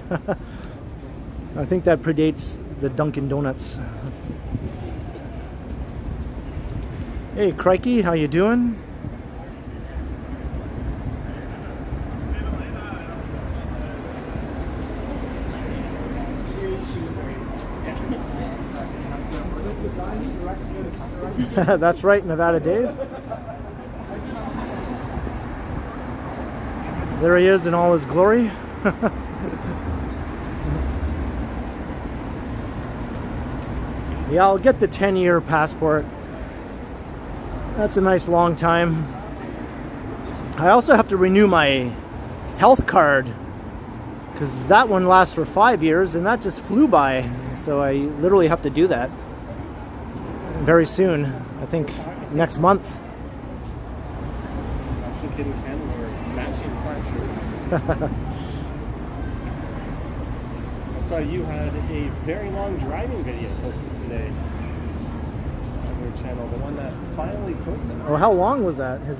I think that predates the Dunkin' Donuts. Hey, Crikey, how you doing? That's right, Nevada Dave. There he is in all his glory. Yeah, I'll get the 10-year passport. That's a nice long time. I also have to renew my health card because that one lasts for 5 years and that just flew by. So I literally have to do that very soon. I think next month. Actually, Kid and Ken were matching plaid shirts. I saw you had a very long driving video posted today on your channel, the one that finally posted. Oh, how long was that? His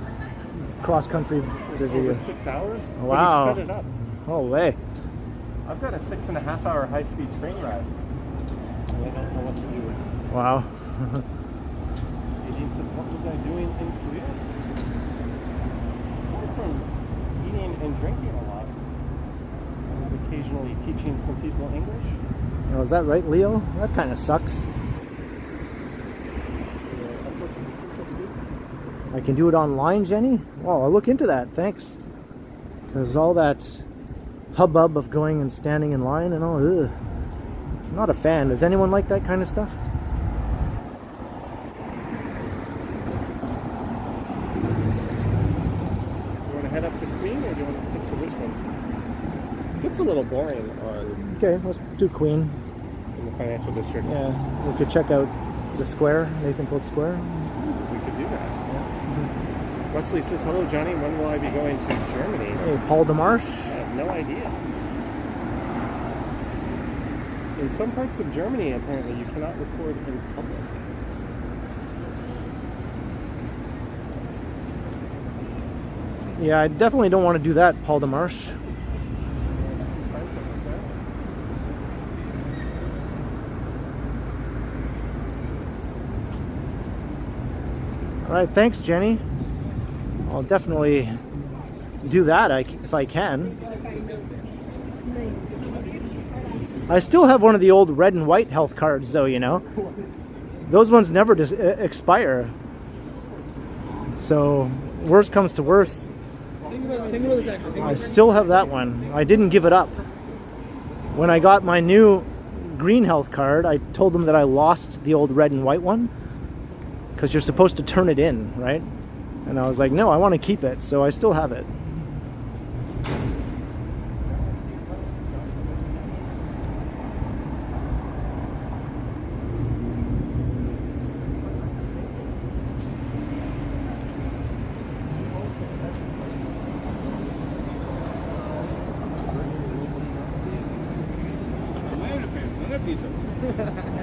cross-country video? Over 6 hours. Wow. But he sped it up. Oh, way. I've got a 6.5-hour high-speed train ride. I don't know what to do with it. Wow. Aideen said, what was I doing in Korea? Aside from eating and drinking a lot, I was occasionally teaching some people English. Oh, is that right, Leo? That kind of sucks. I can do it online, Jenny? Well, I'll look into that, thanks. Because all that hubbub of going and standing in line and all, ugh. I'm not a fan. Does anyone like that kind of stuff? Do you want to head up to Queen or do you want to stick to Richmond? It's a little boring on Okay, let's do Queen. in the financial district. Yeah, we could check out the square, Nathan Folk Square. We could do that. Wesley says, hello Johnny, when will I be going to Germany? Hey, Paul DeMarche. I have no idea. In some parts of Germany, apparently, you cannot record in public. Yeah, I definitely don't want to do that, Paul DeMarche. Find something like that. All right, thanks, Jenny. I'll definitely do that if I can. I still have one of the old red and white health cards, though, you know. Those ones never expire. So, worst comes to worst, I still have that one. I didn't give it up. When I got my new green health card, I told them that I lost the old red and white one because you're supposed to turn it in, right? And I was like, no, I want to keep it, so I still have it.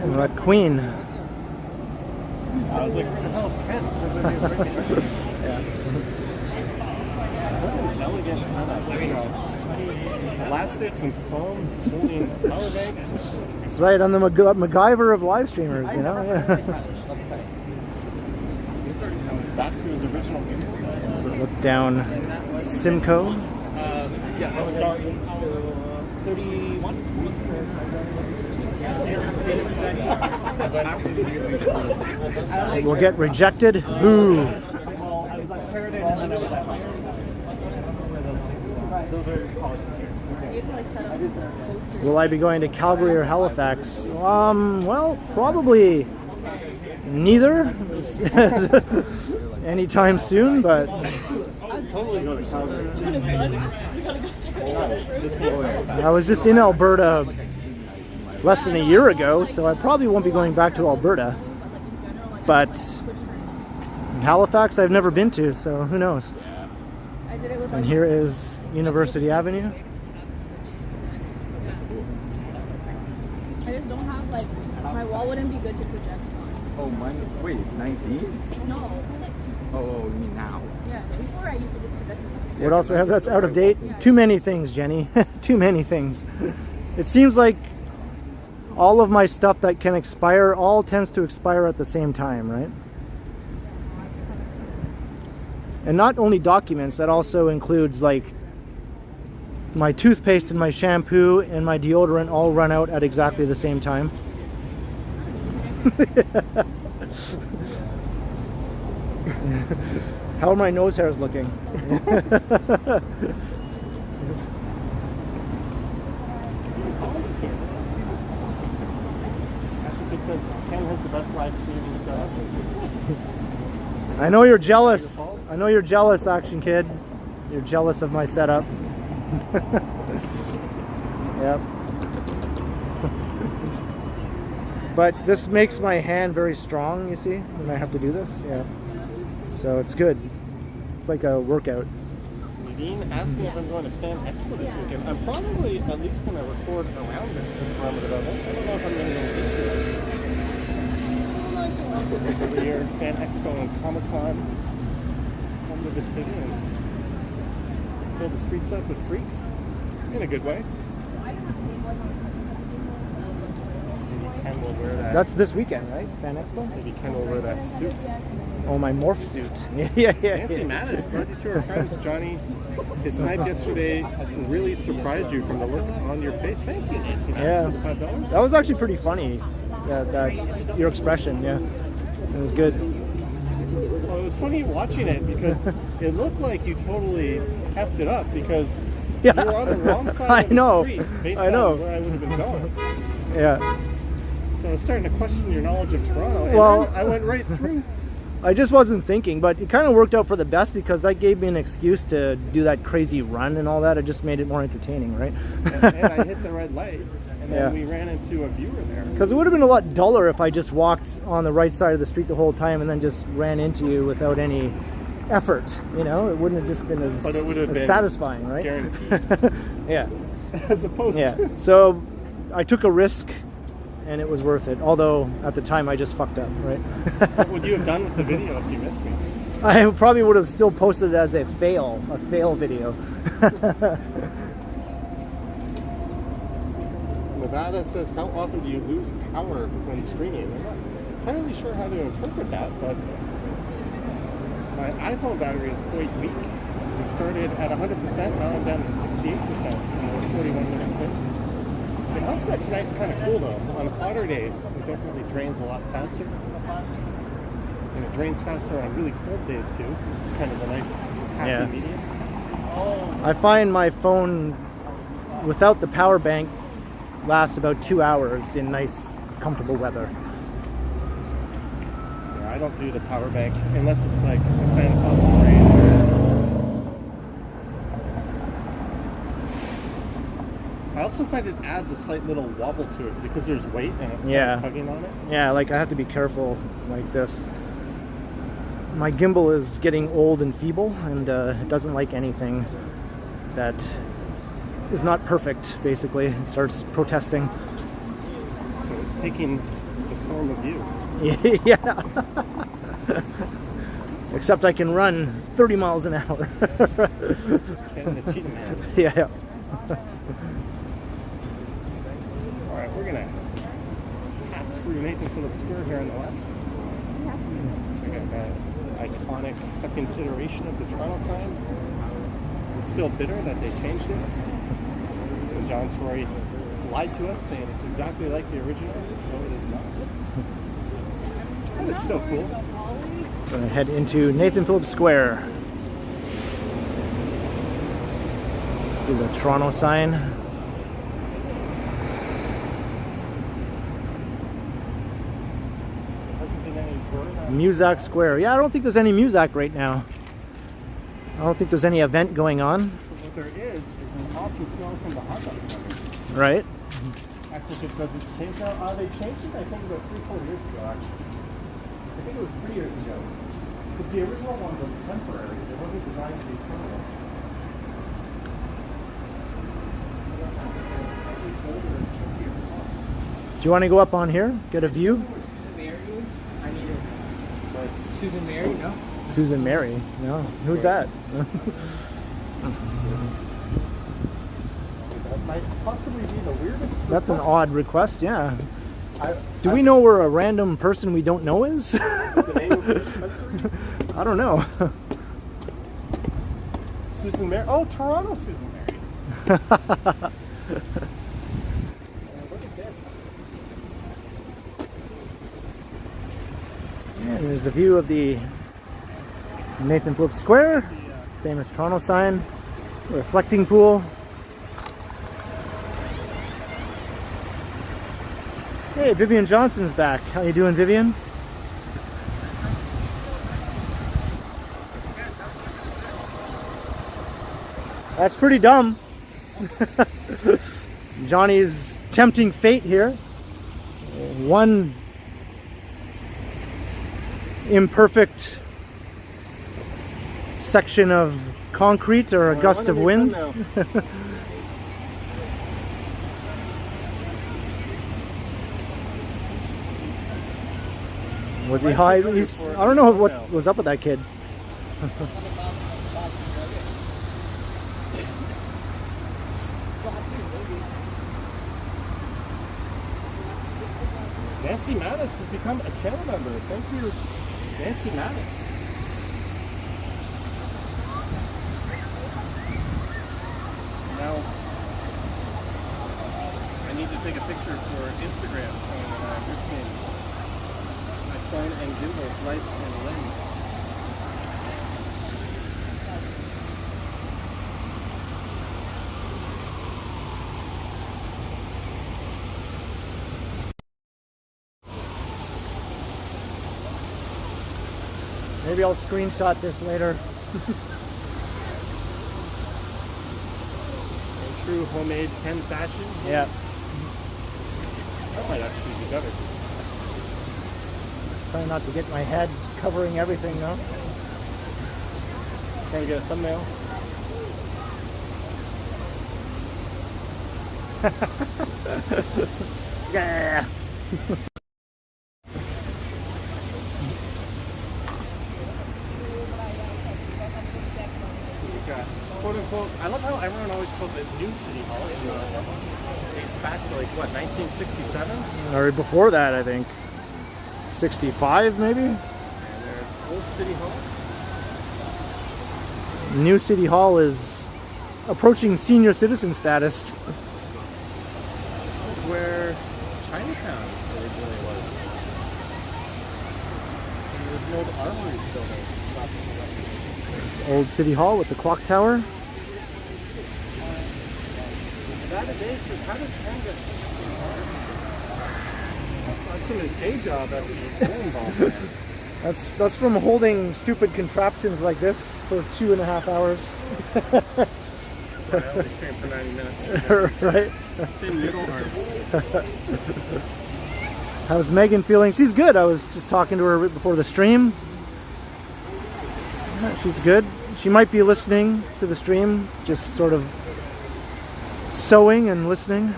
And that Queen. I was like, where the hell is Ken? Yeah. What an elegant setup. It's got elastics and foam. It's holding a power bank. That's right, I'm the MacGyver of live streamers, you know? It's back to his original gimbal. Look down Simcoe. Yeah, that was about 31. We'll get rejected. Boo. Will I be going to Calgary or Halifax? Well, probably neither anytime soon, but I'd totally go to Calgary. I was just in Alberta less than a year ago, so I probably won't be going back to Alberta. But Halifax I've never been to, so who knows. And here is University Avenue. I just don't have, like, my wall wouldn't be good to project on. Oh, mine, wait, 19? No, 6. Oh, you mean now? Yeah, before I used to just project on. What else do I have that's out of date? Too many things, Jenny. Too many things. It seems like all of my stuff that can expire all tends to expire at the same time, right? And not only documents, that also includes like my toothpaste and my shampoo and my deodorant all run out at exactly the same time. How are my nose hairs looking? says Ken has the best live streaming setup. I know you're jealous. I know you're jealous, Action Kid. You're jealous of my setup. Yep. But this makes my hand very strong, you see, when I have to do this. Yeah. So it's good. It's like a workout. Nadine asked me if I'm going to Fan Expo this weekend. I'm probably at least going to record around the perimeter of it. I don't know if I'm going to go into it. Every year, Fan Expo and Comic Con come to the city and fill the streets up with freaks in a good way. Maybe Ken will wear that. That's this weekend, right? Fan Expo? Maybe Ken will wear that suit. Oh, my morph suit. Yeah. Nancy Mattis, glad you two are friends. Johnny, his snipe yesterday really surprised you from the look on your face. Thank you, Nancy Mattis, for the $5. That was actually pretty funny. That your expression, yeah. It was good. Well, it was funny watching it because it looked like you totally effed it up because you were on the wrong side of the street based on where I would have been going. Yeah. So I was starting to question your knowledge of Toronto, and Well, then I went right through. I just wasn't thinking, but it kind of worked out for the best because that gave me an excuse to do that crazy run and all that. It just made it more entertaining, right? And I hit the red light, and then we ran into a viewer there. Because it would have been a lot duller if I just walked on the right side of the street the whole time and then just ran into you without any effort. You know, it wouldn't have just been as, But it would have been satisfying, right? Guaranteed. Yeah. As opposed to. So I took a risk. And it was worth it. Although at the time I just fucked up, right? What would you have done with the video if you missed me? I probably would have still posted it as a fail video. Nevada says, how often do you lose power when streaming? I'm not entirely sure how to interpret that, but my iPhone battery is quite weak. We started at 100%, now I'm down to 68%, 41 minutes in. It helps that tonight's kind of cool though. On hotter days, it definitely drains a lot faster. And it drains faster on really cold days too. This is kind of a nice happy medium. I find my phone without the power bank lasts about 2 hours in nice, comfortable weather. Yeah, I don't do the power bank unless it's like a Santa Claus parade. I also find it adds a slight little wobble to it because there's weight and it's kind of tugging on it. Yeah, like I have to be careful like this. My gimbal is getting old and feeble and it doesn't like anything that is not perfect, basically. It starts protesting. So it's taking the form of you. Yeah. Except I can run 30 miles an hour. Ken the cheetah man. Yeah. Alright, we're gonna pass through Nathan Phillips Square here on the left. Check out that iconic second iteration of the Toronto sign. I'm still bitter that they changed it. And John Tory lied to us saying it's exactly like the original, though it is not. But it's still cool. Gonna head into Nathan Phillips Square. See the Toronto sign. Hasn't been any word on Muzak Square. Yeah, I don't think there's any Muzak right now. I don't think there's any event going on. what there is an awesome smell from the hot dog company. Right. Actually, does it change now? They changed it, I think, about 3-4 years ago, actually. I think it was 3 years ago. Because the original one was temporary. It wasn't designed to be permanent. Do you want to go up on here? Get a view? Susan Mary is? I need her. Susan Mary? No. Susan Mary? No. Who's that? That might possibly be the weirdest That's an request. odd request, yeah. Do we know where a random person we don't know is? The name of the dispensary? I don't know. Susan Mary. Oh, Toronto Susan Mary. Look at this. And there's the view of the Nathan Phillips Square, famous Toronto sign, reflecting pool. Hey, Vivian Johnson's back. How you doing, Vivian? That's pretty dumb. Johnny's tempting fate here. One imperfect section of concrete or a gust of wind. Was he high? I don't know what was up with that kid. Nancy Mattis has become a channel member. Thank you, Nancy Mattis. Now, I need to take a picture for Instagram on this game. My phone and gimbal's life and limb. Maybe I'll screenshot this later. In true homemade Ken fashion. Yeah. That might actually be better. Trying not to get my head covering everything though. Trying to get a thumbnail. Yeah. Quote unquote, I love how everyone always calls it New City Hall. It dates back to like what, 1967? Or before that, I think. 65 maybe? And there's Old City Hall. New City Hall is approaching senior citizen status. This is where Chinatown originally was. There's an old armory building. Old City Hall with the clock tower. That day says, how does Ken get that's from his day job at the bowling ball plant. That's from holding stupid contraptions like this for 2.5 hours. That's why I only stream for 90 minutes. Right? Thin middle arms. How's Megan feeling? She's good. I was just talking to her before the stream. Yeah, she's good. She might be listening to the stream, just sort of sewing and listening.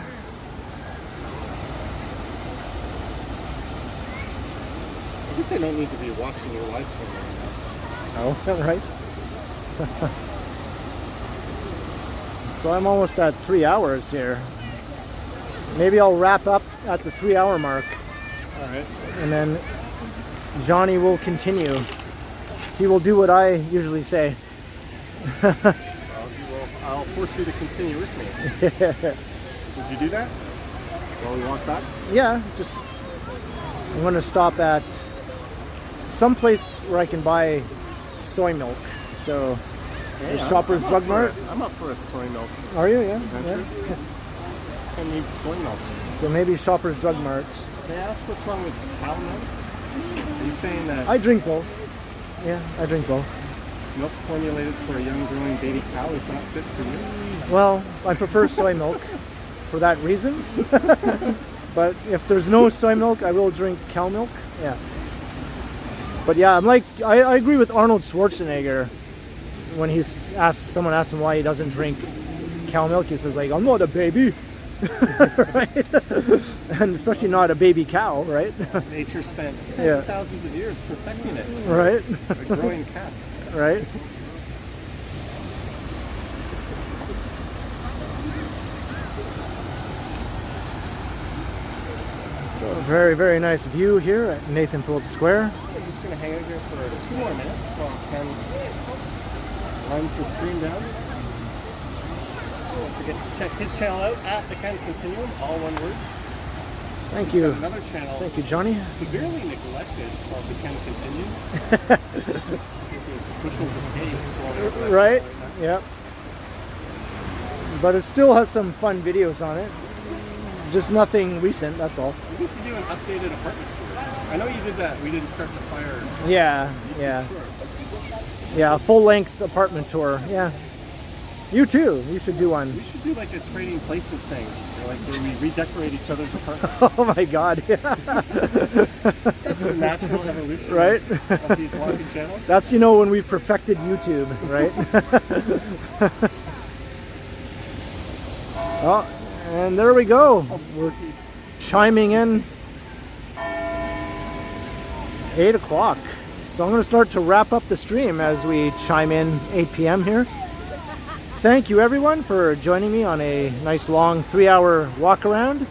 I guess I don't need to be watching your live stream right now. Oh, right. So I'm almost at 3 hours here. Maybe I'll wrap up at the 3 hour mark. Alright. And then Johnny will continue. He will do what I usually say. I'll force you to continue with me. Would you do that while we walk back? Yeah, just I'm going to stop at some place where I can buy soy milk. So the Shoppers Drug Mart. I'm up for a soy milk. Are you? Yeah. I need soy milk. So maybe Shoppers Drug Mart. May I ask what's wrong with cow milk? Are you saying that I drink both. Yeah, I drink both. milk formulated for a young growing baby cow is not fit for you? Well, I prefer soy milk for that reason. But if there's no soy milk, I will drink cow milk. Yeah. But yeah, I agree with Arnold Schwarzenegger when someone asked him why he doesn't drink cow milk. He says like, I'm not a baby. Right? And especially not a baby cow, right? Nature spent thousands of years perfecting it. Right. A growing calf. Right. So a very, very nice view here at Nathan Phillips Square. I'm just going to hang out here for 2 more minutes while Ken runs the stream down. Don't forget to check his channel out at the Ken Continuum, all one word. Thank He's you. got another channel. Thank you, Johnny. Severely neglected called the Ken Continuum. Bushels of hay. Right? Yep. But it still has some fun videos on it. Just nothing recent, that's all. We need to do an updated apartment tour. I know you did that. We didn't start the fire. Yeah, yeah. Yeah, a full-length apartment tour. Yeah. You too. You should do one. We should do like a trading places thing, like where we redecorate each other's apartments. Oh my god. Yeah. That's the natural evolution, right? Of these walking channels. That's, you know, when we've perfected YouTube, right? Oh, and there we go. We're chiming in 8 o'clock. So I'm going to start to wrap up the stream as we chime in 8 p.m. here. Thank you everyone for joining me on a nice long 3-hour walk around.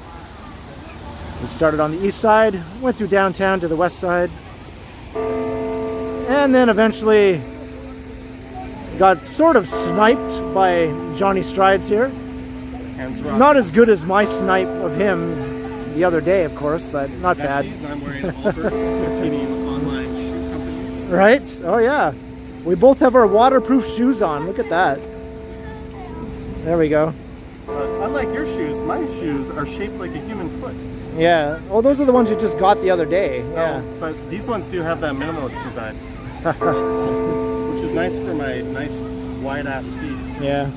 We started on the east side, went through downtown to the west side, and then eventually got sort of sniped by Johnny Strides here. Not as good as my snipe of him the other day, of course, but not bad. I'm wearing Albert's competing online shoe companies. Right? Oh yeah. We both have our waterproof shoes on. Look at that. There we go. Unlike your shoes, my shoes are shaped like a human foot. Yeah. Oh, those are the ones you just got the other day. Yeah. Oh, but these ones do have that minimalist design, which is nice for my nice wide-ass feet. Yeah.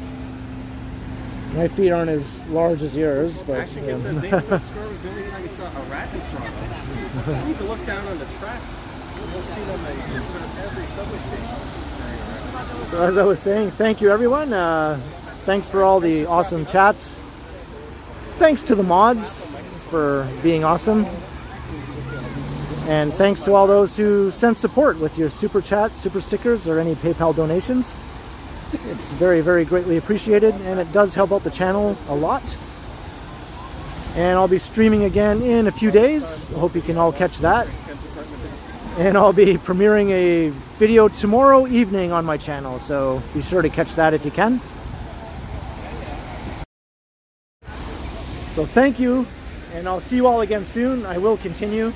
My feet aren't as large as yours, but actually, yeah. it says neighborhood store was the only time we saw a rat in Toronto. You need to look down on the tracks. You'll see them at just about every subway station. So as I was saying, thank you everyone. Thanks for all the awesome chats. Thanks to the mods for being awesome. And thanks to all those who sent support with your super chats, super stickers, or any PayPal donations. It's very, very greatly appreciated, and it does help out the channel a lot. And I'll be streaming again in a few days. I hope you can all catch that. And I'll be premiering a video tomorrow evening on my channel, so be sure to catch that if you can. So thank you, and I'll see you all again soon. I will continue.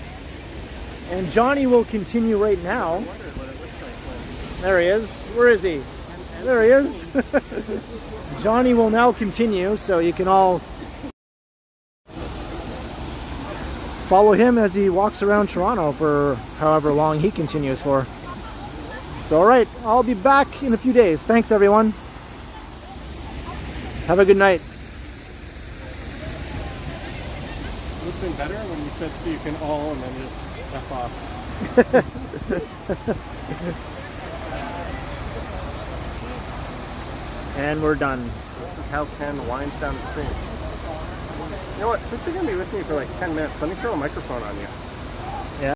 And Johnny will continue right now. There he is. Where is he? There he is. Johnny will now continue, so you can all follow him as he walks around Toronto for however long he continues for. So alright, I'll be back in a few days. Thanks everyone. Have a good night. It would have been better when you said so you can all and then just F off. And we're done. This is how Ken winds down the stream. You know what, since you're going to be with me for like 10 minutes, let me throw a microphone on you.